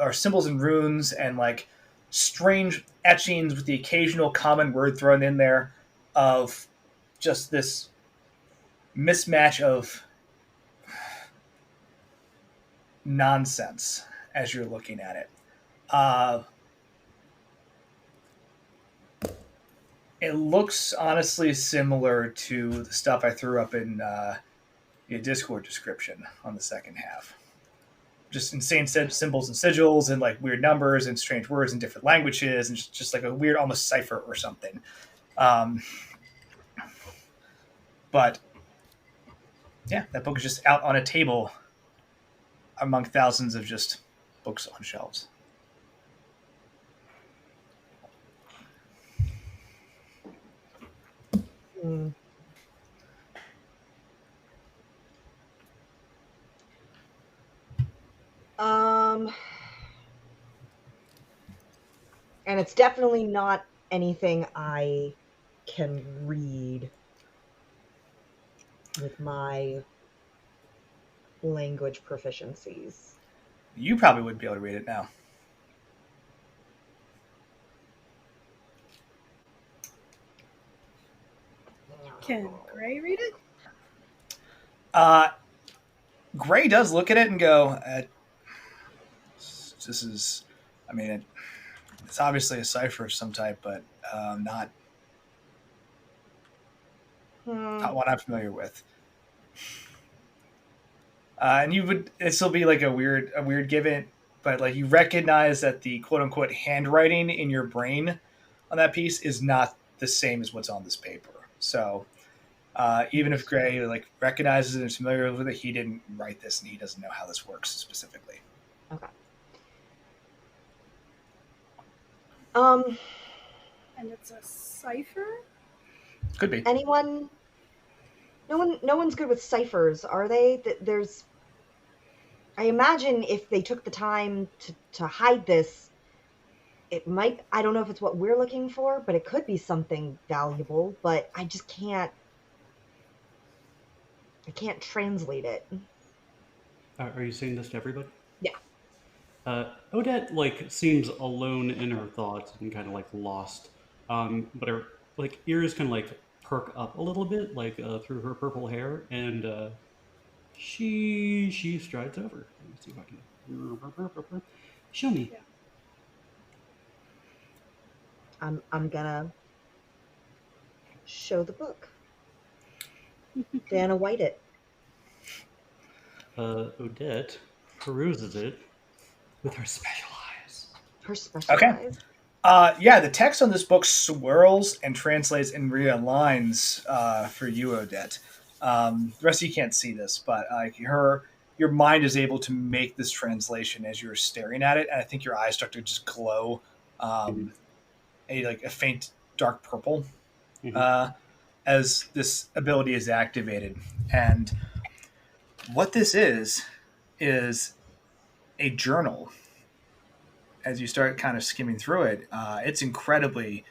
or symbols and runes and like strange etchings with the occasional common word thrown in there of just this mismatch of nonsense as you're looking at it. It looks honestly similar to the stuff I threw up in your Discord description on the second half. Just insane symbols and sigils and like weird numbers and strange words in different languages and just like a weird almost cipher or something. But yeah, that book is just out on a table among thousands of just books on shelves. And it's definitely not anything I can read with my language proficiencies. You probably wouldn't be able to read it now. Can Gray read it? Gray does look at it and go, this is, I mean, it's obviously a cipher of some type, but not one I'm familiar with. And this will be like a weird given, but like you recognize that the quote unquote handwriting in your brain on that piece is not the same as what's on this paper. So even if Gray like recognizes it and is familiar with it, he didn't write this and he doesn't know how this works specifically. Okay. And it's a cipher? Could be. Anyone? No one's good with ciphers, are they? I imagine if they took the time to hide this, it might. I don't know if it's what we're looking for, but it could be something valuable. But I just can't. I can't translate it. Are you saying this to everybody? Yeah. Odette like seems alone in her thoughts and kind of like lost, but her like ears kind of like perk up a little bit, like through her purple hair, and she strides over. Let me see if I can. Show me. Yeah. I'm gonna show the book. Dana White it. Odette peruses it with her special eyes. Her Okay. specialized. Yeah, the text on this book swirls and translates in real lines for you, Odette. The rest of you can't see this, but your mind is able to make this translation as you're staring at it, and I think your eyes start to just glow a faint dark purple as this ability is activated. And what this is a journal. As you start kind of skimming through it, it's incredibly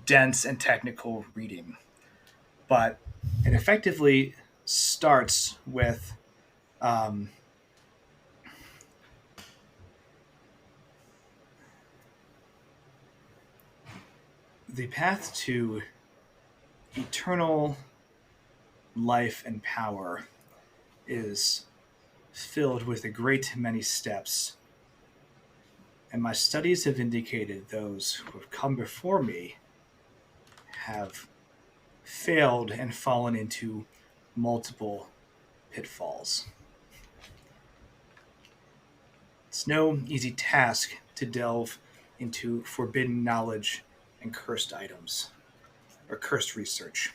dense and technical reading. But it effectively starts with the path to eternal life and power is filled with a great many steps. And my studies have indicated those who have come before me have failed and fallen into multiple pitfalls. It's no easy task to delve into forbidden knowledge and cursed items, or cursed research.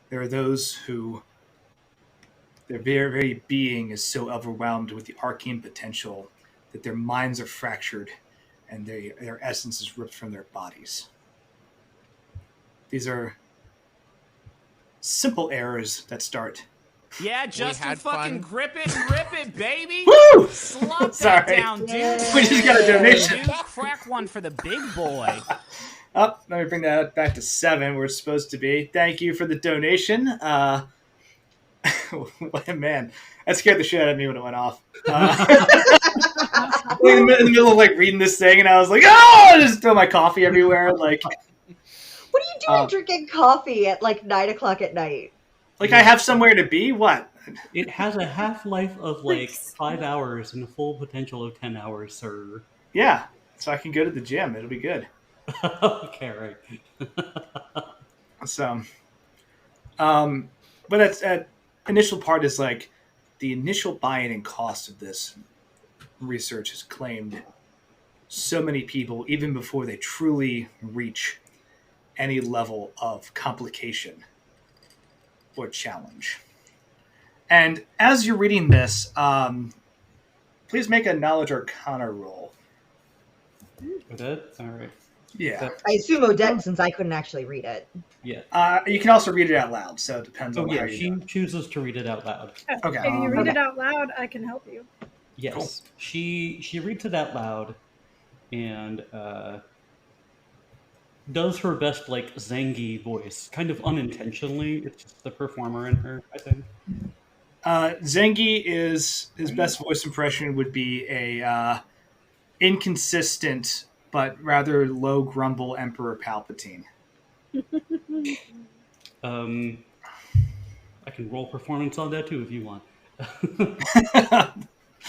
There are those who their very being is so overwhelmed with the arcane potential that their minds are fractured and their essence is ripped from their bodies. These are simple errors that start. Yeah, Justin, fucking grip it and rip it, baby. Woo! Slop Sorry. that down, dude. We just got a donation. Dude, crack one for the big boy. Oh, let me bring that back to 7 where it's supposed to be. Thank you for the donation. Man, that scared the shit out of me when it went off. In the middle of reading this thing, and I was like, "Oh!" I just throw my coffee everywhere. Like, What are you doing drinking coffee at 9:00 at night? I have somewhere to be. What? It has a half-life of 5 hours and a full potential of 10 hours, sir. Yeah, so I can go to the gym. It'll be good. Okay, right. So, but that's initial part is the initial buy-in and cost of this research has claimed so many people even before they truly reach any level of complication or challenge. And as you're reading this, please make a knowledge arcana roll. Odette? All right. Yeah. I assume Odette, since I couldn't actually read it. Yeah. You can also read it out loud, so it depends on Oh, yeah, how you she do it. chooses to read it out loud. Okay. If you read Okay. it out loud, I can help you. Yes. Cool. She reads it out loud and does her best Zangy voice, kind of unintentionally. It's just the performer in her, I think. Zengi is his best voice impression would be a inconsistent but rather low grumble Emperor Palpatine. I can roll performance on that too if you want.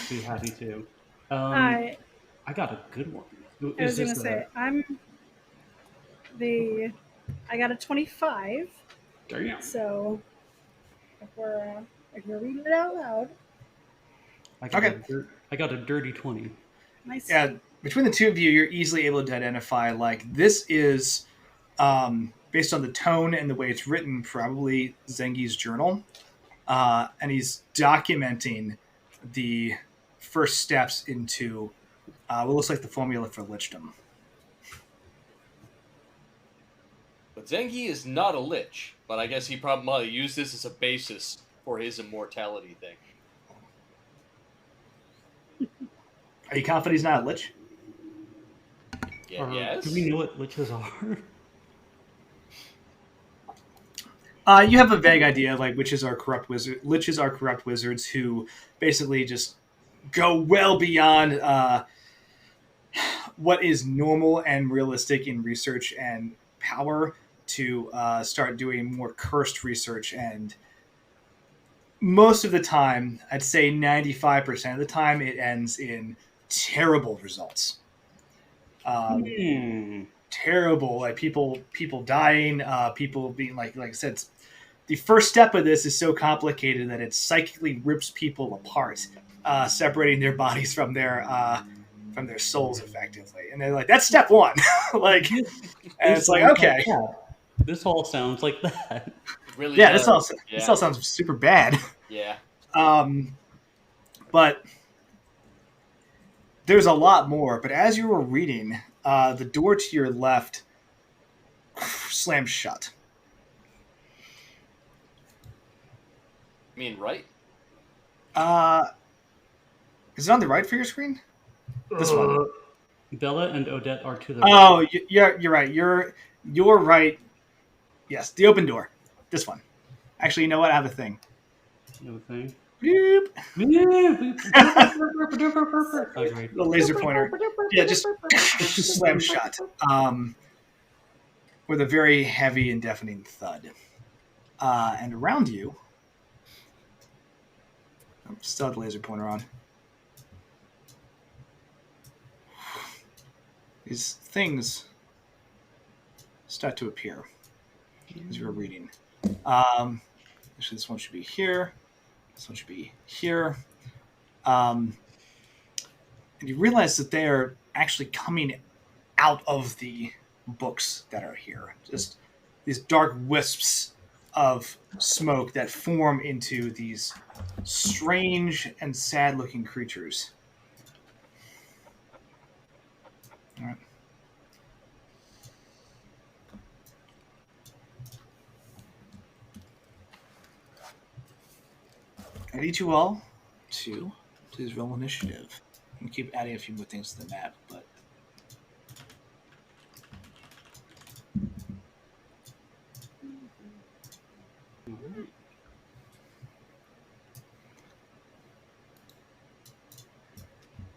Be happy to. I got a good one. I was gonna say I got a 25. Damn. So if you're reading it out loud, I got a dirty 20. nice. Yeah, between the two of you, you're easily able to identify this is based on the tone and the way it's written, probably Zengi's journal, and he's documenting the first steps into what looks like the formula for lichdom. But Zengi is not a lich, but I guess he probably might use this as a basis for his immortality thing. Are you confident he's not a lich? Yeah, yes. Do we know what liches are? You have a vague idea of liches are corrupt wizards who basically just go well beyond what is normal and realistic in research and power to start doing more cursed research. And most of the time, I'd say 95% of the time, it ends in terrible results. Terrible, like people dying, people being like I said, the first step of this is so complicated that it psychically rips people apart, separating their bodies from their souls effectively. And they're like, that's step one. Like, and it's like, okay, this all sounds like that. It really yeah, does. this all sounds super bad. Yeah. But there's a lot more. But as you were reading, the door to your left slammed shut. You mean right? Is it on the right for your screen? This one. Bella and Odette are to the right. You're right. You're right. Yes, the open door. This one. Actually, you know what? I have a thing. No thing. Beep. Okay. The laser pointer. Yeah, just slam shut. With a very heavy and deafening thud. And around you, I'm still have the laser pointer on. These things start to appear as you're reading. Actually, this one should be here. This one should be here. And you realize that they are actually coming out of the books that are here. Just these dark wisps of smoke that form into these strange and sad-looking creatures. All right. I need you all to please roll initiative. I'm gonna keep adding a few more things to the map, but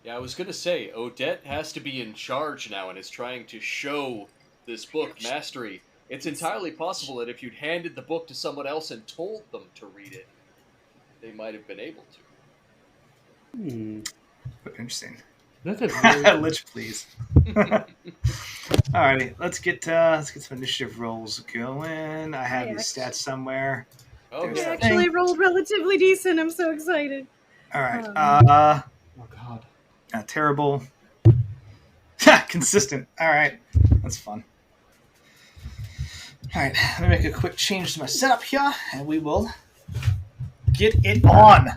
Yeah, I was gonna say, Odette has to be in charge now and is trying to show this book mastery. It's entirely possible that if you'd handed the book to someone else and told them to read it, they might have been able to. Interesting. That's a very... Lich, please. Alrighty, let's get some initiative rolls going. I have these stats somewhere. Okay. I actually rolled relatively decent. I'm so excited. All right. oh God. Terrible. Consistent. All right. That's fun. All right. Let me make a quick change to my setup here, and we will get it on.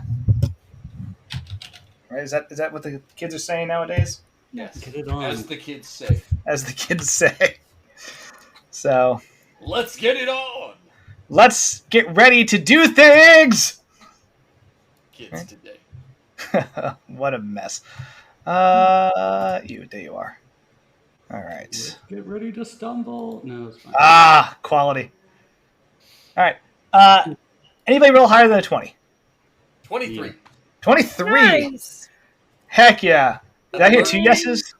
Right? Is that what the kids are saying nowadays? Yes. Get it on. As the kids say. As the kids say. So. Let's get it on. Let's get ready to do things. Kids today. What a mess. There you are. All right. Let's get ready to stumble. No, it's fine. Quality. All right. Anybody roll higher than a 20? 23. Yeah. 23. Nice. Heck yeah. Did I hear 2 yeses?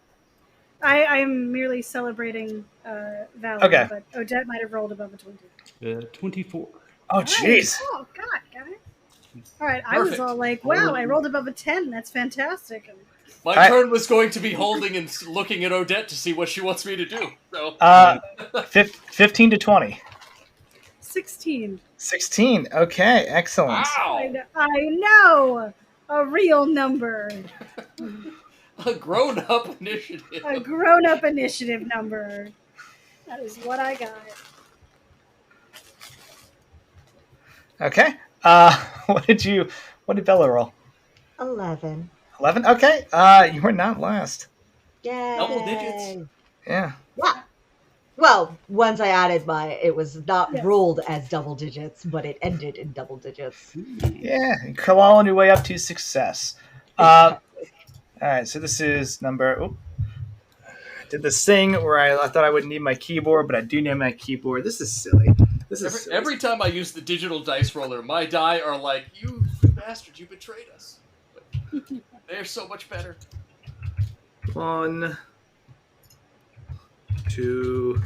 I am merely celebrating Valerie, Okay. but Odette might have rolled above a 20. 24. Oh, jeez. Oh, God, guys. All right, I was all like, wow, I rolled above a 10. That's fantastic. And My turn was going to be holding and looking at Odette to see what she wants me to do. So 15 to 20. 16. 16. Okay, excellent. wow. I know a real number. A grown-up initiative. A grown-up initiative number. That is what I got. Okay. What did Bella roll? 11. 11? Okay. You were not last. Yay. Double digits. Yeah. Yeah. Well, once I added it was not Yes. rolled as double digits, but it ended in double digits. Yeah. And crawl on your way up to success. All right. So this is number. Did this thing where I thought I wouldn't need my keyboard, but I do need my keyboard. This is silly. Every time I use the digital dice roller, my die are like, you bastard, you betrayed us. But they're so much better. 1, 2.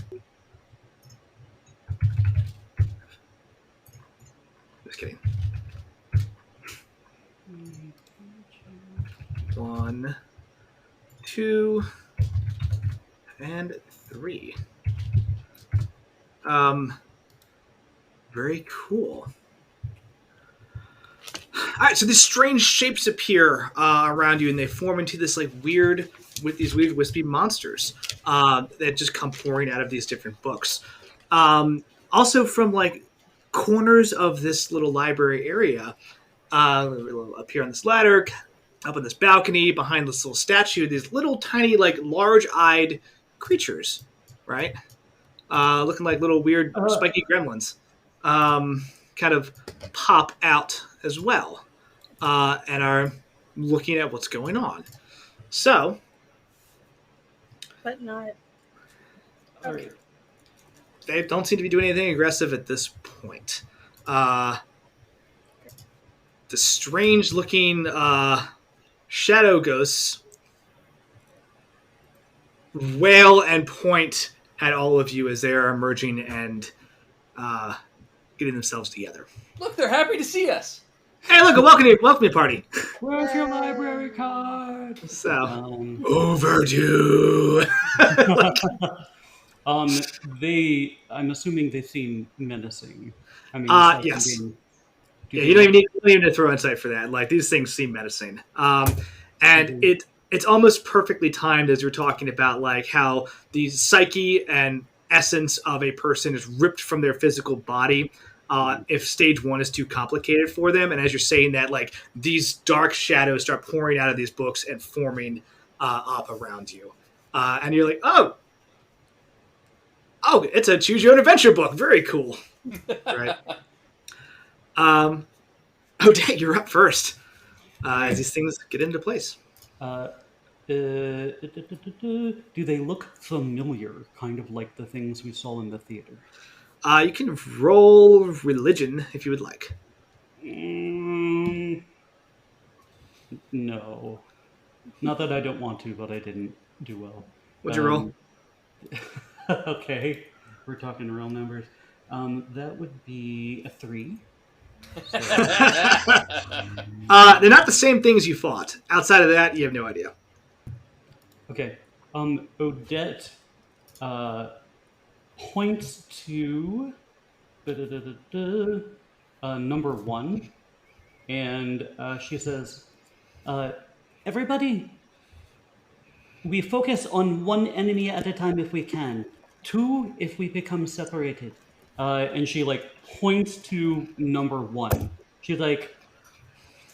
Just kidding. 1, 2, and 3. Very cool. All right, so these strange shapes appear around you, and they form into this like weird, with these weird wispy monsters that just come pouring out of these different books. Also, from like corners of this little library area, up here on this ladder, up on this balcony, behind this little statue, these little tiny, like large-eyed creatures, right? Looking like little weird spiky gremlins, kind of pop out as well, and are looking at what's going on. So, But not. Okay. they don't seem to be doing anything aggressive at this point. The strange-looking shadow ghosts wail and point at all of you as they are emerging and getting themselves together. Look, they're happy to see us. Hey, look, a welcome party. Where's your library card? So, overdue. I'm assuming they seem menacing. I mean, yes. You don't even need to throw insight for that. Like, these things seem menacing. And it's almost perfectly timed as you're talking about like how the psyche and essence of a person is ripped from their physical body if stage 1 is too complicated for them. And as you're saying that, like these dark shadows start pouring out of these books and forming up around you. And you're like, oh, it's a choose your own adventure book. Very cool. Right. Oh, dang, you're up first. As these things get into place. Do they look familiar, kind of like the things we saw in the theater? You can roll religion if you would like. No. Not that I don't want to, but I didn't do well. What'd you roll? Okay, we're talking real numbers. That would be a 3. So. They're not the same things you fought. Outside of that, you have no idea. Okay. Odette points to number 1, and she says, everybody, we focus on one enemy at a time if we can. 2 if we become separated. And she like points to number 1. She's like,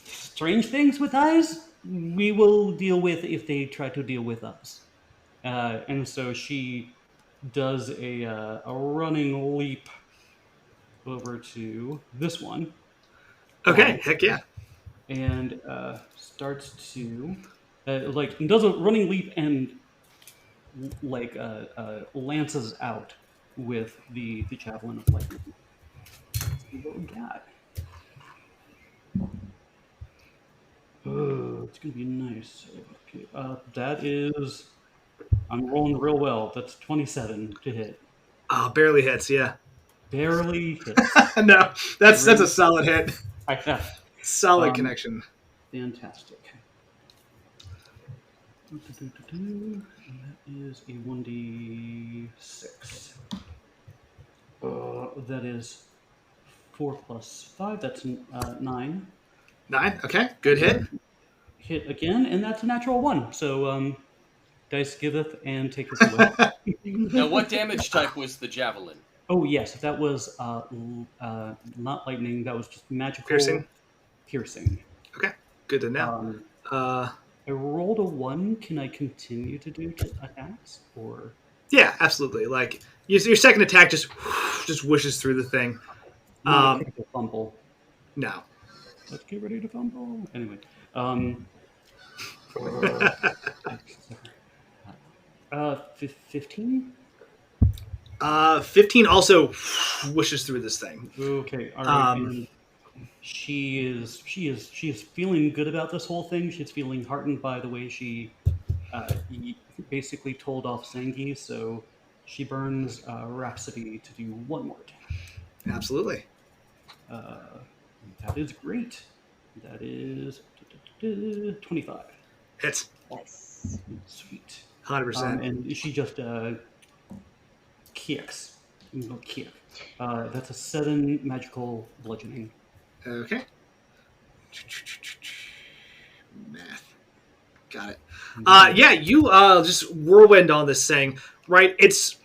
strange things with eyes, we will deal with if they try to deal with us. And so she does a running leap over to this one. Okay, heck yeah. And starts to does a running leap and lances out with the javelin of lightning. Let's see what we got. Oh, it's gonna be nice. Okay, that is. I'm rolling real well. That's 27 to hit. Barely hits, yeah. Barely hits. No, that's a solid hit. I know. Solid connection. Fantastic. And that is a 1d6. That is 4 plus 5. That's 9. 9. Okay, good hit. Hit again, and that's a natural 1. So, dice giveth and taketh away. Now, what damage type was the javelin? Oh yes, that was not lightning. That was just magical piercing. Okay, good to know. I rolled a 1. Can I continue to do attacks, or? Yeah, absolutely. Like your second attack just whooshes through the thing. Fumble. No. Let's get ready to fumble. Anyway. 15? 15 also whooshes through this thing. Okay, all right. She is feeling good about this whole thing. She's feeling heartened by the way she basically told off Zangi, so she burns Rhapsody to do 1 more attack. Absolutely. That is great. That is 25. Hits. Nice. Sweet. 100%. And she just kicks. No, kick. That's a 7 magical bludgeoning. Okay. Math. Got it. Yeah, you just whirlwind on this thing, right? It's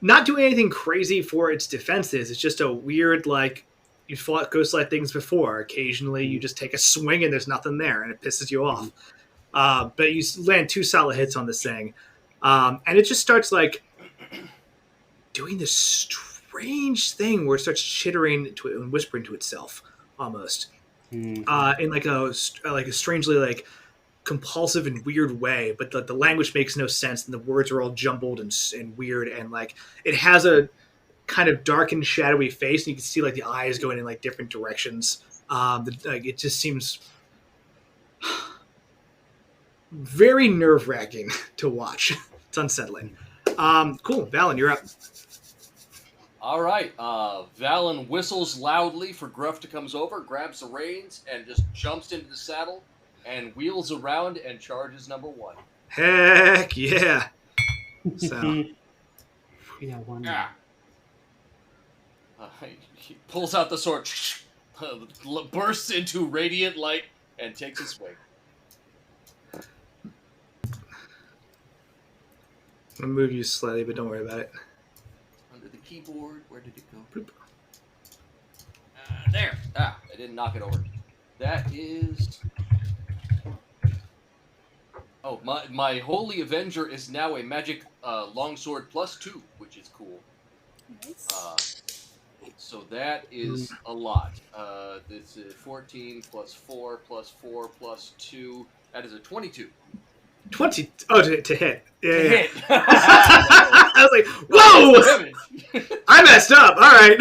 not doing anything crazy for its defenses. It's just a weird, like, you fought ghost-like things before. Occasionally, you just take a swing and there's nothing there, and it pisses you off. But you land 2 solid hits on this thing, and it just starts, like, doing this strange thing where it starts chittering to it and whispering to itself, almost. In like a strangely, like, compulsive and weird way, but the language makes no sense and the words are all jumbled and weird, and like it has a kind of dark and shadowy face and you can see like the eyes going in like different directions. Like it just seems very nerve-wracking to watch. It's unsettling. Cool. Valen, you're up. All right. Valen whistles loudly for Gruff to come over, grabs the reins, and just jumps into the saddle and wheels around and charges number 1. Heck yeah. So Yeah, one. Yeah. He pulls out the sword, bursts into radiant light, and takes a swing. I'm gonna move you slightly, but don't worry about it. Under the keyboard, where did it go? Bloop. There. I didn't knock it over. That is. Oh, my Holy Avenger is now a magic longsword +2, which is cool. Nice. So that is a lot. This is 14 plus 4 plus 4 plus 2. That is a 22. 20. Oh, to hit. Yeah, yeah. Hit. I was like, whoa! I messed up. All right.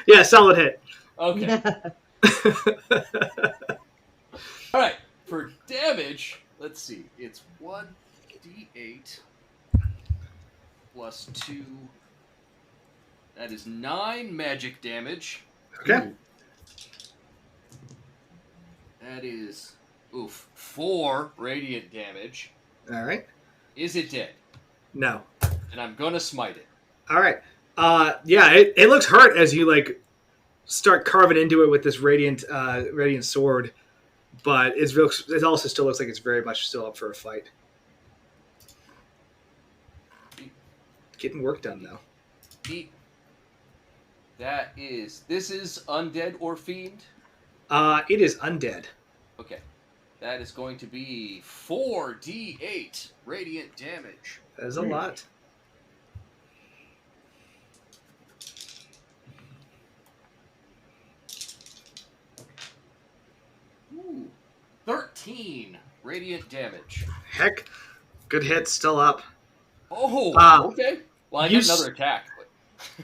Yeah, solid hit. Okay. All right. For damage, let's see. It's 1d8 plus 2. That is 9 magic damage. Okay. That is, 4 radiant damage. All right. Is it dead? No. And I'm gonna smite it. All right. Yeah, it looks hurt as you like start carving into it with this radiant sword, but it also still looks like it's very much still up for a fight. Getting work done though. This is undead or fiend? It is undead. Okay. That is going to be 4d8 radiant damage. That is a lot. Ooh. 13 radiant damage. Heck, good hit, still up. Oh, okay. Well, I get another attack. But...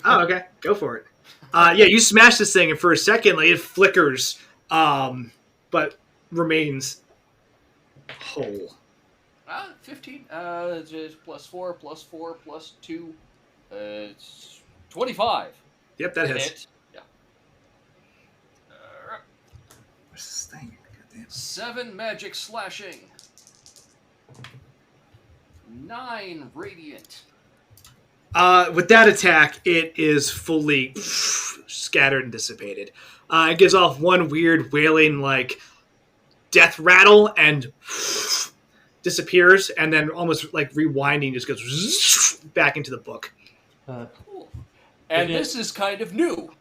Oh, okay. Go for it. Yeah, you smash this thing, and for a second, like, it flickers, but remains whole. 15. Just plus 4, plus 4, plus 2. It's 25. Yep, that hits. Hit. Yeah. Where's this thing? Goddamn. 7 magic slashing. 9 radiant. With that attack, it is fully scattered and dissipated. It gives off one weird wailing, like, death rattle and disappears, and then almost like rewinding just goes back into the book. Cool. And this is kind of new.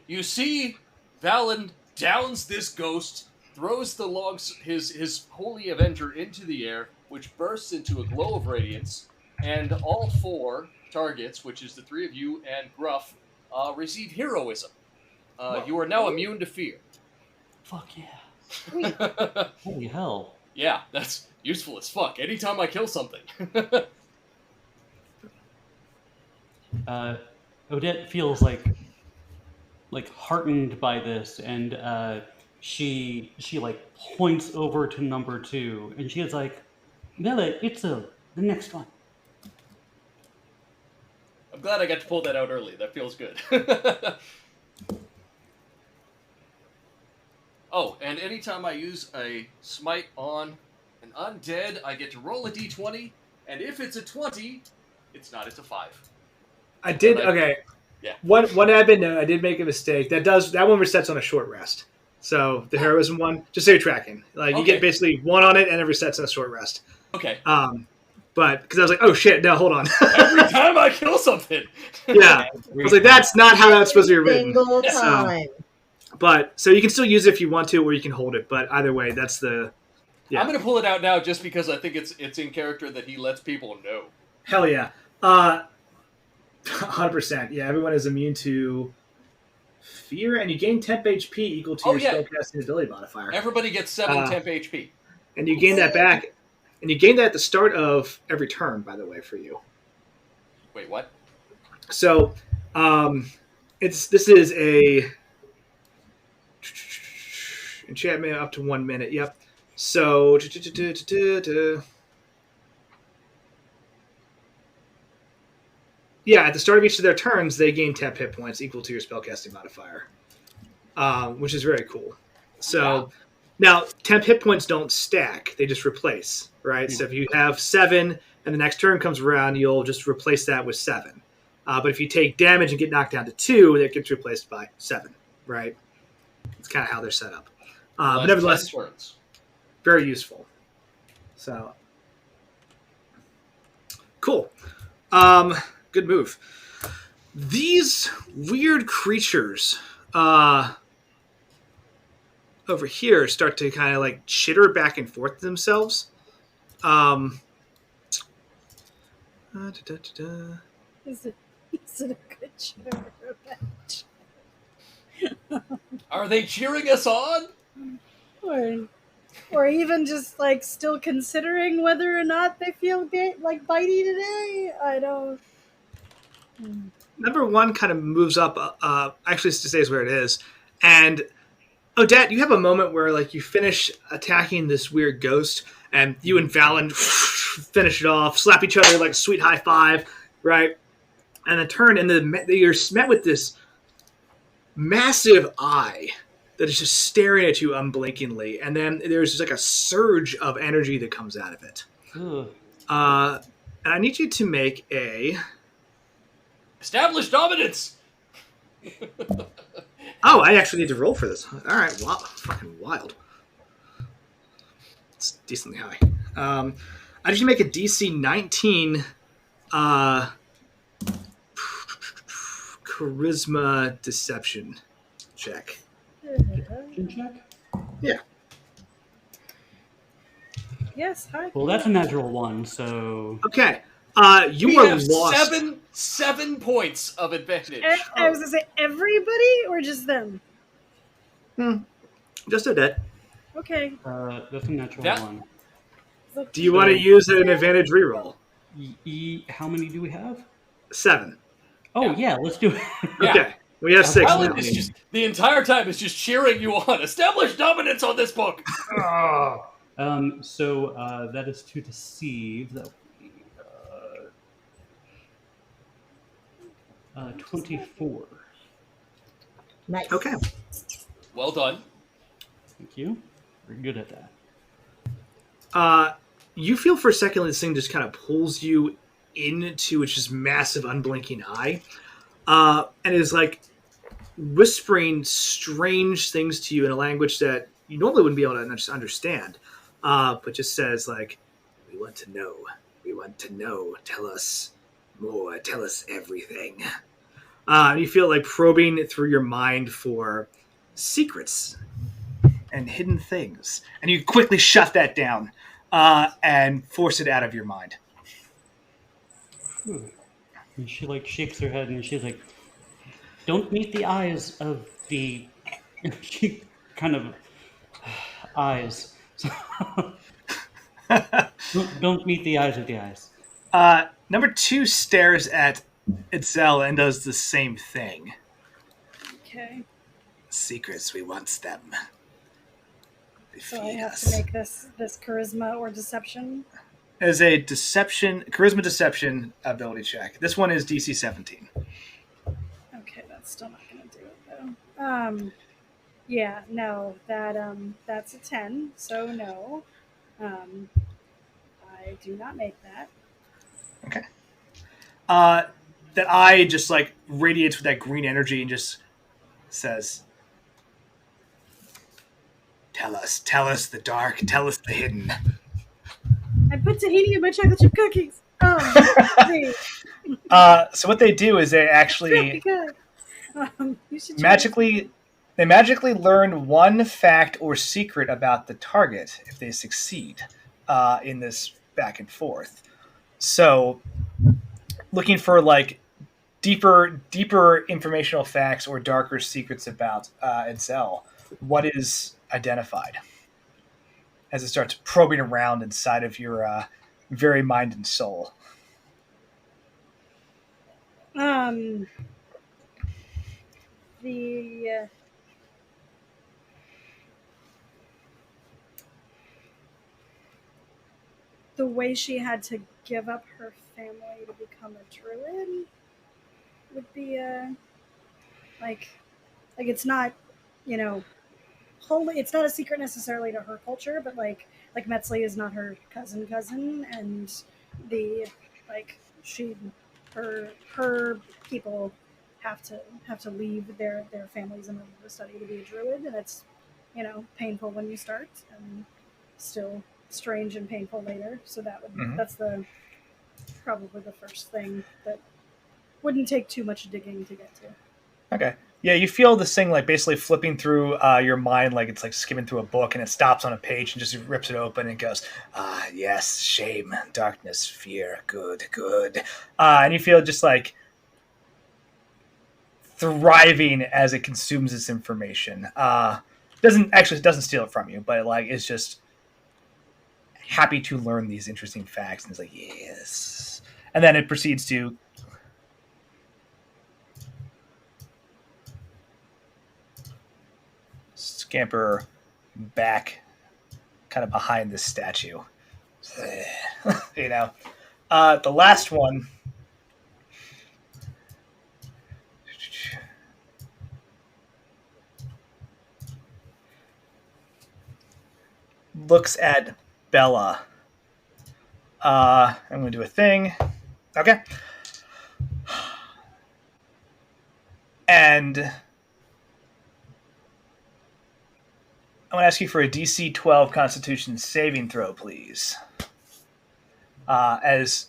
You see Valen downs this ghost, throws his Holy Avenger into the air, which bursts into a glow of radiance, and all 4 targets, which is the 3 of you and Gruff, receive heroism. You are now immune to fear. Fuck yeah. Sweet. Holy hell. Yeah, that's useful as fuck. Anytime I kill something. Odette feels like heartened by this, and she like points over to number 2, and she is like, Bella, Itzel, the next one. I'm glad I got to pull that out early. That feels good. Oh, and anytime I use a smite on an undead, I get to roll a d20, and if it's a 20, it's not. It's a 5. I did And okay. Yeah. One admin note. I did make a mistake. That one resets on a short rest. So the heroism one, just so you're tracking, like you get basically 1 on it, and it resets on a short rest. Okay. But because I was like, oh shit, no, hold on. Every time I kill something. Yeah, I was like, that's not how that's supposed to be written. Single time. But so you can still use it if you want to, or you can hold it. But either way, that's the. Yeah. I'm going to pull it out now just because I think it's in character that he lets people know. Hell yeah. 100%. Yeah, everyone is immune to fear, and you gain temp HP equal to your spellcasting ability modifier. Everybody gets 7 temp HP. And you gain that back. And you gain that at the start of every turn, by the way, for you. Wait, what? So, this is a enchantment up to 1 minute. Yep. So, yeah, at the start of each of their turns, they gain 10 hit points equal to your spellcasting modifier, which is very cool. So now, temp hit points don't stack; they just replace, right? So if you have 7, and the next turn comes around, you'll just replace that with 7. But if you take damage and get knocked down to 2, that gets replaced by 7, right? It's kind of how they're set up. But nevertheless, very useful. So, cool. Good move. These weird creatures over here start to kind of like chitter back and forth to themselves. Is it a good chitter match? Are they cheering us on? Or even just like still considering whether or not they feel like bitey today? I don't. Number 1 kind of moves up. Actually, stays where it is. And Odette, you have a moment where like you finish attacking this weird ghost, and you and Valen finish it off, slap each other like a sweet high five, right? And then turn, and you're met with this massive eye that is just staring at you unblinkingly, and then there's just like a surge of energy that comes out of it. And I need you to make a establish dominance. Oh, I actually need to roll for this. All right, wow, fucking wild. It's decently high. I need you to make a DC 19 charisma deception check. Deception check? Yeah. Yes, hi. Well, that's a natural 1, so... Okay. You we are have lost. 7 points of advantage. I was going to say everybody or just them? Just Odette. Okay. That's a natural 1. Do you want to use an advantage reroll? How many do we have? 7. Oh, yeah, let's do it. Okay. We have 6 Alan now. is just, the entire time is just cheering you on. Establish dominance on this book. So that is to deceive. That would be 24. Nice. Okay. Well done. Thank you. We're good at that. You feel for a second this thing just kind of pulls you into its just massive unblinking eye, and is like whispering strange things to you in a language that you normally wouldn't be able to understand, but just says like, "We want to know. We want to know. Tell us more. Tell us everything." You feel like probing through your mind for secrets and hidden things, and you quickly shut that down and force it out of your mind. And she like shakes her head and she's like, "Don't meet the eyes of the." She kind of eyes. don't meet the eyes of the eyes. Number 2 stares at Itzel and does the same thing. Okay. Secrets, we want them. They So I feed have us. to make this charisma or deception. As a charisma deception ability check. This one is DC 17. Okay, that's still not going to do it though. Yeah, no, that's a 10, so no. I do not make that. Okay. That eye just like radiates with that green energy and just says, tell us the dark, tell us the hidden. I put tahini in my chocolate chip cookies. See, So what they do is they it's really actually good. You should try this. magically learn one fact or secret about the target if they succeed in this back and forth. So, looking for like deeper informational facts or darker secrets about Itzel, what is identified as it starts probing around inside of your very mind and soul? Um, the the way she had to give up her family to become a druid would be like it's not, you know, wholly, it's not a secret necessarily to her culture, but like Metzley is not her cousin, and the like she her people have to leave their families in order to study to be a druid, and it's, you know, painful when you start and still strange and painful later. So that's the probably the first thing that wouldn't take too much digging to get to. Okay. Yeah, you feel this thing like basically flipping through your mind, like it's like skimming through a book, and it stops on a page and just rips it open and goes, yes, shame, darkness, fear, good, good. And you feel just like thriving as it consumes this information. Doesn't steal it from you, but like it's just happy to learn these interesting facts, and it's like, yes. And then it proceeds to scamper back kind of behind this statue. You know, the last one looks at Bella. I'm going to do a thing. Okay. And I'm going to ask you for a DC 12 Constitution saving throw, please. As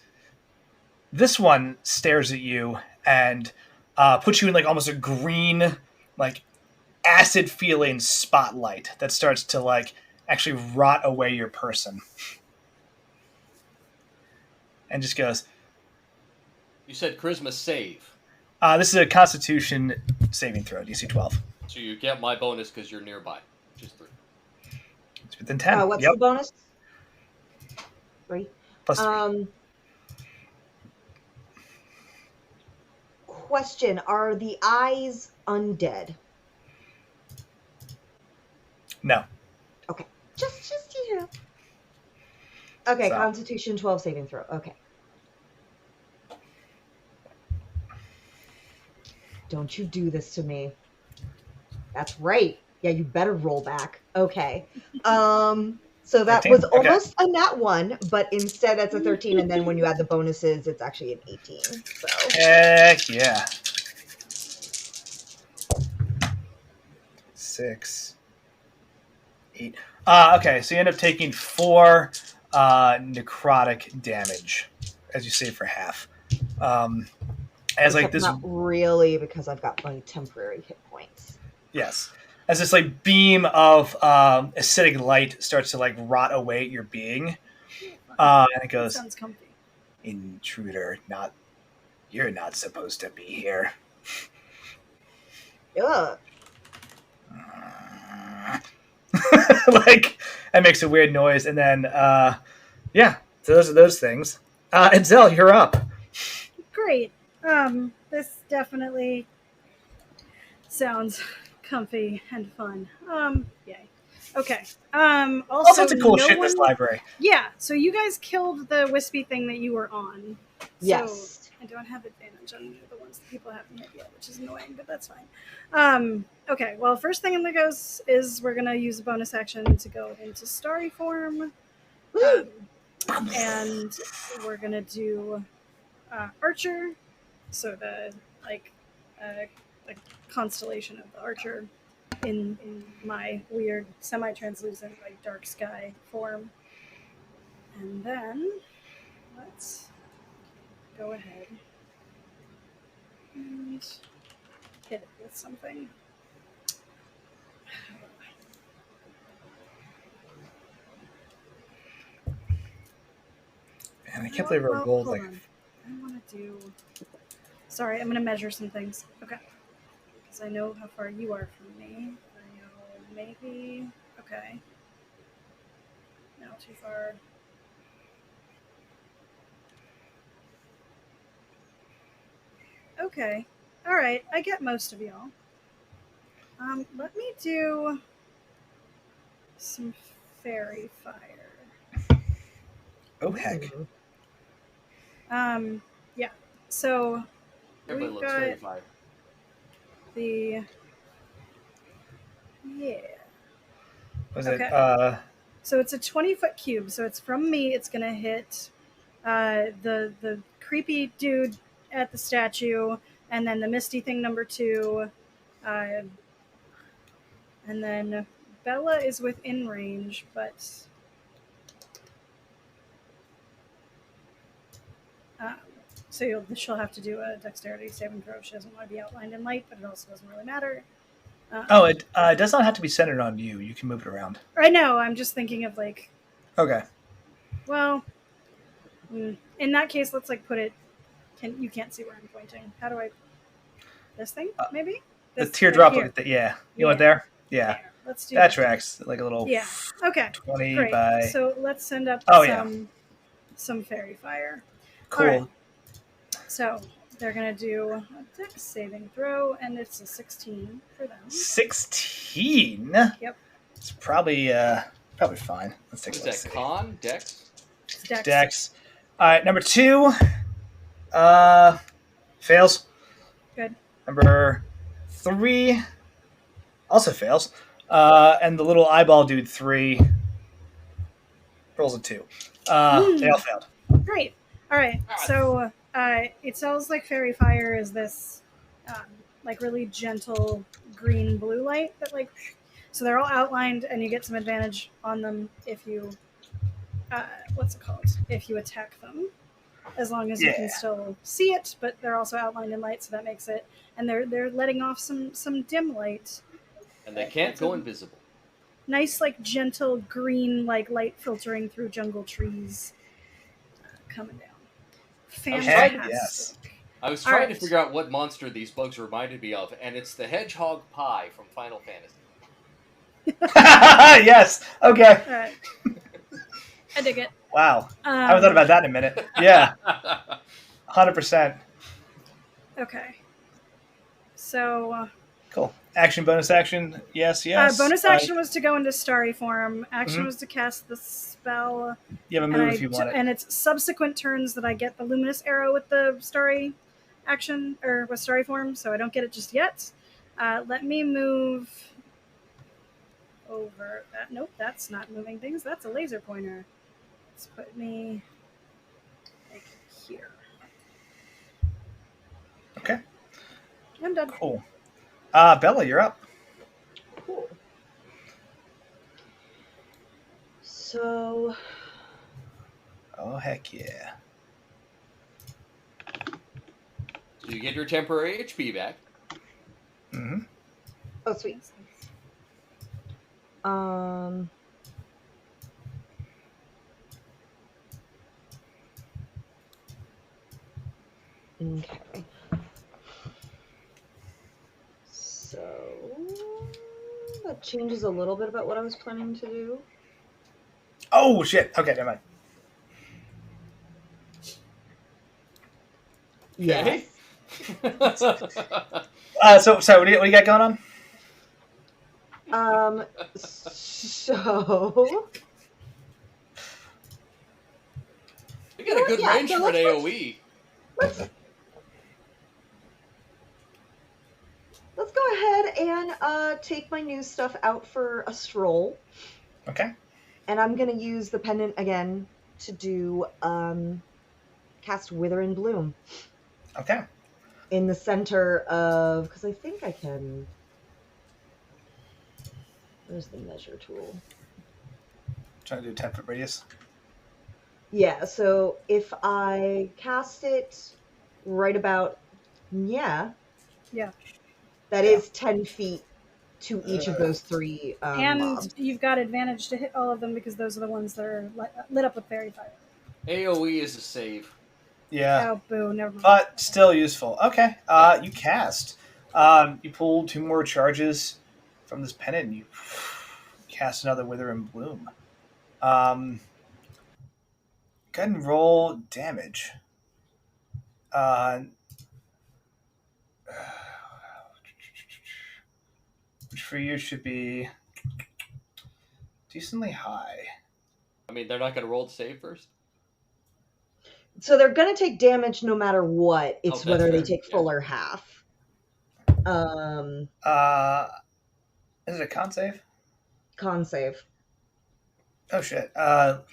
this one stares at you and puts you in like almost a green, like acid feeling spotlight that starts to like actually rot away your person. And just goes, You said charisma save. this is a Constitution saving throw, DC 12. So you get my bonus because you're nearby, which is 3. It's within 10. What's Yep. the bonus? 3. Plus 3. Question: are the eyes undead? No. Okay. Just you know. Okay, So. Constitution 12 saving throw. Okay. Don't you do this to me. That's right. Yeah, you better roll back. Okay. So that 13? was Okay. almost a nat 1, but instead that's a 13, and then when you add the bonuses, it's actually an 18. So Heck yeah. 6, 8. Okay, so you end up taking 4 necrotic damage as you save for half. As like except this, not really, because I've got my temporary hit points. yes, as this like beam of acidic light starts to like rot away at your being, and it goes, Sounds comfy. "Intruder, you're not supposed to be here." Ugh. Like, it makes a weird noise, and then yeah, so those are those things. Itzel, you're up. Great. This definitely sounds comfy and fun. Yay. Okay. All Also, sorts of cool shit in this library. Yeah. So you guys killed the wispy thing that you were on. Yes. So, I don't have advantage on the ones that people haven't hit yet, which is annoying, but that's fine. Okay, well, first thing that goes is we're going to use a bonus action to go into starry form. And we're going to do Archer, so the constellation of the Archer in my weird semi-translucent dark sky form. And then let's go ahead and hit it with something. Man, I can't believe we're gold. Hold on. I want to do. Sorry, I'm going to measure some things. Okay. Because I know how far you are from me. I know maybe. Okay. No, too far. Okay. All right. I get most of y'all. Let me do some fairy fire. Oh heck! Yeah. So Everybody we've looks got very fire. the Was Okay. it? So it's a 20-foot cube. So it's from me. It's gonna hit the creepy dude at the statue, and then the misty thing number 2, and then Bella is within range, but so she'll have to do a dexterity saving throw. She doesn't want to be outlined in light, but it also doesn't really matter. Oh, it does not have to be centered on you. You can move it around. I know. I'm just thinking of Okay. Well, in that case, let's put it. You can't see where I'm pointing. How do I? This thing, maybe. The This teardrop. right here. Yeah. You want there? Yeah. There. Let's do That tracks. Like a little. Yeah. Okay. 20 Great. by. So let's send up Oh, some fairy fire. Cool. All right. So they're gonna do a dex saving throw, and it's a 16 for them. 16. Yep. It's probably fine. Let's take a look. Is that con? Dex? Dex. All right. Number 2. Fails. Good. Number 3 also fails. And the little eyeball dude 3 rolls a 2. They all failed. Great. All right. So it sounds like fairy fire is this really gentle green blue light that so they're all outlined, and you get some advantage on them if you what's it called? If you attack them. As long as you can still see it, but they're also outlined in light, so that makes it. And they're letting off some dim light. And they can't go invisible. Nice, gentle green, light filtering through jungle trees, coming down. Fantastic. Yes. I was trying to figure out what monster these bugs reminded me of, and it's the hedgehog pie from Final Fantasy. Yes. Okay. All right. I dig it. Wow. I haven't thought about that in a minute. Yeah. 100%. Okay. So. Cool. Action, bonus action. Yes. Bonus action was to go into starry form. Action was to cast the spell. You have a move if you want it. And it's subsequent turns that I get the luminous arrow with the starry action, or with starry form, so I don't get it just yet. Let me move over that. Nope, that's not moving things. That's a laser pointer. Let's put me here. Okay. I'm done. Cool. Bella, you're up. Cool. So. Oh, heck yeah. So you get your temporary HP back. Mm-hmm. Oh, sweet. Okay. So that changes a little bit about what I was planning to do. Oh, shit. Okay, never mind. Yes. So what do you got going on? So We got a good range for an AoE. take my new stuff out for a stroll, Okay. and I'm gonna use the pendant again to do cast Wither and Bloom Okay. in the center of, because I think I can. Where's the measure tool? Trying to do 10-foot radius. Yeah, so if I cast it right about, yeah, Yeah. that Yeah. is 10 feet to each of those three And mobs. you've got advantage to hit all of them because those are the ones that are lit up with fairy fire. AoE is a save. Yeah. Oh, boo, never mind. But still useful. Okay. You cast. You pull 2 more charges from this pennant and you cast another Wither and Bloom. Go ahead and roll damage. Which for you should be decently high. I mean, they're not going to roll to save first? So they're going to take damage no matter what. It's that's whether they fair. take full or half. Is it a con save? Con save. Oh shit. All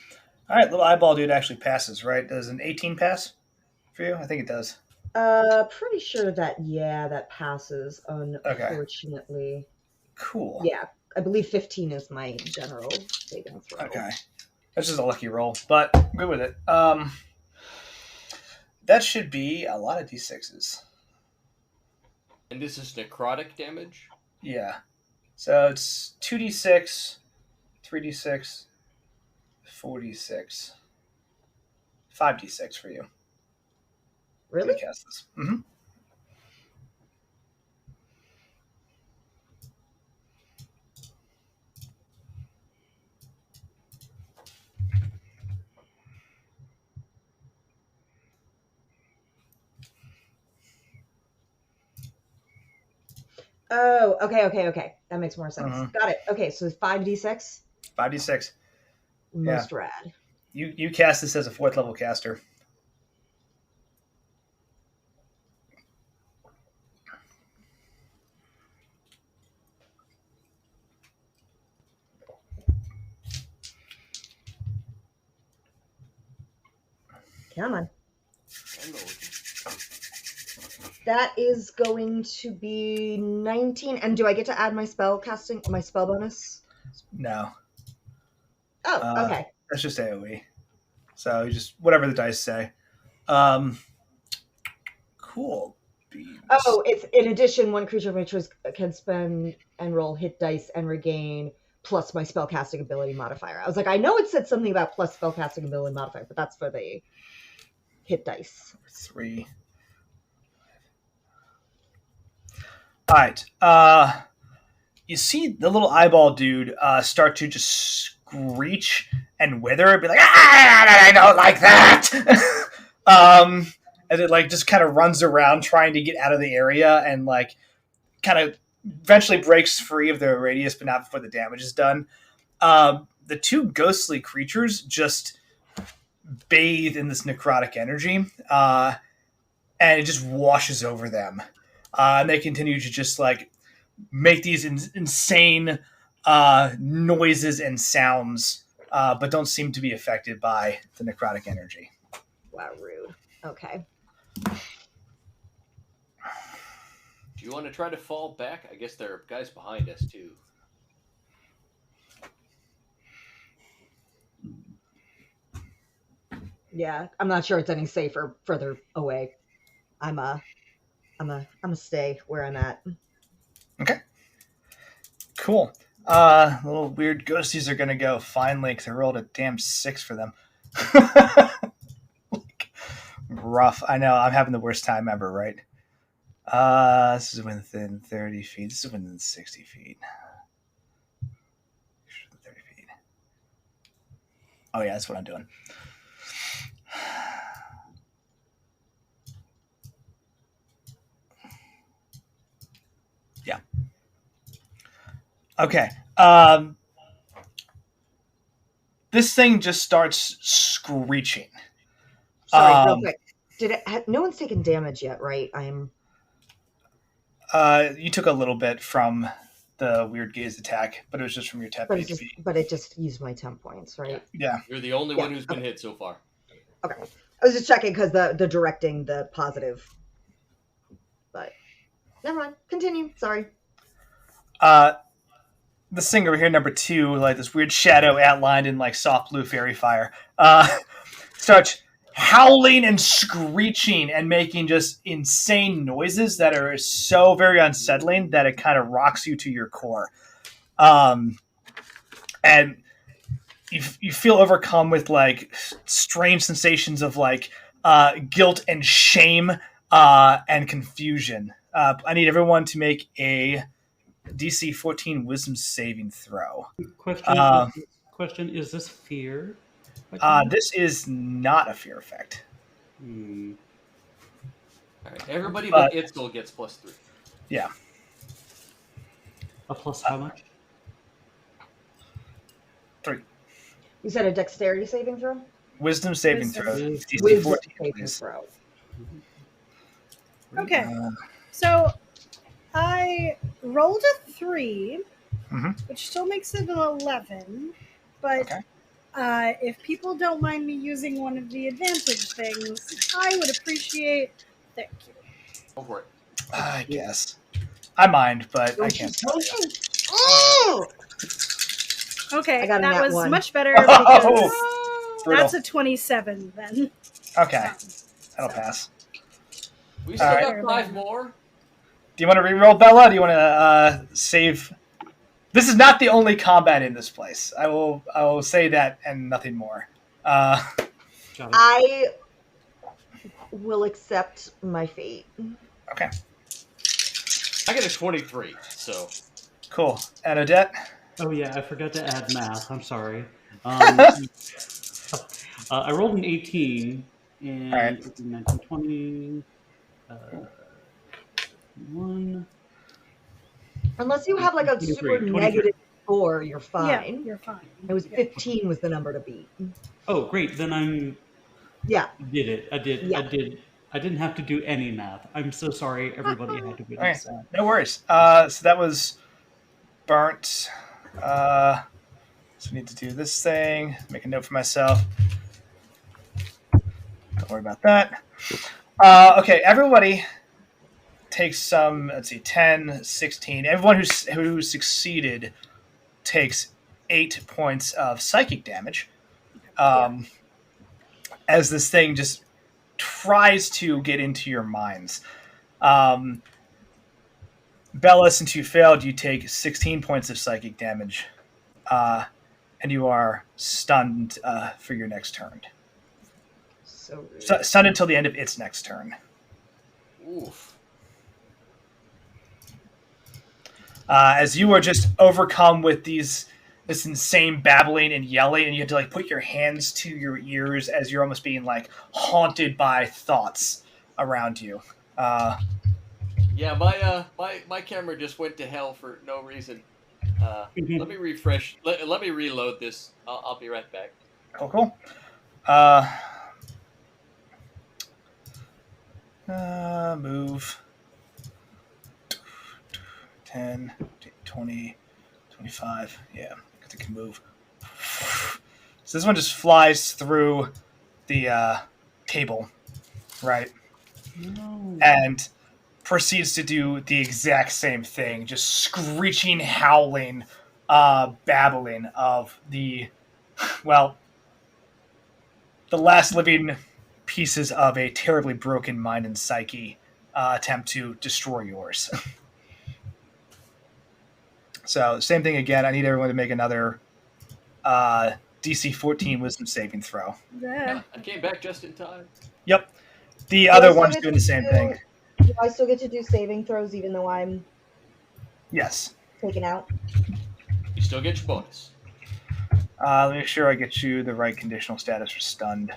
right, little eyeball dude actually passes, right? Does an 18 pass for you? I think it does. Pretty sure that passes, unfortunately. Cool. Yeah, I believe 15 is my general saving throw. Okay. That's just a lucky roll, but I'm good with it. That should be a lot of d6s. And this is necrotic damage? Yeah. So it's 2d6, 3d6, 4d6, 5d6 for you. Really? Cast this. Mm-hmm. Oh, okay. That makes more sense. Got it. Okay, so 5d6? 5d6. Most rad. You cast this as a 4th level caster. Come on. That is going to be 19. And do I get to add my spell bonus? No. Oh, okay. That's just AoE. So you just whatever the dice say. Cool. Beams. Oh, it's in addition, one creature of my choice can spend and roll hit dice and regain plus my spellcasting ability modifier. I was like, I know it said something about plus spellcasting ability modifier, but that's for the hit dice. 3. All right. You see the little eyeball dude start to just screech and wither, be like, I don't like that. And it like just kind of runs around trying to get out of the area and like kind of eventually breaks free of the radius, but not before the damage is done. The 2 ghostly creatures just bathe in this necrotic energy, and it just washes over them. And they continue to just like make these insane noises and sounds, but don't seem to be affected by the necrotic energy. Wow, rude. Okay. Do you want to try to fall back? I guess there are guys behind us, too. Yeah, I'm not sure it's any safer further away. I'm a stay where I'm at. Okay. Cool. Little weird ghosties are gonna go finally because I rolled a damn 6 for them. Rough. I know. I'm having the worst time ever, right? This is within 30 feet. This is within 60 feet. 30 feet. Oh yeah, that's what I'm doing. Yeah. Okay. This thing just starts screeching. Sorry, real quick. No one's taken damage yet, right? You took a little bit from the weird gaze attack, but it was just from your temp But HP. it just used my 10 points, right? Yeah. You're the only Yeah, one who's been okay. hit so far. Okay. I was just checking because the directing the positive. But never mind. Continue. Sorry. This thing over here, number 2, like this weird shadow outlined in like soft blue fairy fire, starts howling and screeching and making just insane noises that are so very unsettling that it kind of rocks you to your core. And you feel overcome with like strange sensations of like guilt and shame and confusion. I need everyone to make a DC 14 Wisdom saving throw. Question: Is this fear? This is not a fear effect. All right, everybody but Itzel gets +3. Yeah. A plus how much? 3. You said a dexterity saving throw? Wisdom saving throw. DC Wisdom 14, saving please. throw. Okay. So I rolled a 3, which still makes it an 11. But if people don't mind me using one of the advantage things, I would appreciate. Thank you. Go for it. I guess. I mind, but I can't. Oh! Okay, I got a that nat was 1. much better because Brutal. that's a 27 then. Okay, that'll pass. We still got 5 more. Do you want to reroll, Bella? Do you want to save? This is not the only combat in this place. I will say that and nothing more. I will accept my fate. Okay. I get a 23, so. Cool. And Odette? Oh yeah, I forgot to add math. I'm sorry. I rolled an 18 and 19, 20, 1. Unless you have like a super 23. negative score, you're fine. Yeah, you're fine. It was 15 was the number to beat. Oh, great. Then I did it. I did. Yeah. I didn't have to do any math. I'm so sorry everybody had to witness that. No worries. So that was burnt. So I need to do this thing. Make a note for myself. Don't worry about that. Okay, everybody takes some, let's see, 10, 16. Everyone who succeeded takes 8 points of psychic damage. As this thing just tries to get into your minds. Bella, since you failed, you take 16 points of psychic damage. And you are stunned for your next turn. So Stunned until the end of its next turn. Oof. As you are just overcome with this insane babbling and yelling, and you have to like put your hands to your ears as you're almost being like haunted by thoughts around you. Yeah, my camera just went to hell for no reason. Let me refresh. Let me reload this. I'll be right back. Cool. Move 10, 20, 25. Yeah, because it can move. So this one just flies through the table, right? No. And proceeds to do the exact same thing, just screeching, howling, babbling of the last living pieces of a terribly broken mind and psyche attempt to destroy yours. So, same thing again. I need everyone to make another DC 14 Wisdom saving throw. Yeah. I came back just in time. Yep. The other one's doing the same thing. Do I still get to do saving throws even though I'm Yes. taken out? You still get your bonus. Let me make sure I get you the right conditional status for stunned.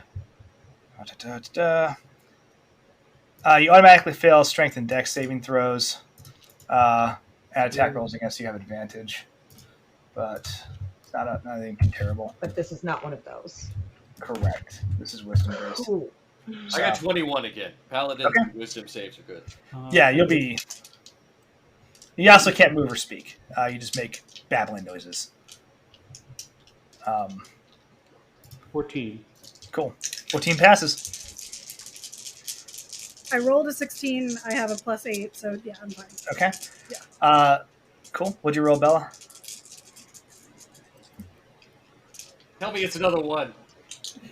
You automatically fail strength and dex saving throws. And attack rolls against you have advantage. But it's not anything terrible. But this is not one of those. Correct. This is wisdom based. Cool. I got 21 again. Paladins and wisdom saves are good. Yeah, you'll be You also can't move or speak. You just make babbling noises. 14. Cool. 14 passes. I rolled a 16. I have a +8, so yeah, I'm fine. Okay. Yeah. Cool. What'd you roll, Bella? Tell me it's another one.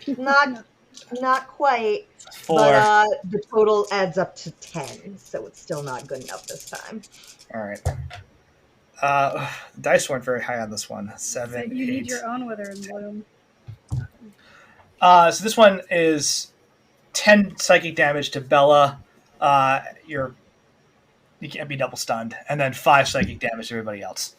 Not quite. 4. But the total adds up to 10, so it's still not good enough this time. All right. Dice weren't very high on this one. 7. So you 8. need your own wither and bloom. So this one is 10 psychic damage to Bella. You can't be double stunned, and then 5 psychic damage to everybody else.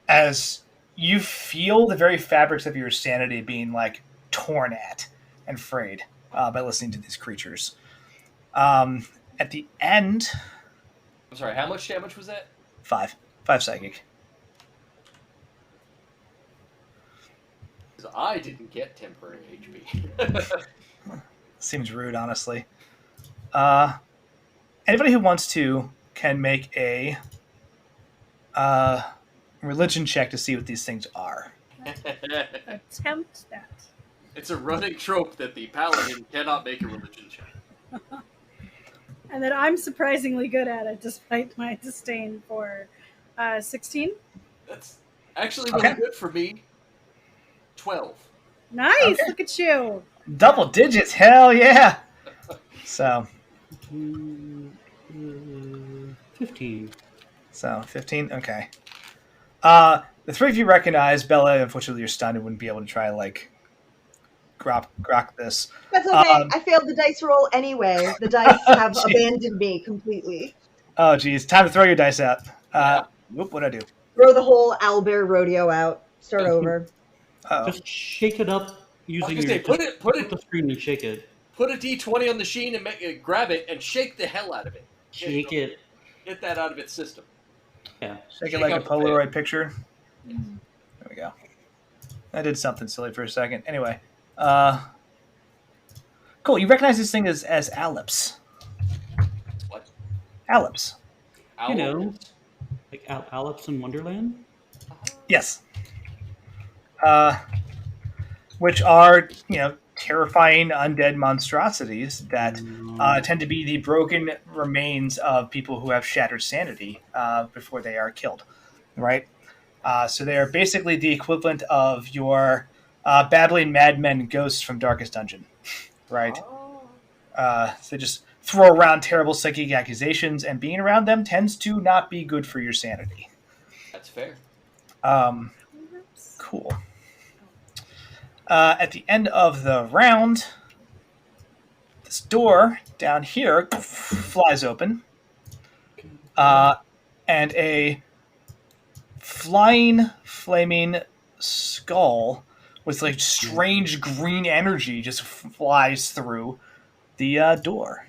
As you feel the very fabrics of your sanity being like torn at and frayed by listening to these creatures. At the end, I'm sorry, how much damage was that? 5 psychic. Because I didn't get temporary HP. Seems rude, honestly. Anybody who wants to can make a religion check to see what these things are. Attempt that. It's a running trope that the paladin cannot make a religion check. And that I'm surprisingly good at it, despite my disdain for 16. That's actually really Okay. good for me. 12. Nice! Okay. Look at you! Double digits, hell yeah! So 15. So 15, okay. The three of you recognize Bella. Unfortunately, you're stunned and wouldn't be able to try like grok this. That's okay. I failed the dice roll anyway. The dice have abandoned me completely. Oh, geez, time to throw your dice out. Whoop, what'd I do? Throw the whole owlbear rodeo out. Start over. Uh-oh. Just shake it up using your Put the screen and shake it. Put a D20 on the sheen and grab it and shake the hell out of it. Shake it. Get that out of its system. Yeah. Shake it like a out the Polaroid picture. There we go. I did something silly for a second. Anyway, cool. You recognize this thing as Aleps. What? Aleps. You know, like Alice in Wonderland. Yes. Which are, terrifying undead monstrosities that tend to be the broken remains of people who have shattered sanity before they are killed, right? So they are basically the equivalent of your babbling madmen ghosts from Darkest Dungeon, right? So they just throw around terrible psychic accusations, and being around them tends to not be good for your sanity. That's fair. Cool. At the end of the round, this door down here flies open, and a flying, flaming skull with like strange green energy just flies through the door.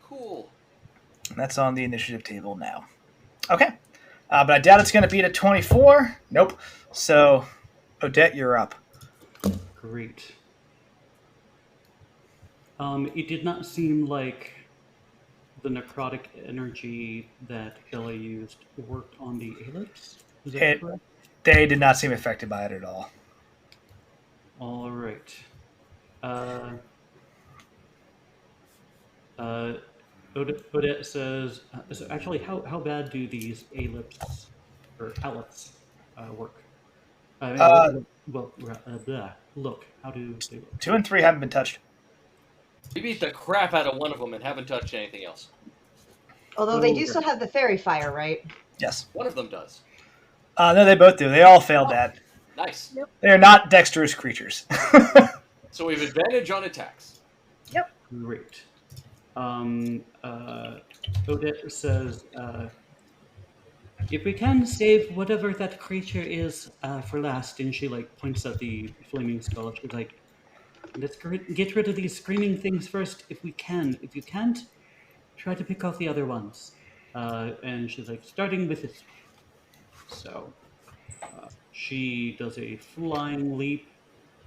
Cool. And that's on the initiative table now. Okay. But I doubt it's going to beat a 24. Nope. So, Odette, you're up. Great. It did not seem like the necrotic energy that Bella used worked on the ellipse. Is that correct? They did not seem affected by it at all. All right. Odette says, so actually, how bad do these ellipses or ellipses work? Look, how do they look? 2 and 3 haven't been touched. We beat the crap out of one of them and haven't touched anything else. Although they do still have the fairy fire, right? Yes. One of them does. No, they both do. They all failed that. Nice. Yep. They are not dexterous creatures. So we have advantage on attacks. Yep. Great. Odette says, if we can save whatever that creature is for last, and she like points at the flaming skull. She's like, let's get rid of these screaming things first if we can. If you can't, try to pick off the other ones. And she's like, starting with this one. So she does a flying leap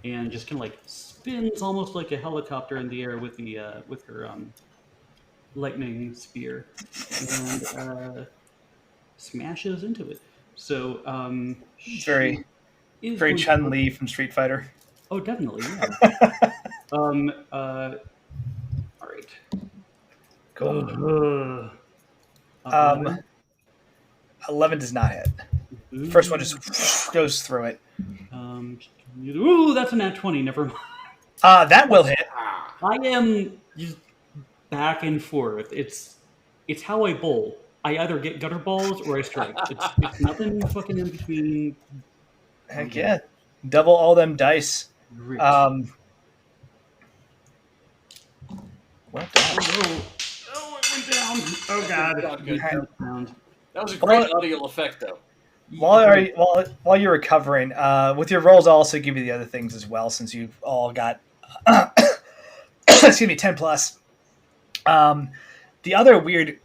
and just kind of like spins almost like a helicopter in the air with her lightning spear, and smashes into it. So she Very, is very going to. Chun-Li from Street Fighter. Oh, definitely, yeah. All right. Cool. 11. 11 does not hit. Ooh. First one just goes through it. Ooh, that's a nat 20. Never mind. That will hit. I am just back and forth. It's how I bowl. I either get gutter balls or I strike. It's nothing fucking in between. Heck yeah. Double all them dice. Great. Well done. Oh, it went down. Oh god. Not good. Sound. That was a great audio effect, though. While you're recovering, with your rolls, I'll also give you the other things as well, since you've all got, excuse me, 10 plus. The other weird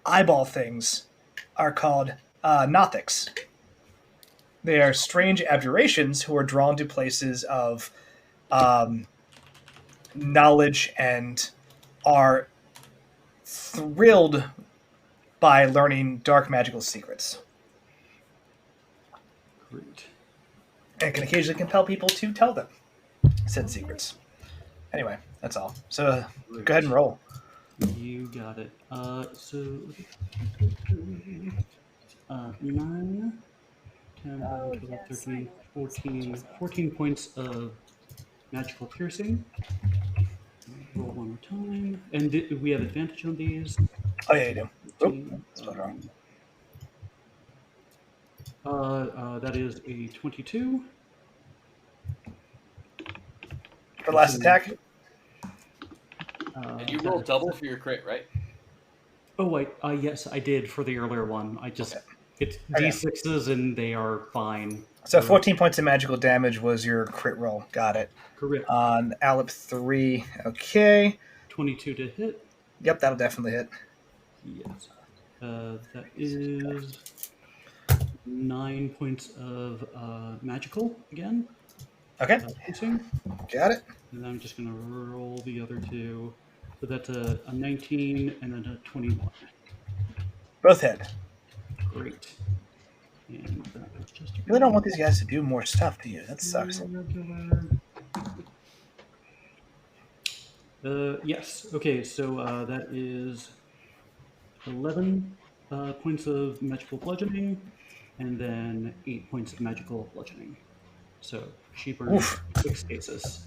eyeball things are called Nothics. They are strange abjurations who are drawn to places of knowledge and are thrilled by learning dark magical secrets. Great. And can occasionally compel people to tell them said secrets. Anyway, that's all. So go ahead and roll. You got it. So 9, 10, 11, 12, 13, 14 points of magical piercing. Roll one more time. And we have advantage on these. Oh, yeah, you do. 15, Spelled wrong. that is a 22. For last attack? And you rolled double for your crit, right? Oh, wait. Yes, I did for the earlier one. It's D6s and they are fine. So 14 points of magical damage was your crit roll. Got it. Correct. On Alep 3. Okay. 22 to hit. Yep, that'll definitely hit. Yes. That is 9 points of magical again. Okay. Piercing. Got it. And I'm just going to roll the other two. So that's a 19 and then a 21. Both hit. Great. And that was just You really don't want these guys to do more stuff, do you? That sucks. Yes. Okay, so that is 11 points of magical bludgeoning, and then 8 points of magical bludgeoning. So she burns 6 stasis.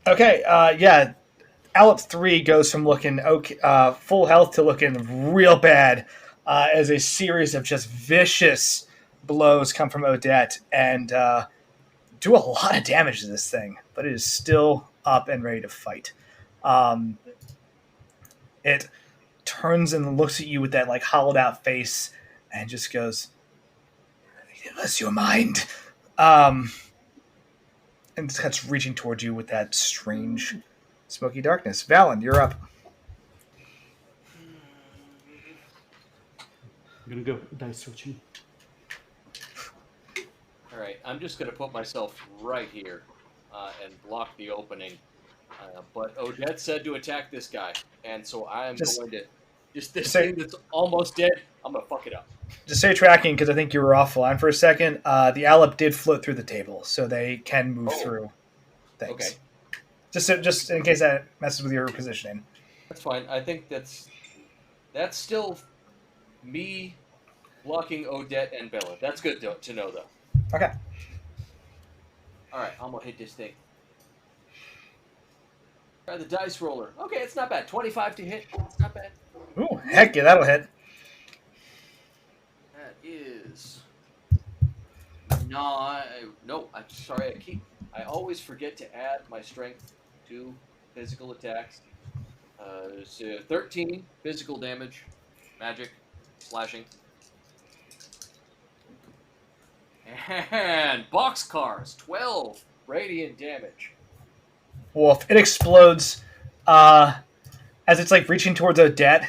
Okay, yeah. Alep 3 goes from looking full health to looking real bad as a series of just vicious blows come from Odette and do a lot of damage to this thing, but it is still up and ready to fight. It turns and looks at you with that like hollowed out face and just goes, "Give us your mind." And it's kind of reaching towards you with that strange smoky darkness. Valen, you're up. I'm going to go dice switching. All right, I'm just going to put myself right here and block the opening. But Odette said to attack this guy, and so I am going to... Just this thing that's almost dead, I'm going to fuck it up. Just stay tracking, because I think you were offline for a second. The Alep did float through the table, so they can move through things. Okay. Just in case that messes with your positioning. That's fine. I think that's still me blocking Odette and Bella. That's good to know, though. Okay. All right, I'm going to hit this thing. Try the dice roller. Okay, it's not bad. 25 to hit. It's not bad. Ooh, heck yeah, that'll hit. That is... No, I'm sorry. I always forget to add my strength to physical attacks. So 13 physical damage, magic, slashing. And boxcars, 12 radiant damage. Wolf, it explodes as it's like reaching towards Odette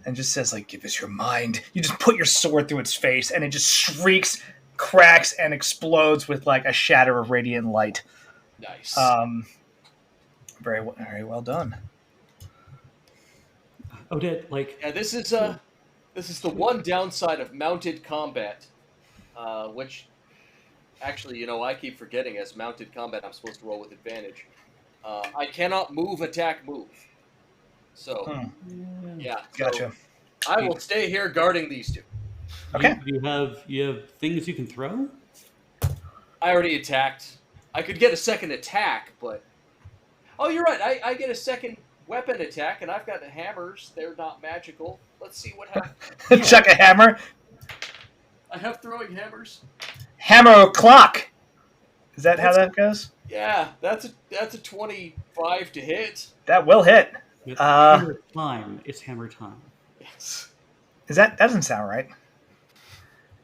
and just says like, "Give us your mind." You just put your sword through its face and it just shrieks, cracks, and explodes with like a shatter of radiant light. Nice. Very well done. Odette, like, Yeah, this is the one downside of mounted combat, which actually, I keep forgetting as mounted combat I'm supposed to roll with advantage. I cannot move, attack, move. So yeah, so Gotcha. I will stay here guarding these two. Okay. you have things you can throw. I already attacked. I could get a second attack, but you're right. I get a second weapon attack, and I've got hammers. They're not magical. Let's see what happens. Chuck a hammer. I have throwing hammers. Hammer o'clock. Is that how that goes? Yeah, that's a 25 to hit. That will hit. Hammer time. It's hammer time. Yes. That doesn't sound right.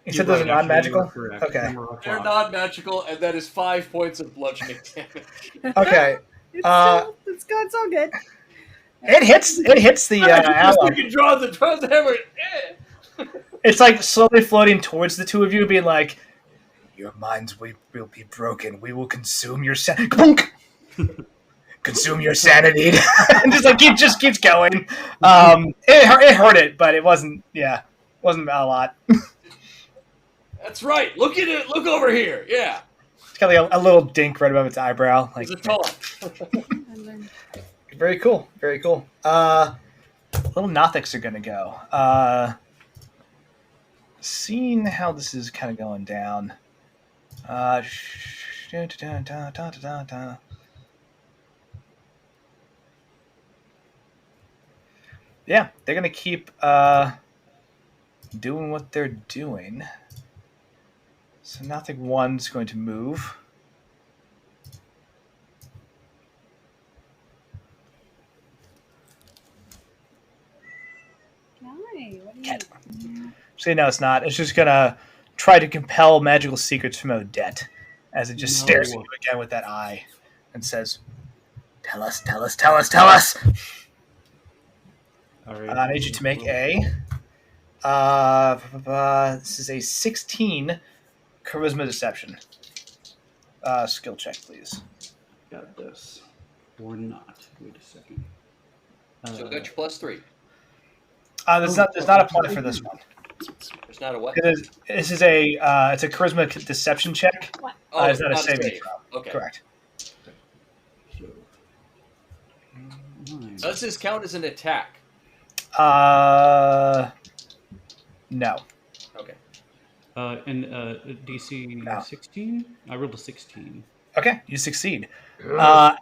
You said those are non-magical? Okay. They're non-magical, and that is 5 points of bludgeoning damage. Okay. It's all good. It hits the ally. You can draw the hammer. It's like slowly floating towards the two of you, being like, "Your minds will be broken. We will consume your sanity." Consume your sanity. And just like just keeps going. It hurt it, but it wasn't. Yeah, wasn't a lot. That's right. Look at it. Look over here. Yeah. It's got like a little dink right above its eyebrow. Like, it's a taunt. Very cool. Very cool. Little Nothics are gonna go. Seeing how this is kind of going down. Yeah, they're gonna keep doing what they're doing. So Nothic 1's going to move. So no, it's not. It's just gonna try to compel magical secrets from Odette as it just stares at you again with that eye and says, "Tell us, tell us, tell us, tell us." All right. I need you to make a. This is a 16 charisma deception. Skill check, please. Got this. Or not. Wait a second. So got your +3. There's not a point for this one. There's not a what? This is a it's a charisma deception check. It's not a saving throw. Okay. Correct. Does this count as an attack? No. Okay. And DC 16? I rolled a 16. Okay, you succeed.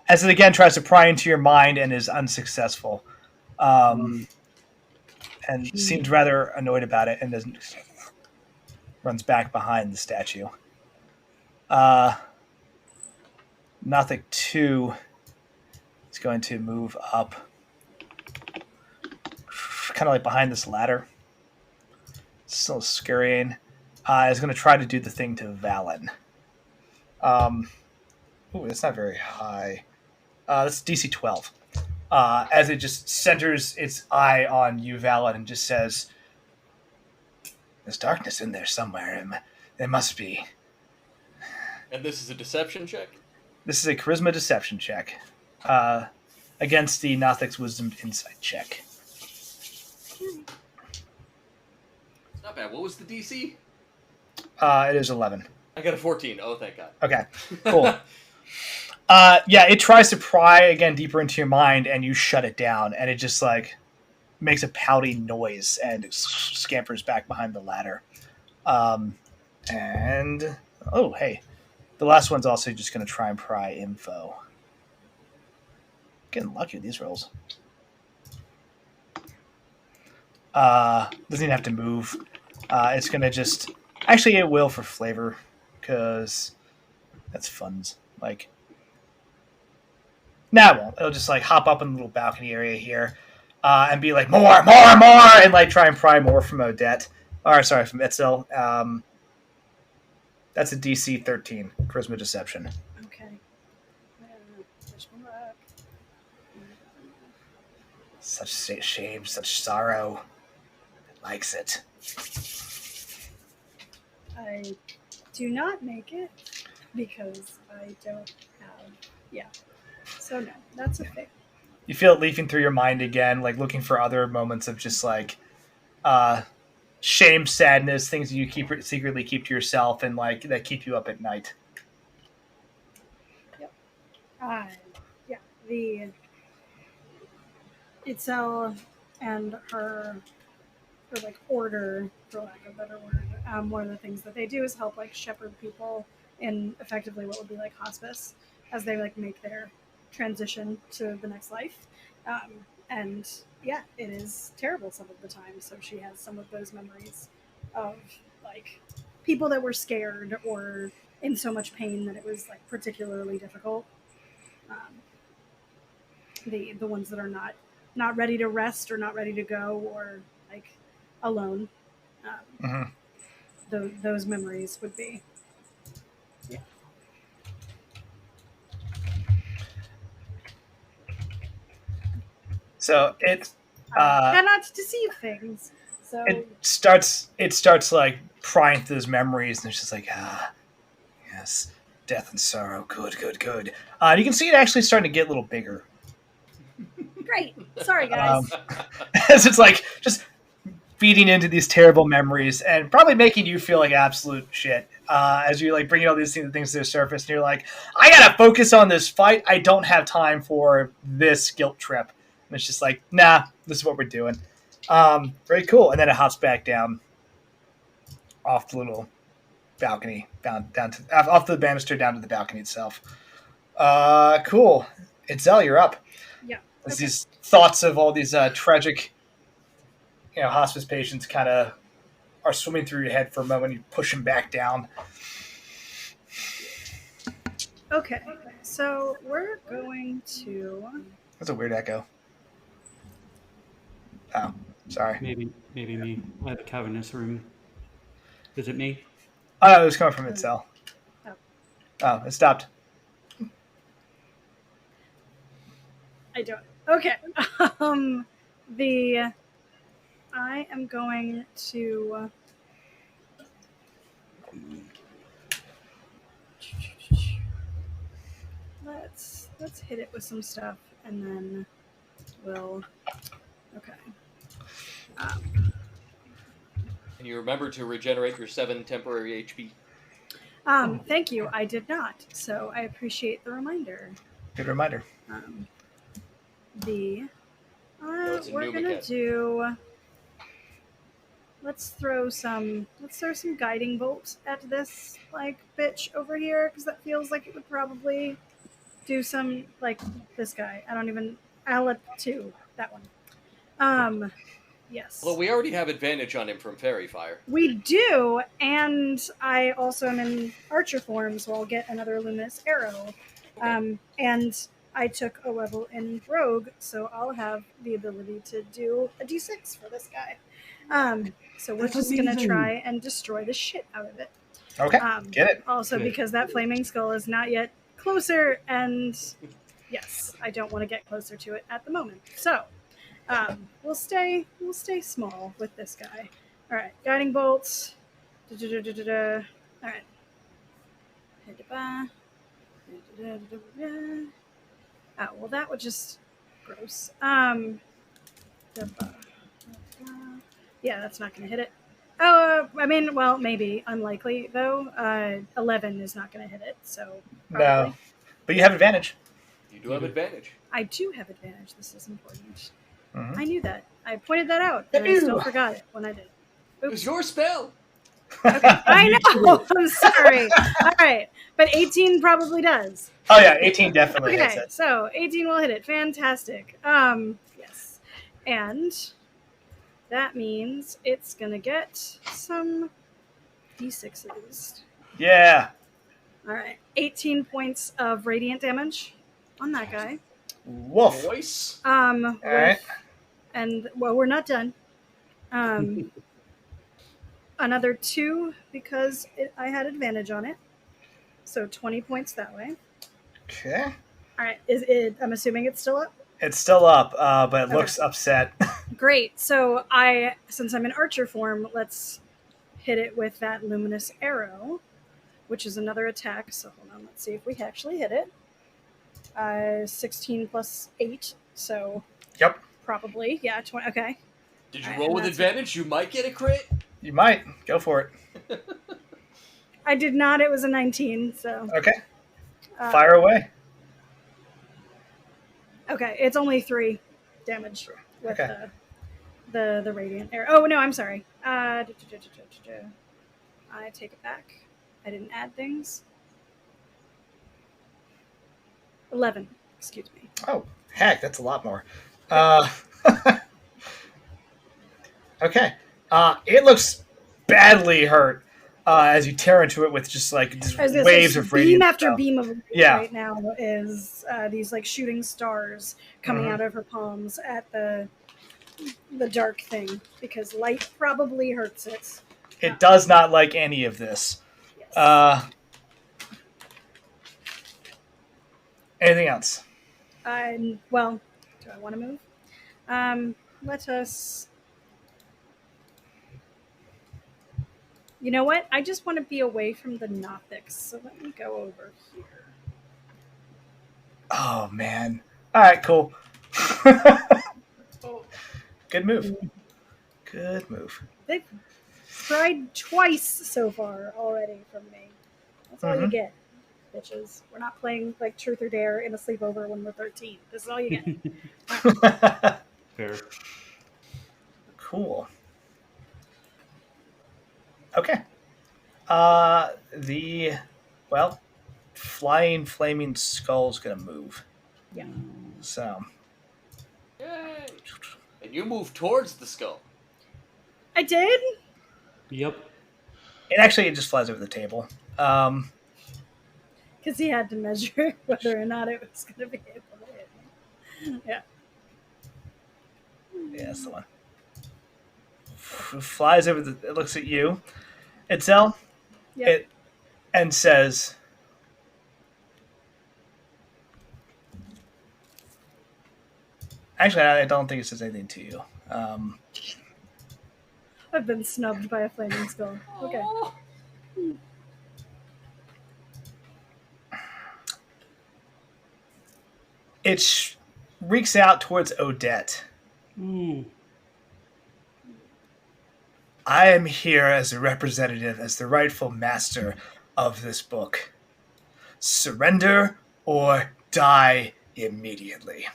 As it again tries to pry into your mind and is unsuccessful. And seems rather annoyed about it and doesn't runs back behind the statue. Nothic 2 is going to move up kind of like behind this ladder. Still scurrying. Is going to try to do the thing to Valen. That's not very high. That's DC 12. As it just centers its eye on you, Valen, and just says, "There's darkness in there somewhere. There must be." And this is a deception check? This is a charisma deception check against the Nothic's wisdom insight check. It's not bad. What was the DC? It is 11. I got a 14. Oh, thank God. Okay, cool. Yeah, it tries to pry again deeper into your mind, and you shut it down, and it just like makes a pouting noise and scampers back behind the ladder. And hey, the last one's also just going to try and pry info. Getting lucky with these rolls. Doesn't even have to move. It's going to just actually it will for flavor because that's fun. Like. No, it won't. It'll just like hop up in the little balcony area here and be like, more, and like try and pry more from Odette. From Itzel. That's a DC 13 charisma deception. Okay. Wish me luck. Such shame, such sorrow. It likes it. I do not make it. because I don't have. Yeah. So no, that's a fail. You feel it leafing through your mind again, like looking for other moments of just like shame, sadness, things that you secretly keep to yourself, and like that keep you up at night. Yep. Yeah. The Itzel and her like order, for lack of a better word, one of the things that they do is help like shepherd people in effectively what would be like hospice as they like make their transition to the next life. And yeah, it is terrible some of the time. So she has some of those memories of like people that were scared or in so much pain that it was like particularly difficult. Um, the ones that are not ready to rest or not ready to go or like alone. Mm-hmm. Those memories would be. Yeah. So it Cannot deceive things. So it starts like prying through those memories, and it's just like yes, death and sorrow, good, good, good. You can see it actually starting to get a little bigger. great. Sorry, guys. As it's like just feeding into these terrible memories and probably making you feel like absolute shit as you're like bringing all these things to the surface, and you're like, I gotta focus on this fight. I don't have time for this guilt trip. And it's just like, nah, this is what we're doing. Very cool. And then it hops back down off the little balcony, down to off the banister down to the balcony itself. Cool. Itzel, you're up. Yeah. As these thoughts of all these tragic, hospice patients kind of are swimming through your head for a moment. You push them back down. Okay. So we're going to. That's a weird echo. Oh, sorry. Maybe me. I have a cavernous room. Is it me? Oh, no, it was coming from Itzel. Oh, it stopped. I don't. Okay. I am going to. Let's hit it with some stuff, and then we'll. Okay. And you remember to regenerate your 7 temporary HP. Thank you. I did not, so I appreciate the reminder. Good reminder. We're gonna do. Let's throw some guiding bolts at this like bitch over here because that feels like it would probably do some like this guy. I'll let 2 that one. Yes. Well, we already have advantage on him from Fairy Fire. We do, and I also am in Archer form, so I'll get another luminous arrow. And I took a level in Rogue, so I'll have the ability to do a D6 for this guy. So we're just going to try and destroy the shit out of it. Okay, get it. Also, because that flaming skull is not yet closer, and yes, I don't want to get closer to it at the moment. So we'll stay small with this guy. All right, guiding bolts. All right. Oh, well, that would just gross. Yeah, that's not going to hit it. Oh, I mean, well, maybe. Unlikely, though. 11 is not going to hit it, so probably. No. But you have advantage. You do have advantage. I do have advantage. This is important. Mm-hmm. I knew that. I pointed that out, and I still forgot it when I did. It was your spell. Okay, I know. I'm sorry. All right, but 18 probably does. Oh yeah, 18 definitely hits Okay, it. so 18 will hit it. Fantastic. Yes, and that means it's gonna get some d6s. Yeah. All right, 18 points of radiant damage on that guy. Woof. Voice. All right. And well, we're not done. Another 2 because I had advantage on it. So 20 points that way. Okay. All right. I'm assuming it's still up? It's still up, but it looks upset. Great. So since I'm in Archer form, let's hit it with that luminous arrow, which is another attack. So hold on, let's see if we actually hit it. 16 plus 8, so Yep. probably, yeah, 20. Okay. Did you roll with advantage? You might get a crit. You might. Go for it. I did not. It was a 19. So Okay. Fire away. Okay, it's only 3 damage with Okay. the radiant arrow. Oh no, I'm sorry. I take it back. I didn't add things. 11. Excuse me. Oh, heck, that's a lot more. Okay. It looks badly hurt as you tear into it with just like just waves of radiant. Beam after stuff. beam of light right now is these like shooting stars coming out of her palms at the dark thing, because light probably hurts it. It does not like any of this. Yes. Anything else? Well, do I want to move? Let us. You know what? I just want to be away from the Nothics, so let me go over here. Oh man! All right, cool. Good move. Good move. They've tried twice so far already from me. That's all you get, bitches. We're not playing like Truth or Dare in a sleepover when we're 13. This is all you get. Fair. Cool. Okay. The flying flaming skull's gonna move. Yeah. So. Yay! And you move towards the skull. I did? Yep. It just flies over the table. Because he had to measure whether or not it was going to be able to hit me. Yeah. Yeah, that's the one. Flies over it looks at you. Itzel. Yep. And says, actually, I don't think it says anything to you. I've been snubbed by a flaming skull. Okay. It reeks out towards Odette. I am here as a representative, as the rightful master of this book. Surrender or die immediately.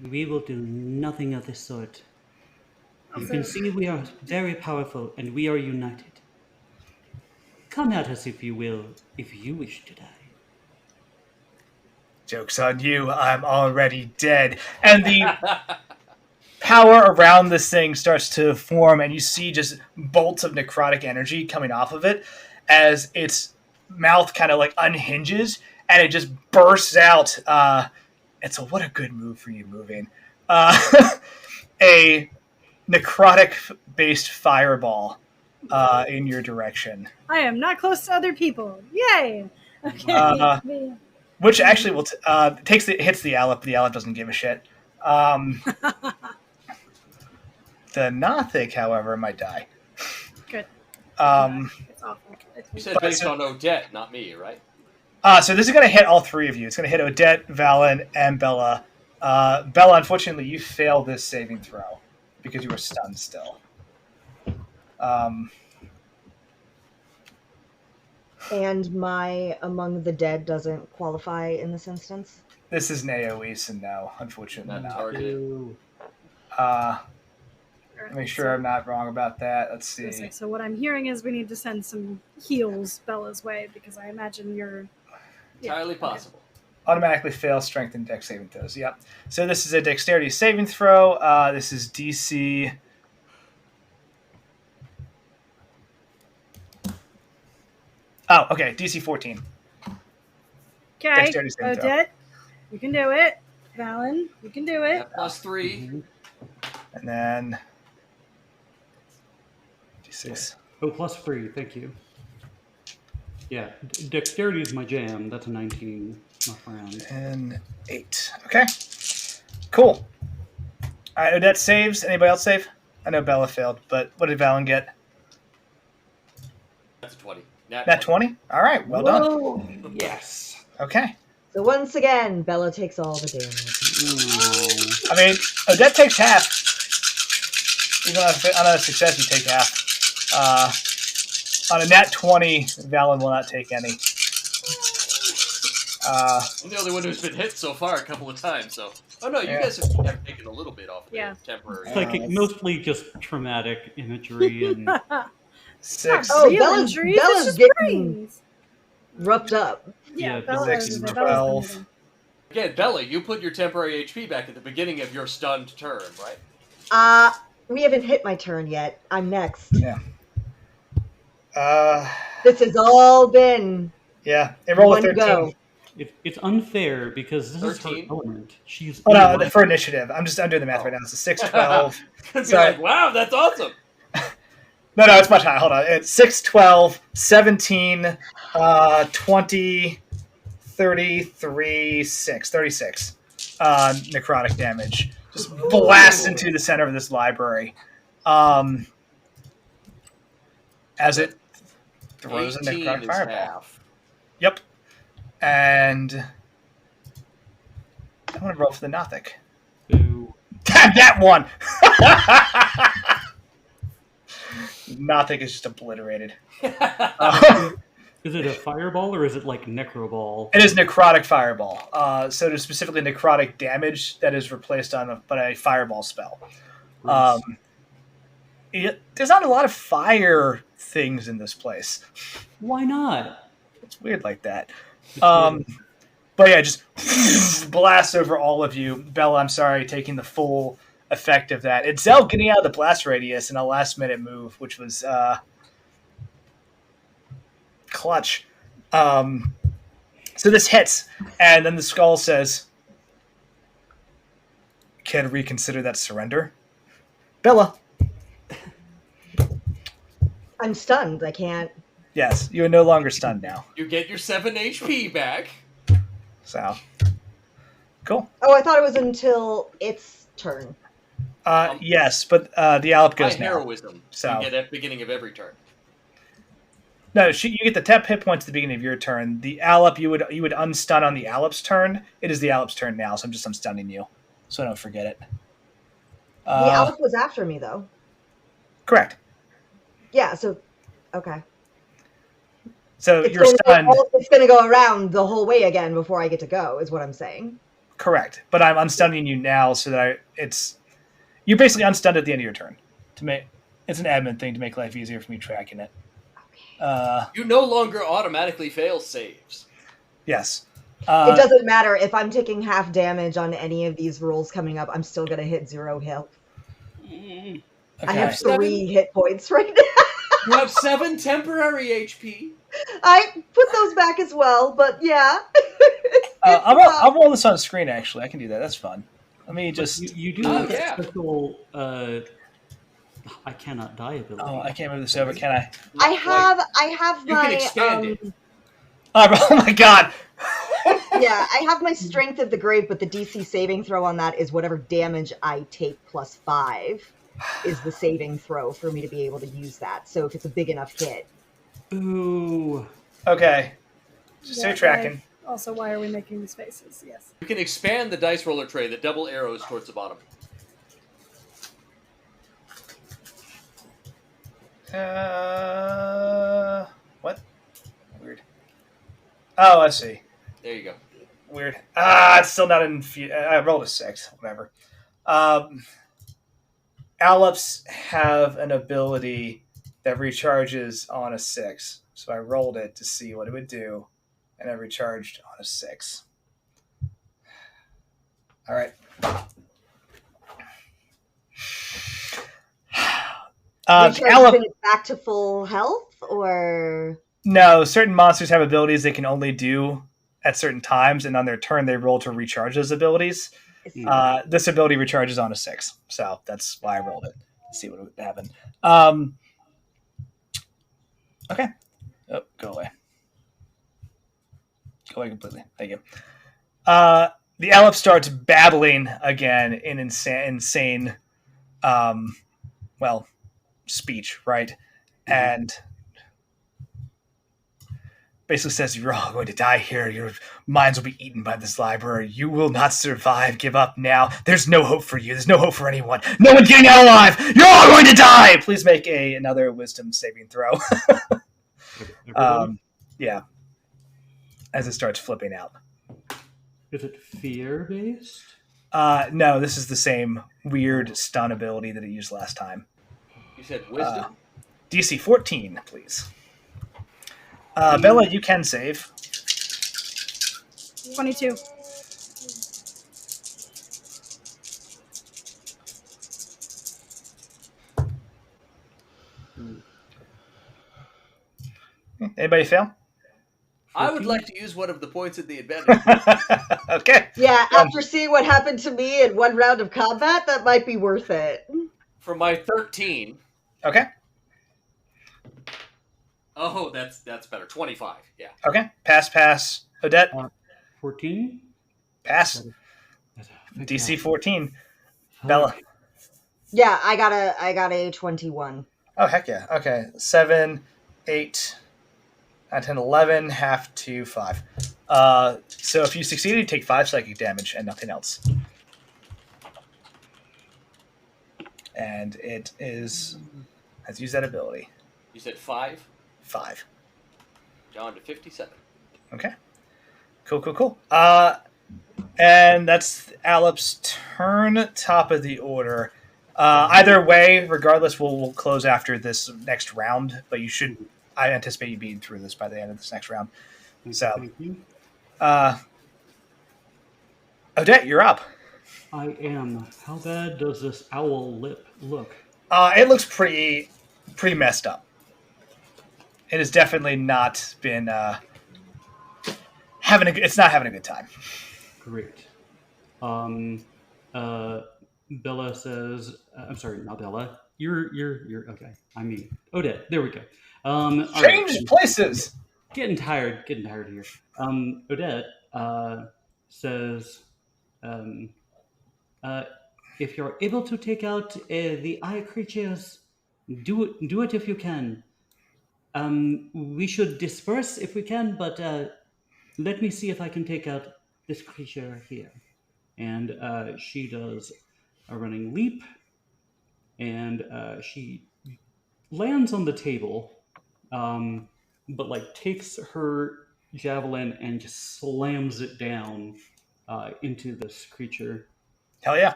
We will do nothing of the sort. You can see we are very powerful and we are united. Come at us if you will, if you wish to die. Joke's on you, I'm already dead. And the power around this thing starts to form, and you see just bolts of necrotic energy coming off of it as its mouth kind of like unhinges, and it just bursts out. What a good move for you moving. A necrotic-based fireball in your direction. I am not close to other people. Yay! Okay. Which actually will hits the Aleph. The Aleph doesn't give a shit. The Nothic, however, might die. Good. It's awful. You said based on Odette, not me, right? So this is going to hit all three of you. It's going to hit Odette, Valen, and Bella. Bella, unfortunately, you failed this saving throw because you were stunned still. And my Among the Dead doesn't qualify in this instance? This is an AoE, so no, unfortunately not. Targeted. Make sure I'm not wrong about that. Let's see. So what I'm hearing is we need to send some heals Bella's way, because I imagine you're... Entirely possible. Automatically fail strength and dex saving throws. Yep. So this is a dexterity saving throw. This is DC... Oh, okay. DC 14. Okay, Odette, you can do it. Valen, you can do it. Yeah, +3. And then... D6. Oh, +3, thank you. Yeah, dexterity is my jam. That's a 19. Not around. And 8. Okay. Cool. All right, Odette saves. Anybody else save? I know Bella failed, but what did Valen get? That's a 20. Nat That 20? All right, well done. Whoa, yes. Okay. So once again, Bella takes all the damage. Oh. I mean, Odette takes half. Even on a success, you take half. On a nat 20, Valen will not take any. I'm the only one who's been hit so far a couple of times, so... Oh, no, you guys have taken a little bit off of the temporary. Psychic, mostly just traumatic imagery and... 6. Oh, Real Bella's injuries, it's just getting brains. roughed up. Yeah, Yeah, Bella, 6 is Bella's 12. bleeding. Again, Bella, you put your temporary HP back at the beginning of your stunned turn, right? We haven't hit my turn yet. I'm next. Yeah. This has all been Yeah. It rolled a one 13. go. It's unfair because this 13? is her element. She's Oh, no, for initiative. I'm doing the math right now. It's a 6, 12. Be Sorry. like, wow, that's awesome. No, it's much higher. Hold on. It's 6, 12, 17, 20, 33, 6. 36 necrotic damage. Just blasts into the center of this library. As it throws a 18 necrotic is fireball. half. Yep. And I want to roll for the Nothic. Boo. Damn, that one! Nothic is just obliterated. Is it a fireball or is it like necroball? It is necrotic fireball. So there's specifically necrotic damage that is replaced by a fireball spell. Nice. There's not a lot of fire things in this place. Why not? It's weird like that. But yeah, just blast over all of you. Bella, I'm sorry, taking the full effect of that. Itzel getting out of the blast radius in a last minute move, which was clutch. So this hits, and then the skull says, "Can reconsider that surrender?" Bella. I'm stunned. I can't. Yes, you are no longer stunned now. You get your 7 HP back. So, cool. Oh, I thought it was until its turn. Yes, but the Alp My goes now. heroism. So. You get at the beginning of every turn. No, you get the temp hit points at the beginning of your turn. The Alp, you would unstun on the Alp's turn. It is the Alp's turn now, so I'm just unstunning you, so I don't forget it. The Alp was after me, though. Correct. Yeah, so... Okay. So you're stunned. It's going to go around the whole way again before I get to go, is what I'm saying. Correct. But I'm unstunning you now so that you're basically unstunned at the end of your turn. It's an admin thing to make life easier for me tracking it. Okay. You no longer automatically fail saves. Yes. It doesn't matter. If I'm taking half damage on any of these rolls coming up, I'm still going to hit 0 health. Okay. I have 3 hit points right now. You have 7 temporary HP. I put those back as well, but yeah. I'll roll this on screen, actually. I can do that. That's fun. Let me just... You do have a special... I cannot die ability. Oh, I can't move this over, can I? I have You my... can expand it. Oh my god! Yeah, I have my Strength of the Grave, but the DC saving throw on that is whatever damage I take plus 5 is the saving throw for me to be able to use that. So if it's a big enough hit. Ooh. Okay. Just stay tracking. Also, why are we making these faces? Yes. You can expand the dice roller tray, the double arrows towards the bottom. What? Weird. Oh, I see. There you go. Weird. It's still not in... I rolled a 6. Whatever. Alops have an ability that recharges on a 6. So I rolled it to see what it would do, and I recharged on a 6. All right. Recharges it back to full health, or... No, certain monsters have abilities they can only do at certain times, and on their turn they roll to recharge those abilities. This ability recharges on a 6, so that's why I rolled it. Let's see what would happen. Okay. Oh, go away. Go away completely. Thank you. The Alep starts babbling again in insane speech, right? And basically says, "You're all going to die here. Your minds will be eaten by this library. You will not survive. Give up now. There's no hope for you. There's no hope for anyone. No one's getting out alive. You're all going to die. Please make another wisdom saving throw." Yeah. As it starts flipping out. Is it fear-based? No, this is the same weird stun ability that it used last time. You said wisdom? DC 14, please. Bella, you can save. 22. Anybody fail? I would like to use one of the points of the advantage. Okay. Yeah, after seeing what happened to me in one round of combat, that might be worth it. For my 13. Okay. Oh, that's better. 25. Yeah. Okay. Pass. Odette. 14? Pass. DC 14. Bella. Yeah, I got a 21. Oh, heck yeah. Okay. 7, 8, 9, 10, 11, half to 5. So if you succeed, you take 5 psychic damage and nothing else. And it has used that ability. You said 5? 5. Down to 57. Okay. Cool. And that's Alip's turn, top of the order. Either way, regardless, we'll close after this next round, but I anticipate you being through this by the end of this next round. So, Thank you. Odette, you're up. I am. How bad does this owl lip look? It looks pretty messed up. It has definitely not been it's not having a good time. Great. Bella says, I'm sorry, not Bella. You're okay. I mean, Odette. There we go. Change places. Getting tired here. Odette says, if you're able to take out the eye creatures, do it if you can. We should disperse if we can, but let me see if I can take out this creature here. And she does a running leap, and she lands on the table, but takes her javelin and just slams it down into this creature. Hell yeah.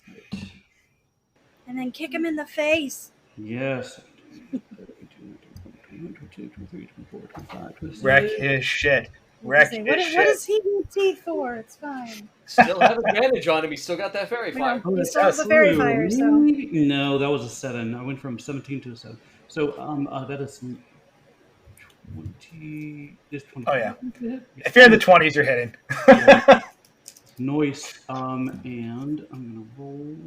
Right. And then kick him in the face. Yes. Wreck his shit. Wreck his What shit. does he need teeth for? It's fine. Still have advantage on him. He's still got that fairy fire. He still has the fairy fire, so. No, that was a 7. I went from 17 to a 7. So that is 20. Is 20. Oh, yeah. If you're in the 20s, you're hitting. Yeah. Noise. And I'm going to roll.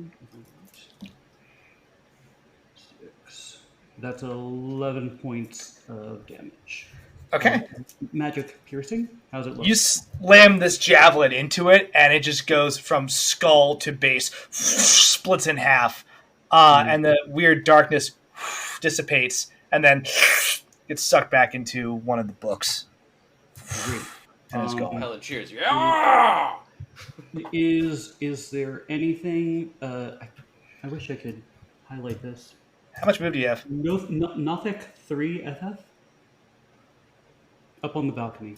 6. That's 11 points of damage. Okay. Magic piercing? How's it look? You slam this javelin into it, and it just goes from skull to base, splits in half, and the weird darkness dissipates, and then gets sucked back into one of the books. Great. And it's gone. Helen cheers. Yeah! Is there anything? I wish I could highlight this. How much move do you have? Nothic 3 FF? Up on the balcony.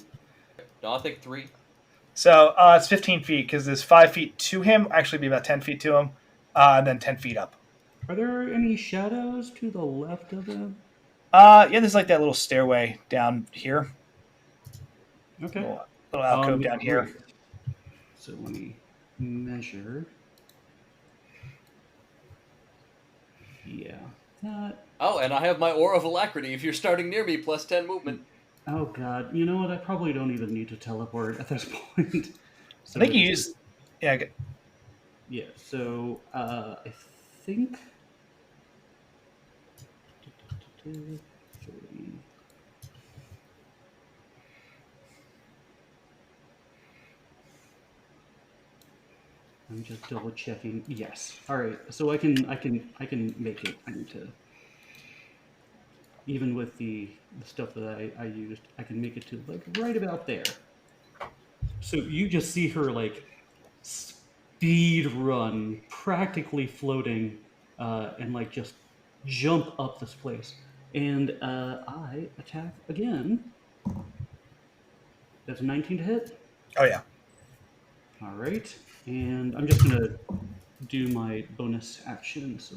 Nothic 3. So it's 15 feet, because there's 5 feet to him, actually be about 10 feet to him, and then 10 feet up. Are there any shadows to the left of him? Yeah, there's like that little stairway down here. Okay. Little alcove down here. Great. So let me measure. Yeah. That. Oh, and I have my Aura of Alacrity. If you're starting near me, plus 10 movement. Oh god. You know what? I probably don't even need to teleport at this point. So I think you use... Yeah, yeah, so I think... 3. I'm just double checking. Yes. All right. So I can make it. I need to. even with the stuff that I used, I can make it to like right about there. So you just see her like speed run, practically floating, and like just jump up this place. And I attack again. That's a 19 to hit. Oh yeah. All right, and I'm just gonna do my bonus action. So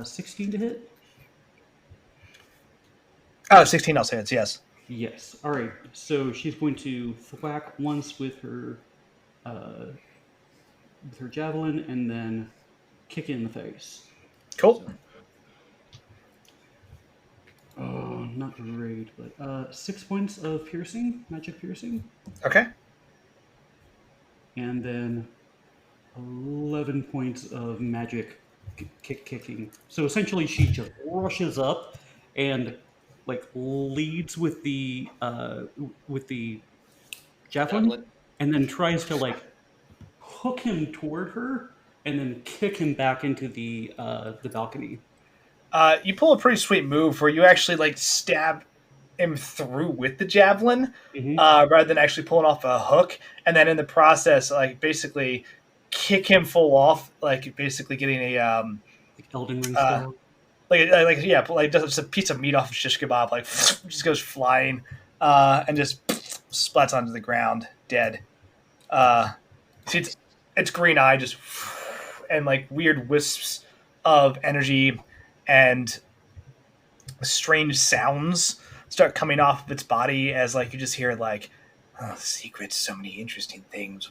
16 to hit. Oh, 16 also hits. Yes. Yes. All right. So she's going to thwack once with her javelin, and then kick it in the face. Cool. So, oh, not great, but 6 points of piercing, magic piercing, Okay. and then 11 points of magic kicking. So essentially, she just rushes up and like leads with the javelin, and then tries to like hook him toward her, and then kick him back into the balcony. You pull a pretty sweet move where you actually like stab him through with the javelin, rather than actually pulling off a hook, and then in the process, like basically kick him full off, like basically getting a like Elden Ring style. like yeah, like just a piece of meat off of shish kebab, like just goes flying, and just splats onto the ground, dead. See, its green eye just and like weird wisps of energy and strange sounds start coming off of its body as like you just hear like secrets, so many interesting things,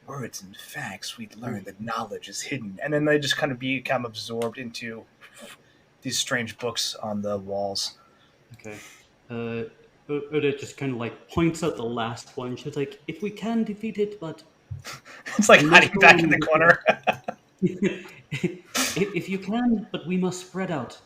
words and facts we'd learn that knowledge is hidden, and then they just kind of become absorbed into these strange books on the walls. Okay. Oda just kind of like points out the last one. She's like, "If we can defeat it, but it's like hiding back in the corner." if you can, but we must spread out.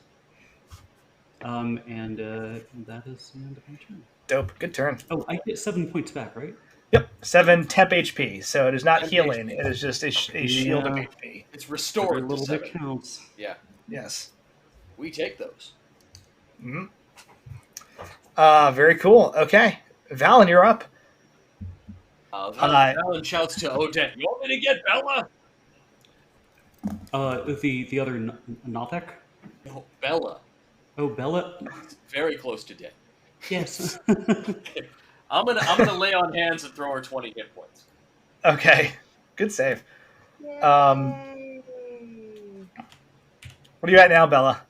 And that is the end of my turn. Dope. Good turn. Oh, I get 7 points back, right? Yep. 7 temp HP. So it is not healing. HP. It is just a shield of HP. It's restored. Every little bit counts. Yeah. Yes. We take those. Mm-hmm. Very cool. Okay. Valen, you're up. Valen shouts to Odette, "You want me to get Bella?" The other Nothek? No, Bella. Oh, Bella? Very close to dead. Yes. I'm gonna lay on hands and throw her 20 hit points. Okay. Good save. Yay. What are you at now, Bella?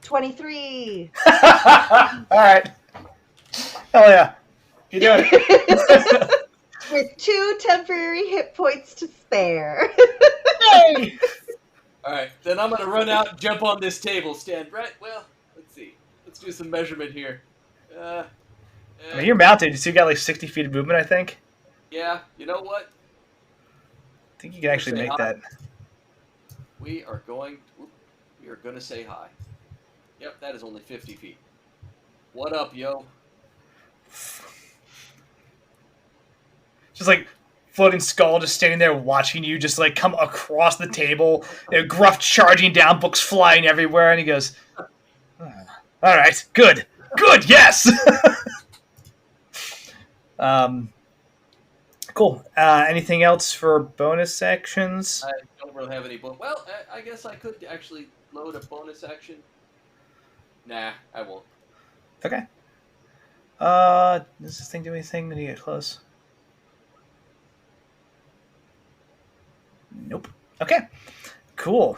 23. All right. Hell yeah. You doing it. With 2 temporary hit points to spare. Yay! All right, then I'm gonna run out and jump on this table. Stand right. Well, let's see. Let's do some measurement here. I mean, you're mounted, so you got like 60 feet of movement, I think. Yeah. You know what? I think you can actually make that. We are going to say hi. Yep, that is only 50 feet. What up, yo? Just like floating skull just standing there watching you just like come across the table, Gruff charging down, books flying everywhere, and he goes, all right, good, yes. Cool. Anything else for bonus actions? I don't really have any Well, I guess I could actually load a bonus action. Nah, I won't. Okay. Does this thing do anything when you get close? Nope. Okay. Cool.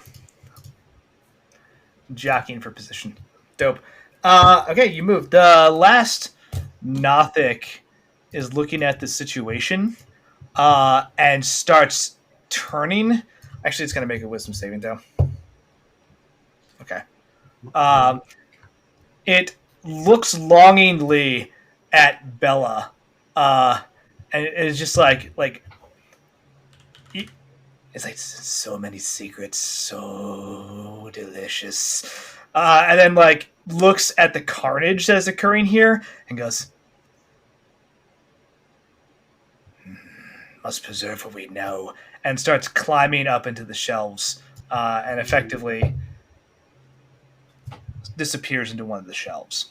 Jockeying for position. Dope. Okay, you move. The last Nothic is looking at the situation and starts turning. Actually, it's going to make a wisdom saving throw. Okay. It looks longingly at Bella, and it's just like it's like so many secrets, so delicious, and then like looks at the carnage that is occurring here and goes, "Must preserve what we know," and starts climbing up into the shelves, and effectively disappears into one of the shelves.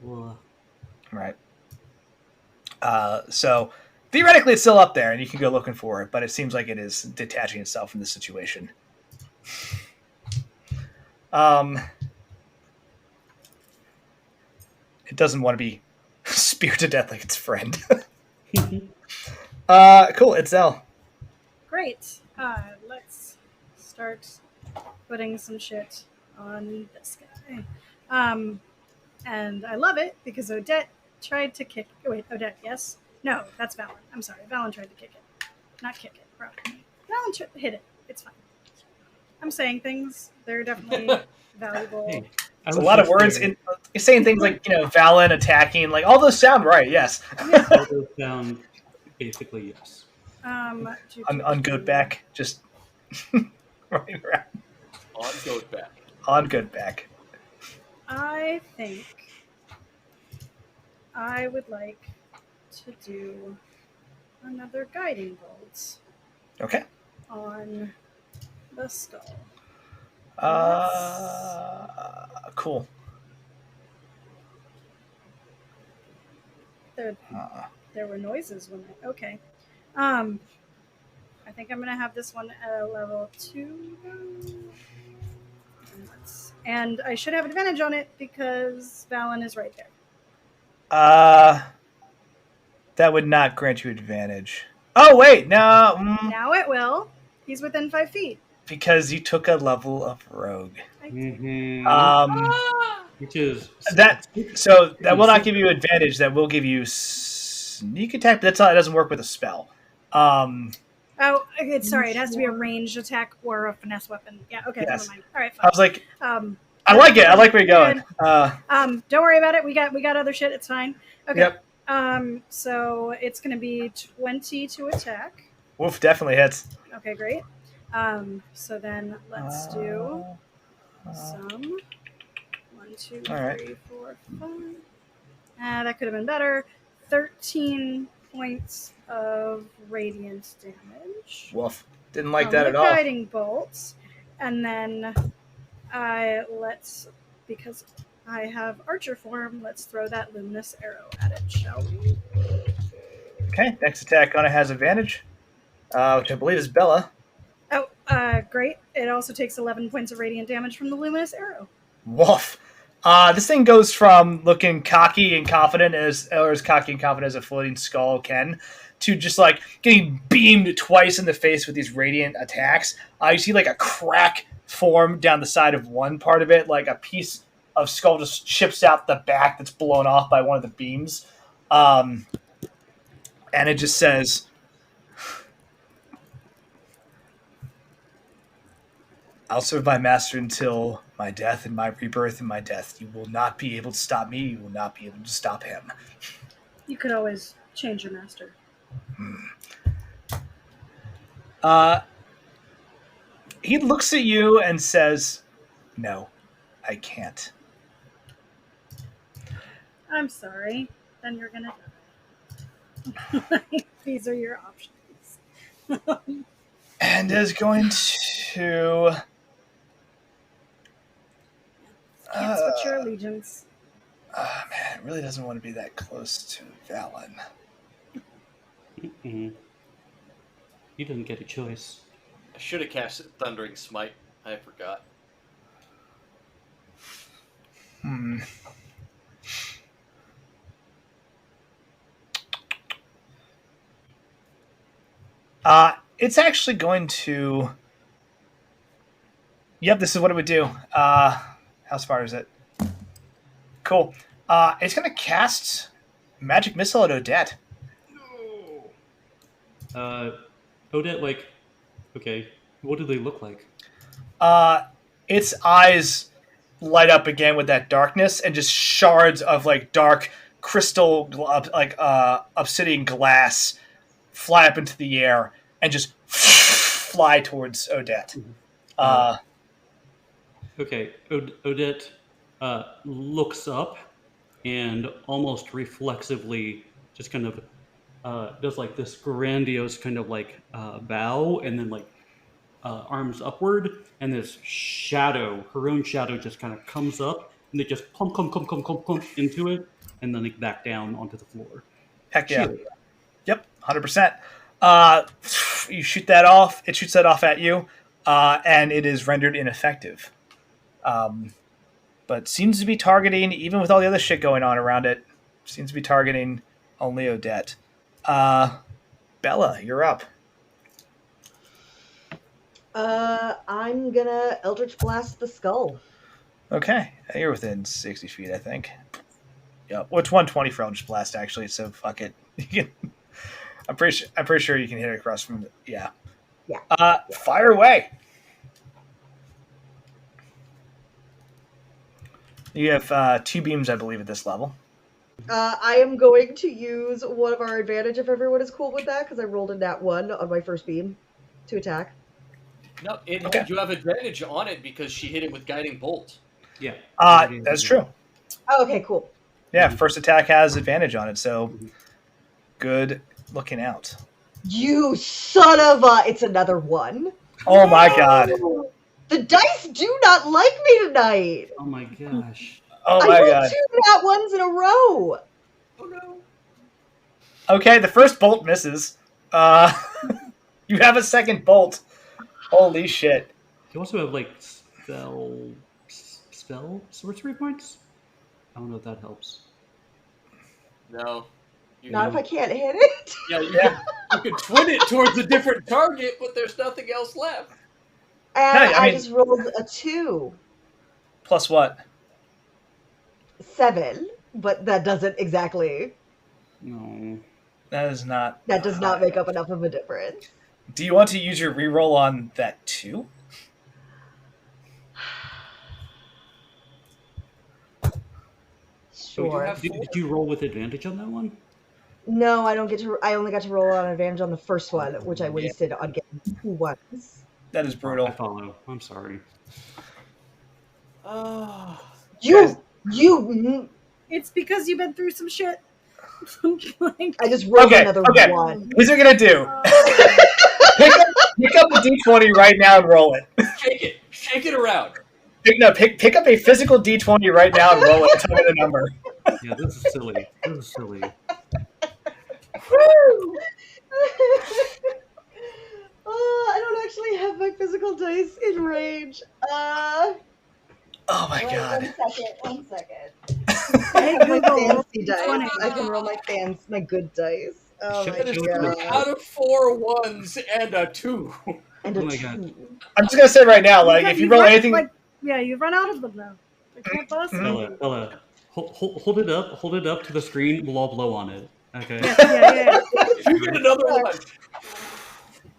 Ugh. Right. So theoretically, it's still up there, and you can go looking for it. But it seems like it is detaching itself from the situation. It doesn't want to be speared to death like its friend. Cool. Itzel. Great. Let's start putting some shit on this guy. And I love it because Odette tried to kick. Oh, wait, Odette, yes? No, that's Valen. I'm sorry. Valen tried to kick it. Not kick it, bro. Valen hit it. It's fine. I'm saying things. They're definitely valuable. Hey, There's a lot of words. You're saying things like, Valen attacking. Like, all those sound right, yes. All those sound basically yes. On goat back. Just running around. On goat back. On goat back. I think I would like to do another guiding bolt. Okay. On the skull. Cool. There were noises when okay. I think I'm gonna have this one at a level 2. And I should have advantage on it because Valen is right there. That would not grant you advantage. Oh wait, no. Now it will. He's within 5 feet. Because you took a level of rogue. Which is that. So that will not give you advantage. That will give you sneak attack. But that's not. It doesn't work with a spell. Sorry. It has to be a ranged attack or a finesse weapon. Yeah. Okay. Yes. Never mind. All right. Fine. I was like, I like it. I like where you're going. Don't worry about it. We got other shit. It's fine. Okay. Yep. So it's gonna be 20 to attack. Wolf definitely hits. Okay. Great. So then let's do some 1, 2, 3, 4, 5. That could have been better. 13 points of radiant damage. Wolf didn't like that at all. Guiding bolts, and then because I have archer form, let's throw that luminous arrow at it, shall we? Okay, next attack on it has advantage, which I believe is Bella. Oh, great. It also takes 11 points of radiant damage from the luminous arrow. Woof. This thing goes from looking cocky and confident as a floating skull can, to just like getting beamed twice in the face with these radiant attacks. You see like a crack form down the side of one part of it, like a piece of skull just chips out the back that's blown off by one of the beams. And it just says, I'll serve my master until my death and my rebirth and my death. You will not be able to stop me. You will not be able to stop him. You could always change your master. He looks at you and says, no, I can't. I'm sorry. Then you're gonna die. These are your options. And is going to... Can't switch your allegiance. Man, it really doesn't want to be that close to Valen. You didn't get a choice. I should have cast Thundering Smite. I forgot. It's actually going to... Yep, this is what it would do. How far is it? Cool. It's going to cast Magic Missile at Odette. Odette, like, okay, what do they look like? Its eyes light up again with that darkness, and just shards of like dark crystal, obsidian glass fly up into the air and just fly towards Odette. Okay, Odette looks up and almost reflexively just kind of does like this grandiose kind of like bow, and then like arms upward, and this shadow, her own shadow, just kind of comes up and they just clump into it, and then they back down onto the floor. Heck yeah. Shield. Yep, 100%. You shoot that off. It shoots that off at you, and it is rendered ineffective. But seems to be targeting, even with all the other shit going on around it, seems to be targeting only Odette. Bella, you're up. I'm gonna Eldritch Blast the skull. Okay, you're within 60 feet, I think. Yeah, well, it's 120 for Eldritch Blast, actually, so fuck it. I'm pretty sure you can hit it across from the, yeah. Fire away. You have 2 beams, I believe, at this level. I am going to use one of our advantage if everyone is cool with that, because I rolled a nat 1 on my first beam to attack. No, you have advantage on it because she hit it with Guiding Bolt. Yeah. That's true. Oh, okay, cool. Yeah, first attack has advantage on it, so good looking out. You son of a... It's another 1. Oh my god. The dice do not like me tonight. Oh my gosh. Oh I my rolled god. 2 nat 1s in a row. Oh no. Okay, the first bolt misses. You have a second bolt. Holy shit. You also have like spell sorcery points? I don't know if that helps. No. Not if I can't hit it. Yeah, you can twin it towards a different target, but there's nothing else left. And No, I mean- just rolled a 2. Plus what? 7, but that doesn't exactly... No. That is not... That does not make up enough of a difference. Do you want to use your reroll on that too? Sure. Did you roll with advantage on that one? No, I don't get to. I only got to roll on advantage on the first one, which I wasted on getting 2 1s. That is brutal. I follow. I'm sorry. You. It's because you've been through some shit. Like, I just rolled another okay. 1. Here's what we're gonna do. Pick up a d20 right now and roll it. Shake it around. Pick up a physical d20 right now and roll it. And tell me the number. Yeah, this is silly. Woo! I don't actually have my physical dice in range. Oh my god. One second. hey, My Google, fancy dice. 20. I can roll my good dice. Oh my That is god. 3 out of 4 1s and a 2. And Oh a my 2. god. I'm just gonna say right now, like if you roll anything, you've run out of them now. I can't bust them. Bella, hold it up to the screen. We'll all blow on it. Okay. Yeah. If you get another one,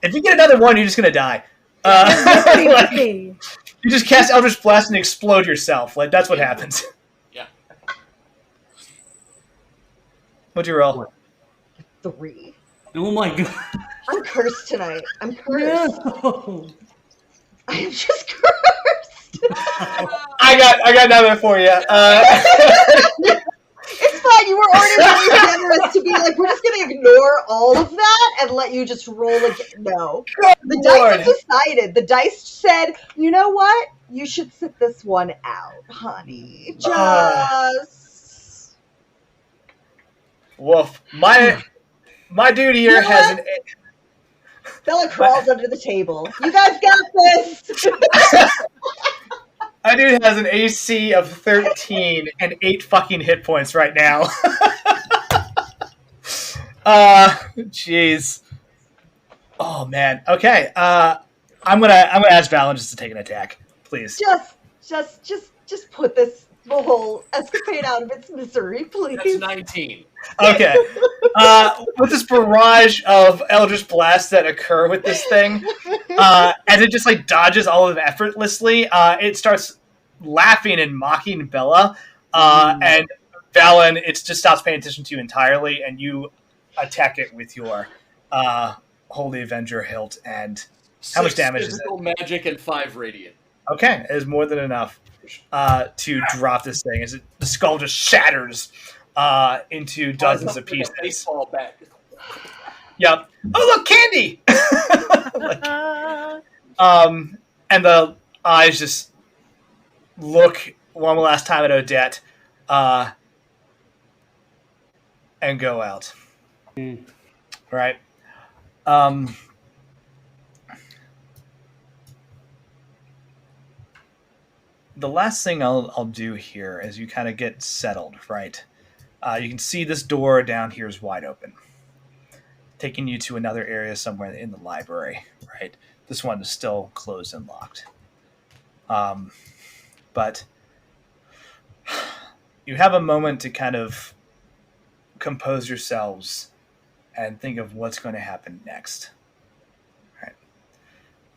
if you get another one, you're just gonna die. Like, you just cast Eldritch Blast and explode yourself. Like that's what happens. Yeah. What'd you roll? 3. Oh my god. I'm cursed tonight. I'm cursed. No. I am just cursed. I got another for you. It's fine. You were already really generous to be like, we're just gonna ignore all of that and let you just roll again. No, the dice have decided. The dice said, you know what? You should sit this one out, honey. Just Woof. My dude here has an. Bella crawls under the table. You guys got this. My dude has an AC of 13 and 8 fucking hit points right now. Jeez. Oh man. Okay. I'm gonna ask Valen just to take an attack, please. Just put this whole escapade out of its misery, please. that's 19. Okay. With this barrage of Eldritch Blasts that occur with this thing, as it just like dodges all of them effortlessly, it starts laughing and mocking Bella, and Valen, it just stops paying attention to you entirely, and you attack it with your Holy Avenger hilt. And how much damage is it? 6 physical magic and 5 radiant. Okay, it is more than enough to drop this thing as the skull just shatters into dozens of pieces. Like a baseball bat. Yep. Oh, look, candy! And the eyes just look one last time at Odette, and go out. Right. The last thing I'll do here as you kind of get settled, right? You can see this door down here is wide open, taking you to another area somewhere in the library, right? This one is still closed and locked. But you have a moment to kind of compose yourselves and think of what's going to happen next. Right?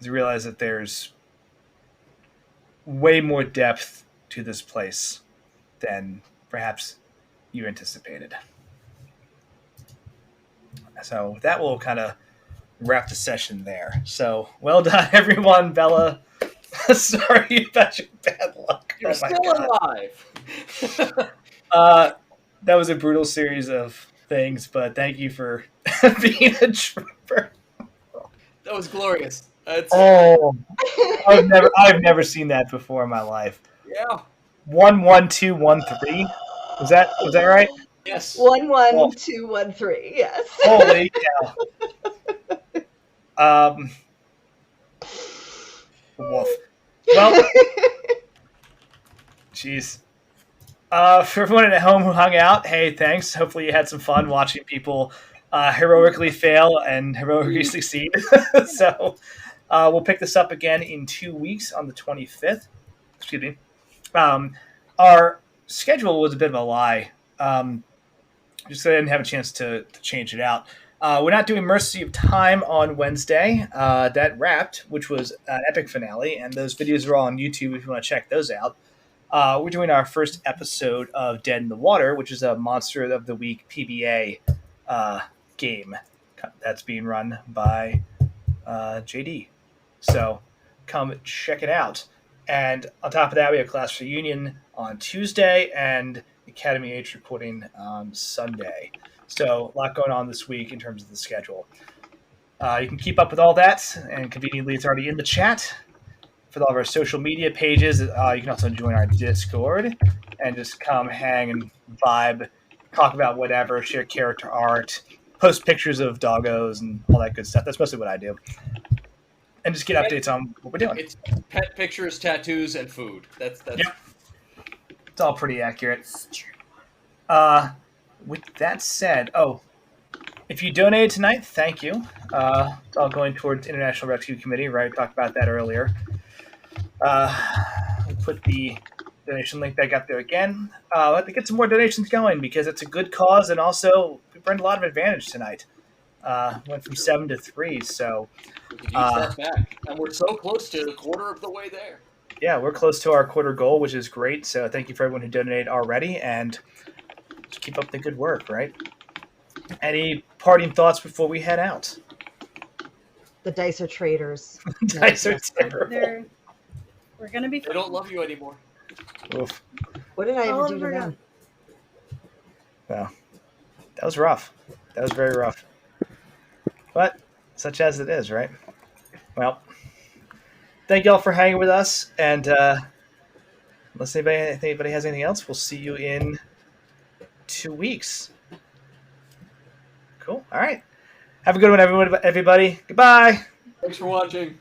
You realize that there's way more depth to this place than perhaps you anticipated. So that will kind of wrap the session there. So well done, everyone. Bella, sorry about your bad luck. You're still alive. That was a brutal series of things, but thank you for being a trooper. That was glorious. Oh, I've never seen that before in my life. Yeah. 11213. Was that right? Yes. 11213. Yes. Holy cow. Woof. Well, jeez. For everyone at home who hung out, hey, thanks. Hopefully you had some fun watching people heroically fail and heroically succeed. So we'll pick this up again in 2 weeks on the 25th. Excuse me. Our schedule was a bit of a lie. Just so I didn't have a chance to change it out. We're not doing Mercy of Time on Wednesday. That wrapped, which was an epic finale, and those videos are all on YouTube if you want to check those out. We're doing our first episode of Dead in the Water, which is a Monster of the Week PBA game that's being run by JD. So come check it out. And on top of that, we have Class Reunion on Tuesday and Academy Age recording on Sunday. So a lot going on this week in terms of the schedule. You can keep up with all that, and conveniently it's already in the chat for all of our social media pages. You can also join our Discord and just come hang and vibe, talk about whatever, share character art, post pictures of doggos and all that good stuff. That's mostly what I do. And just get updates on what we're doing. It's pet pictures, tattoos, and food. That's Yep. It's all pretty accurate. With that said, if you donated tonight, thank you. It's all going towards International Rescue Committee, right? We talked about that earlier. We'll put the donation link back up there again. We'll have to get some more donations going because it's a good cause, and also we burned a lot of advantage tonight. Went from 7 to 3, so we can use that back. And we're so close to a quarter of the way there. Yeah, we're close to our quarter goal, which is great. So thank you for everyone who donated already, and just keep up the good work, right? Any parting thoughts before we head out? The dice are traitors. Dice are terrible. We're going to be They don't love you anymore. Oof. What did I ever do to Oliver them? Well, that was rough. That was very rough. But such as it is, right? Well, thank y'all for hanging with us. And unless anybody has anything else, we'll see you in 2 weeks. Cool. All right. Have a good one, everybody. Goodbye. Thanks for watching.